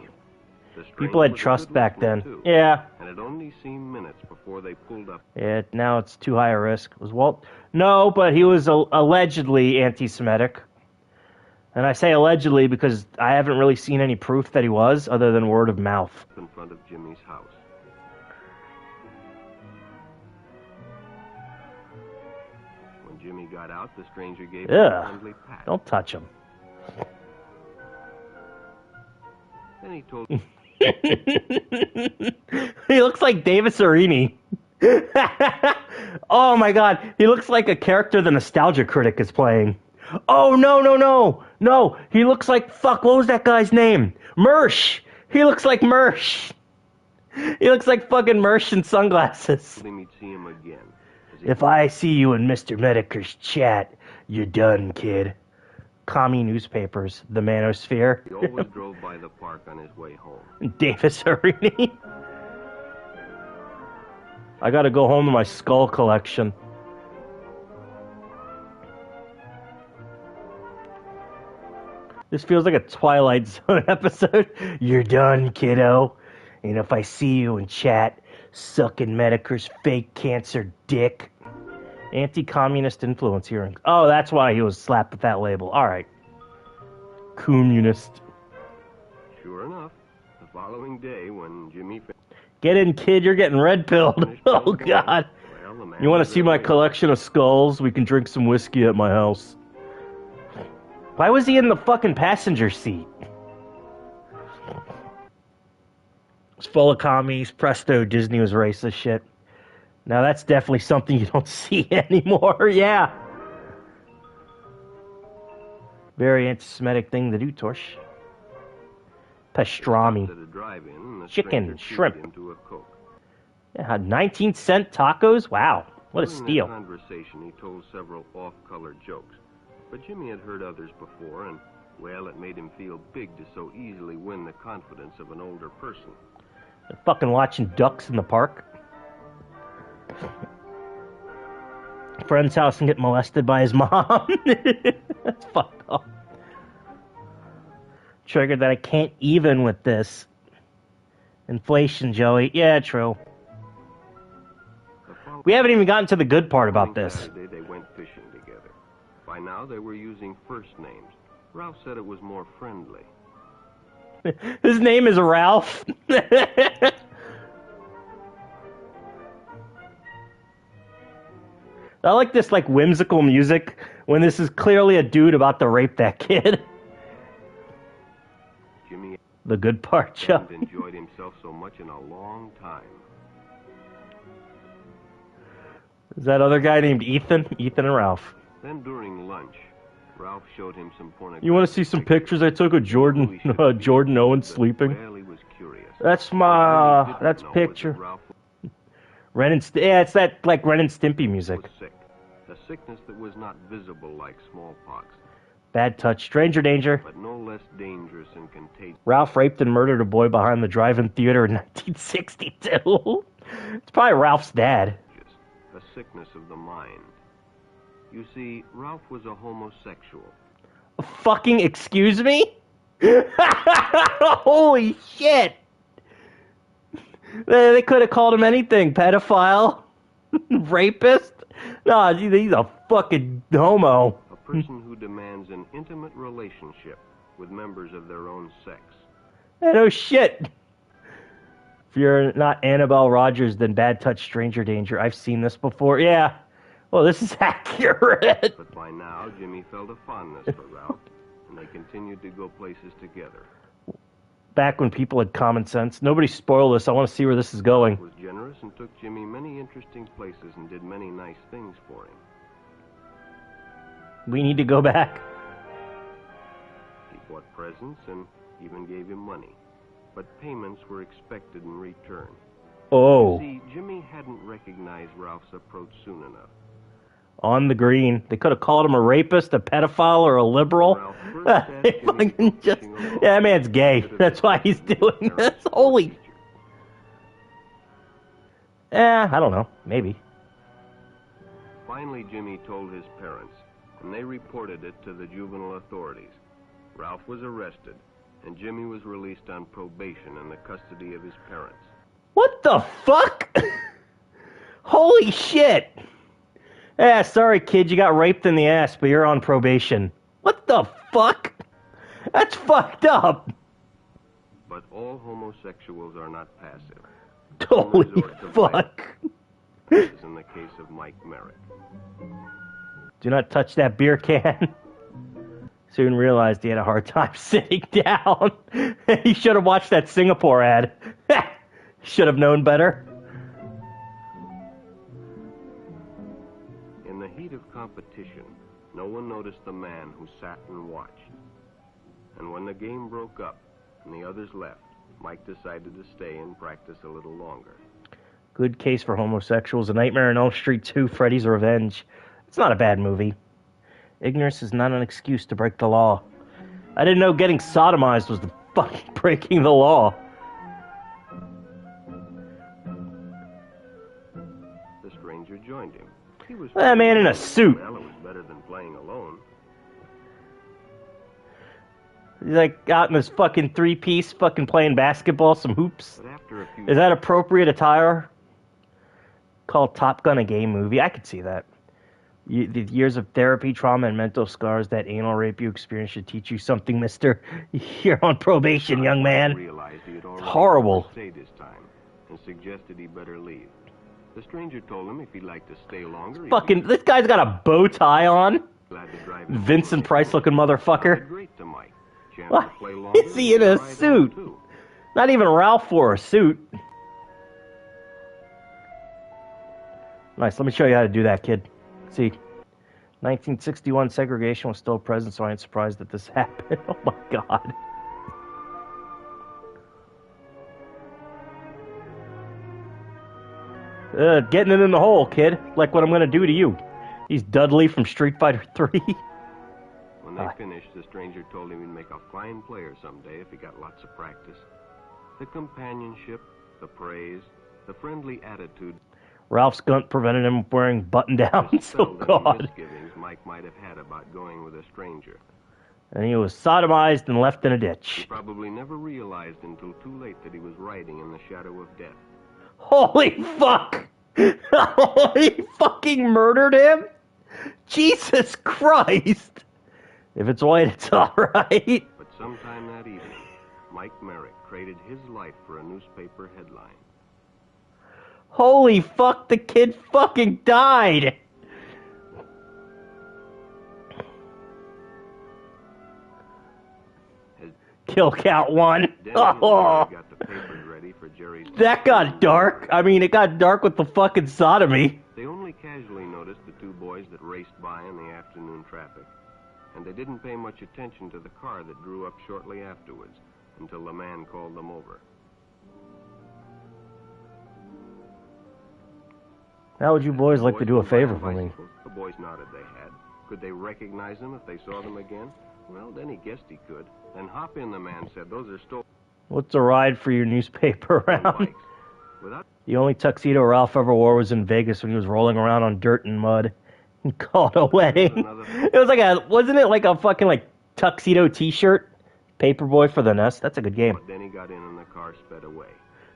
People had trust back then. Too. Yeah. And it only seemed minutes before they pulled up. Yeah, now it's too high a risk. Was Walt? No, but he was allegedly anti-Semitic. And I say allegedly because I haven't really seen any proof that he was, other than word of mouth. In front of Jimmy's house. When Jimmy got out, the stranger gave him a friendly pat. Don't touch him. Then he told... He looks like David Serini. Oh my god, he looks like a character the Nostalgia Critic is playing. Oh no, he looks like, fuck, what was that guy's name? Mersh. He looks like Mersh. He looks like fucking Mersh in sunglasses. We'd see him again. If I see you in Mr. Mediker's chat, you're done, kid. Commie newspapers, the Manosphere. He always drove by the park on his way home. Davis Arini. I gotta go home to my skull collection. This feels like a Twilight Zone episode. You're done, kiddo. And if I see you in chat, sucking Mediker's fake cancer dick. Anti-communist influence hearings. Oh, that's why he was slapped with that label. Alright. Communist. Sure enough, the following day when Jimmy... Get in, kid, you're getting red-pilled. Oh, God. You want to see my collection of skulls? We can drink some whiskey at my house. Why was he in the fucking passenger seat? It's full of commies. Presto, Disney was racist shit. Now that's definitely something you don't see anymore. Yeah. Very anti-Semitic thing to do, Torsh. Pastrami. Chicken, shrimp. Yeah, 19-cent tacos? Wow, what a steal. During that conversation, he told several off-color jokes. But Jimmy had heard others before, and, well, it made him feel big to so easily win the confidence of an older person. They're fucking watching ducks in the park. Friend's house and get molested by his mom. That's fucked up. Triggered that I can't even with this. Inflation, Joey. Yeah, true. We haven't even gotten to the good part about this. Saturday, they went fishing together. By now, they were using first names. Ralph said it was more friendly. His name is Ralph. I like this like whimsical music when this is clearly a dude about to rape that kid. Jimmy the good part, Joe. hadn't enjoyed himself so much in a long time. Is that other guy named Ethan? Ethan and Ralph. Then during lunch, Ralph showed him some pornographic. You want to see some pictures I took of Jordan Owen sleeping? Well, he was curious. That's picture. Ren and yeah, it's that like Ren and Stimpy music. Was sick. A sickness that was not visible like smallpox. Bad touch, stranger danger. But no less dangerous and contagious. Ralph raped and murdered a boy behind the drive-in theater in 1962. It's probably Ralph's dad. A sickness of the mind. You see, Ralph was a homosexual. Fucking excuse me? Holy shit! They could have called him anything. Pedophile? Rapist? No, he's a fucking homo. A person who demands an intimate relationship with members of their own sex. No shit. If you're not Annabelle Rogers, then bad touch, stranger danger. I've seen this before. Yeah. Well, this is accurate. But by now, Jimmy felt a fondness for Ralph, and they continued to go places together. Back when people had common sense. Nobody spoil this. I want to see where this is going. Ralph was generous and took Jimmy many interesting places and did many nice things for him. We need to go back. He bought presents and even gave him money. But payments were expected in return. Oh. You see, Jimmy hadn't recognized Ralph's approach soon enough. On the green. They could have called him a rapist, a pedophile, or a liberal. Yeah, that man's gay. That's why he's doing this. Holy. I don't know. Maybe. Finally, Jimmy told his parents, and they reported it to the juvenile authorities. Ralph was arrested, and Jimmy was released on probation in the custody of his parents. What the fuck? Holy shit. Yeah, sorry, kid, you got raped in the ass, but you're on probation. What the fuck? That's fucked up. But all homosexuals are not passive. Holy fuck. This is in the case of Mike Merrick. Do not touch that beer can. Soon realized he had a hard time sitting down. He should have watched that Singapore ad. Should have known better. In the heat of competition, no one noticed the man who sat and watched. And when the game broke up and the others left, Mike decided to stay and practice a little longer. Good case for homosexuals. A Nightmare on Elm Street 2, Freddy's Revenge. It's not a bad movie. Ignorance is not an excuse to break the law. I didn't know getting sodomized was the fucking breaking the law. The stranger joined him. He was that man in a suit. Well, it was better than playing alone. He's like out in his fucking three-piece, fucking playing basketball, some hoops. Is that appropriate attire? Called Top Gun a gay movie. I could see that. The years of therapy, trauma, and mental scars that anal rape you experienced should teach you something, mister. You're on probation, young man. It's horrible. Stayed his time and suggested he better leave. The stranger told him if he'd like to stay longer. Fucking, this guy's got a bow tie on. Glad to drive Vincent Price-looking motherfucker. Great to Mike. Why is he in a suit? Not even Ralph wore a suit. Nice. Let me show you how to do that, kid. See, 1961 segregation was still present, so I ain't surprised that this happened. Oh my god. Getting it in the hole, kid. Like what I'm gonna do to you. He's Dudley from Street Fighter 3. When they finished, the stranger told him he'd make a fine player someday if he got lots of practice. The companionship, the praise, the friendly attitude. Ralph's gunt prevented him wearing button-downs. Oh, God. Misgivings Mike might have had about going with a stranger. And he was sodomized and left in a ditch. He probably never realized until too late that he was riding in the shadow of death. Holy fuck! He fucking murdered him? Jesus Christ! If it's white, it's alright. But sometime that evening, Mike Merrick traded his life for a newspaper headline. Holy fuck, the kid fucking died! Kill count 1. Oh. Got the papers ready for Jerry's. That got dark. I mean, it got dark with the fucking sodomy. They only casually noticed the two boys that raced by in the afternoon traffic. and they didn't pay much attention to the car that drew up shortly afterwards until the man called them over. How would you boys like to do a favor for me? The boys nodded they had. Could they recognize them if they saw them again? Well, then he guessed he could. Then hop in, the man said. Those are stolen. What's a ride for your newspaper round? Without The only tuxedo Ralph ever wore was in Vegas when he was rolling around on dirt and mud and called a wedding. It was like wasn't it like a fucking like tuxedo t-shirt? Paperboy for the Nest. That's a good game. But then he got in and the car sped away.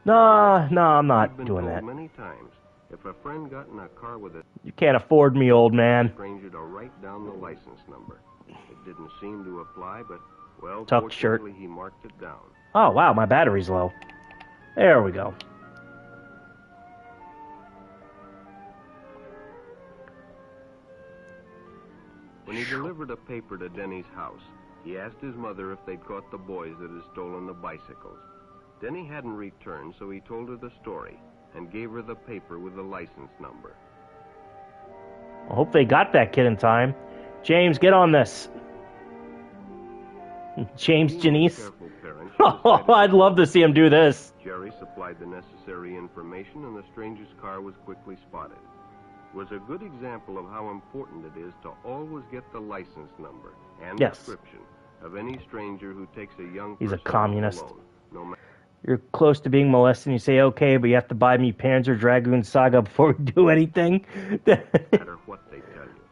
No, I'm not We've been doing told that. many times, if a friend got in a car with a You can't afford me, old man. stranger, to write down the license number. It didn't seem to apply, but, well, Tucked shirt. fortunately he marked it down. Oh, wow, my battery's low. There we go. When he delivered a paper to Denny's house, he asked his mother if they'd caught the boys that had stolen the bicycles. Denny hadn't returned, so he told her the story and gave her the paper with the license number. I hope they got that kid in time. James, get on this. James Janice. Oh, I'd love to see him do this. Jerry supplied the necessary information, and the stranger's car was quickly spotted. It was a good example of how important it is to always get the license number and Yes. description of any stranger who takes a young He's a person communist. alone, no matter You're close to being molested and you say, okay, but you have to buy me Panzer Dragoon Saga before we do anything. what they tell you.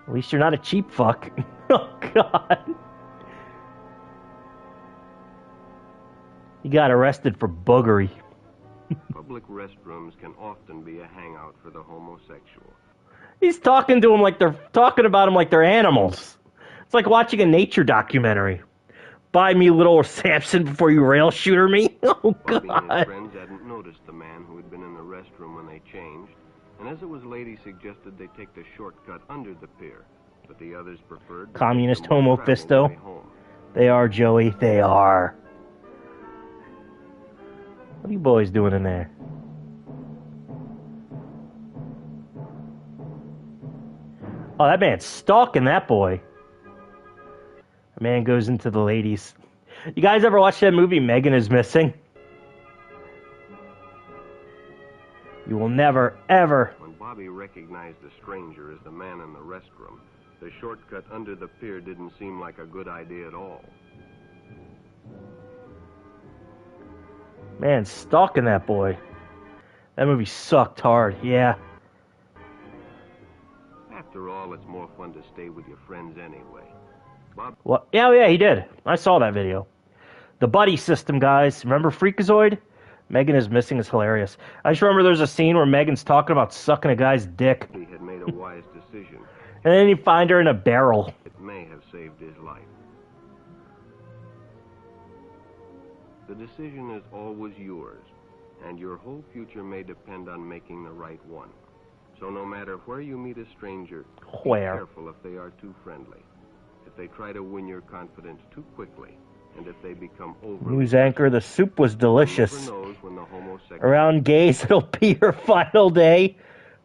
At least you're not a cheap fuck. Oh, God. You got arrested for boogery. Public restrooms can often be a hangout for the homosexual. He's talking to them like they're talking about them like they're animals. It's like watching a nature documentary. Buy me little Samson before you rail shooter me. Oh, Bobby and his God. friends hadn't noticed the man who had been in the restroom when they changed, and as it was late, he suggested they take the shortcut under the pier, but the others preferred to take Communist the more homo traveled fisto. way home. They are, Joey. They are. What are you boys doing in there? Oh, that man's stalking that boy. A man goes into the ladies. You guys ever watch that movie, Megan is Missing? You will never, ever. When Bobby recognized the stranger as the man in the restroom, the shortcut under the pier didn't seem like a good idea at all. Man, stalking that boy. That movie sucked hard, yeah. After all, it's more fun to stay with your friends anyway. Bob, What? Yeah, he did. I saw that video. The buddy system, guys. Remember Freakazoid? Megan is Missing is hilarious. I just remember there's a scene where Megan's talking about sucking a guy's dick. he had made a wise decision. And then you find her in a barrel. It may have saved his life. The decision is always yours, and your whole future may depend on making the right one. So no matter where you meet a stranger, Where? be careful if they are too friendly, if they try to win your confidence too quickly, and if they become overly. News anchor, the soup was delicious. Who knows when the homosexual Around gays, it'll be your final day.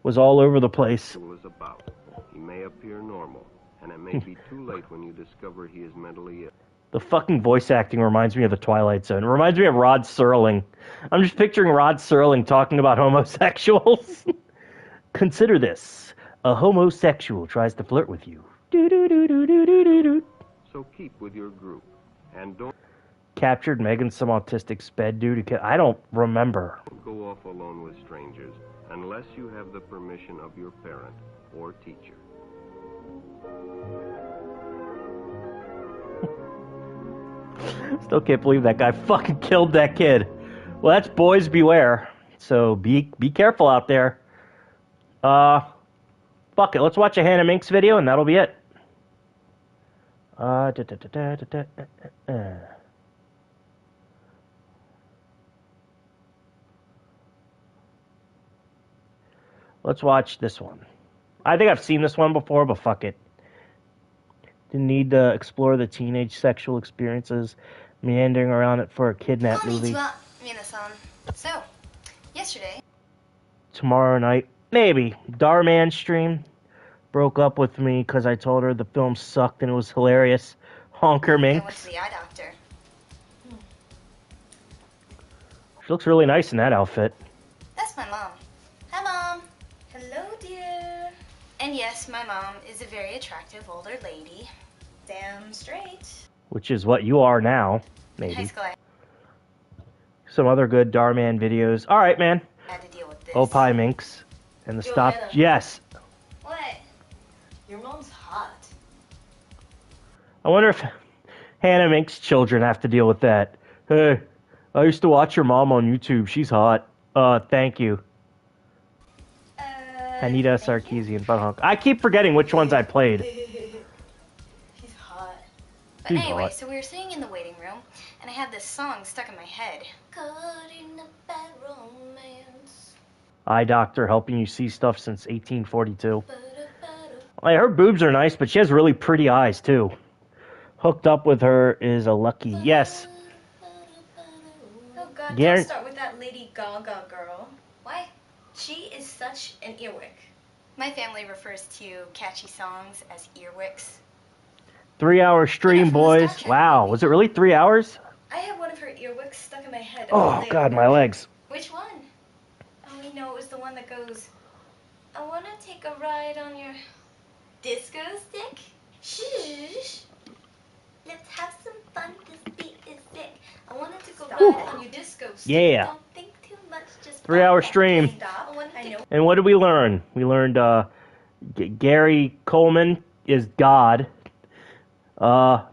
Was all over the place. is about. He may appear normal, and it may be too late when you discover he is mentally ill. The fucking voice acting reminds me of the Twilight Zone. It reminds me of Rod Serling. I'm just picturing Rod Serling talking about homosexuals. Consider this. A homosexual tries to flirt with you. Do-do-do-do-do-do-do. So keep with your group, and don't Captured Megan some autistic sped dude. I don't remember. go off alone with strangers unless you have the permission of your parent or teacher. Still can't believe that guy fucking killed that kid. Well, that's boys beware. So be careful out there. Fuck it. Let's watch a Hannah Minx video and that'll be it. Let's watch this one. I think I've seen this one before, but fuck it. Didn't need to explore the teenage sexual experiences meandering around it for a kidnap movie. So, yesterday. Tomorrow night, maybe. Darman stream. broke up with me because I told her the film sucked and it was hilarious. Honker I went Minx. to the eye doctor. She looks really nice in that outfit. That's my mom. Hi, Mom. Hello, dear. And yes, my mom is a very attractive older lady. Damn straight. Which is what you are now, In high maybe. school, I Some other good Darman videos. All right, man. had to deal with this. Opie Minx. And the stop. Joanna. Yes. What? Your mom's hot. I wonder if Hannah Minx's children have to deal with that. Hey, I used to watch your mom on YouTube. She's hot. Thank you. Anita Sarkeesian Butthunk. I keep forgetting which ones I played. She's hot. But She's anyway, hot. so we were sitting in the waiting room, and I had this song stuck in my head. Caught in a bad romance. Eye doctor helping you see stuff since 1842. Like, her boobs are nice, but she has really pretty eyes, too. Hooked up with her is a lucky yes. Oh God, Gary- don't start with that Lady Gaga girl. Why? She is such an earwick. My family refers to catchy songs as earwicks. 3-hour stream, boys. Wow, was it really 3 hours? I have one of her earwicks stuck in my head. Oh, God, my legs. Which one? Oh, we know it was the one that goes, I want to take a ride on your disco stick. Shh. Let's have some fun. This beat is sick. I wanted to go ride on your disco stick. Yeah. Don't think too much. Just 3-hour stream. stop. I know. And what did we learn? We learned Gary Coleman is God.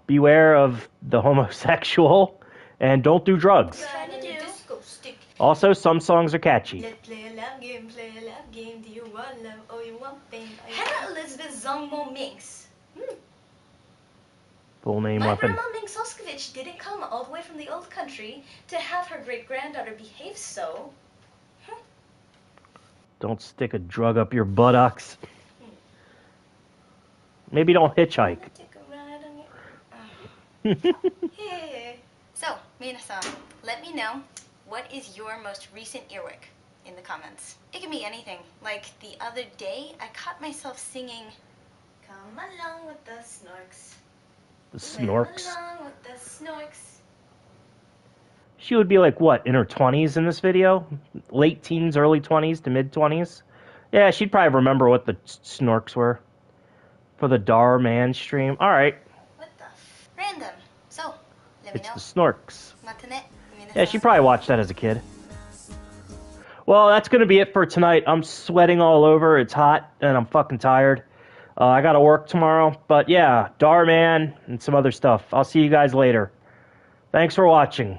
Beware of the homosexual. And don't do drugs. Disco stick. Also, some songs are catchy. Let's play a love game, play a love game. Do you want love or you want fame? Hannah Elizabeth Zongmo Minx. Full name My weapon. grandma Minx Oskovich didn't come all the way from the old country to have her great-granddaughter behave so. Don't stick a drug up your buttocks. Maybe don't hitchhike. Take a ride on your... Hey. So, Mina-san, let me know, what is your most recent earwick in the comments? It can be anything. Like, the other day, I caught myself singing, Come along with the snorks. The snorks. Come along with the snorks. She would be like, what, in her 20s in this video? Late teens, early 20s to mid 20s? Yeah, she'd probably remember what the snorks were. For the Dar Man stream. Alright, Random. So, let me it's know. the snorks. Matane, Yeah, she probably watched that as a kid. Well, that's going to be it for tonight. I'm sweating all over. It's hot, and I'm fucking tired. I got to work tomorrow. But yeah, Dar Man and some other stuff. I'll see you guys later. Thanks for watching.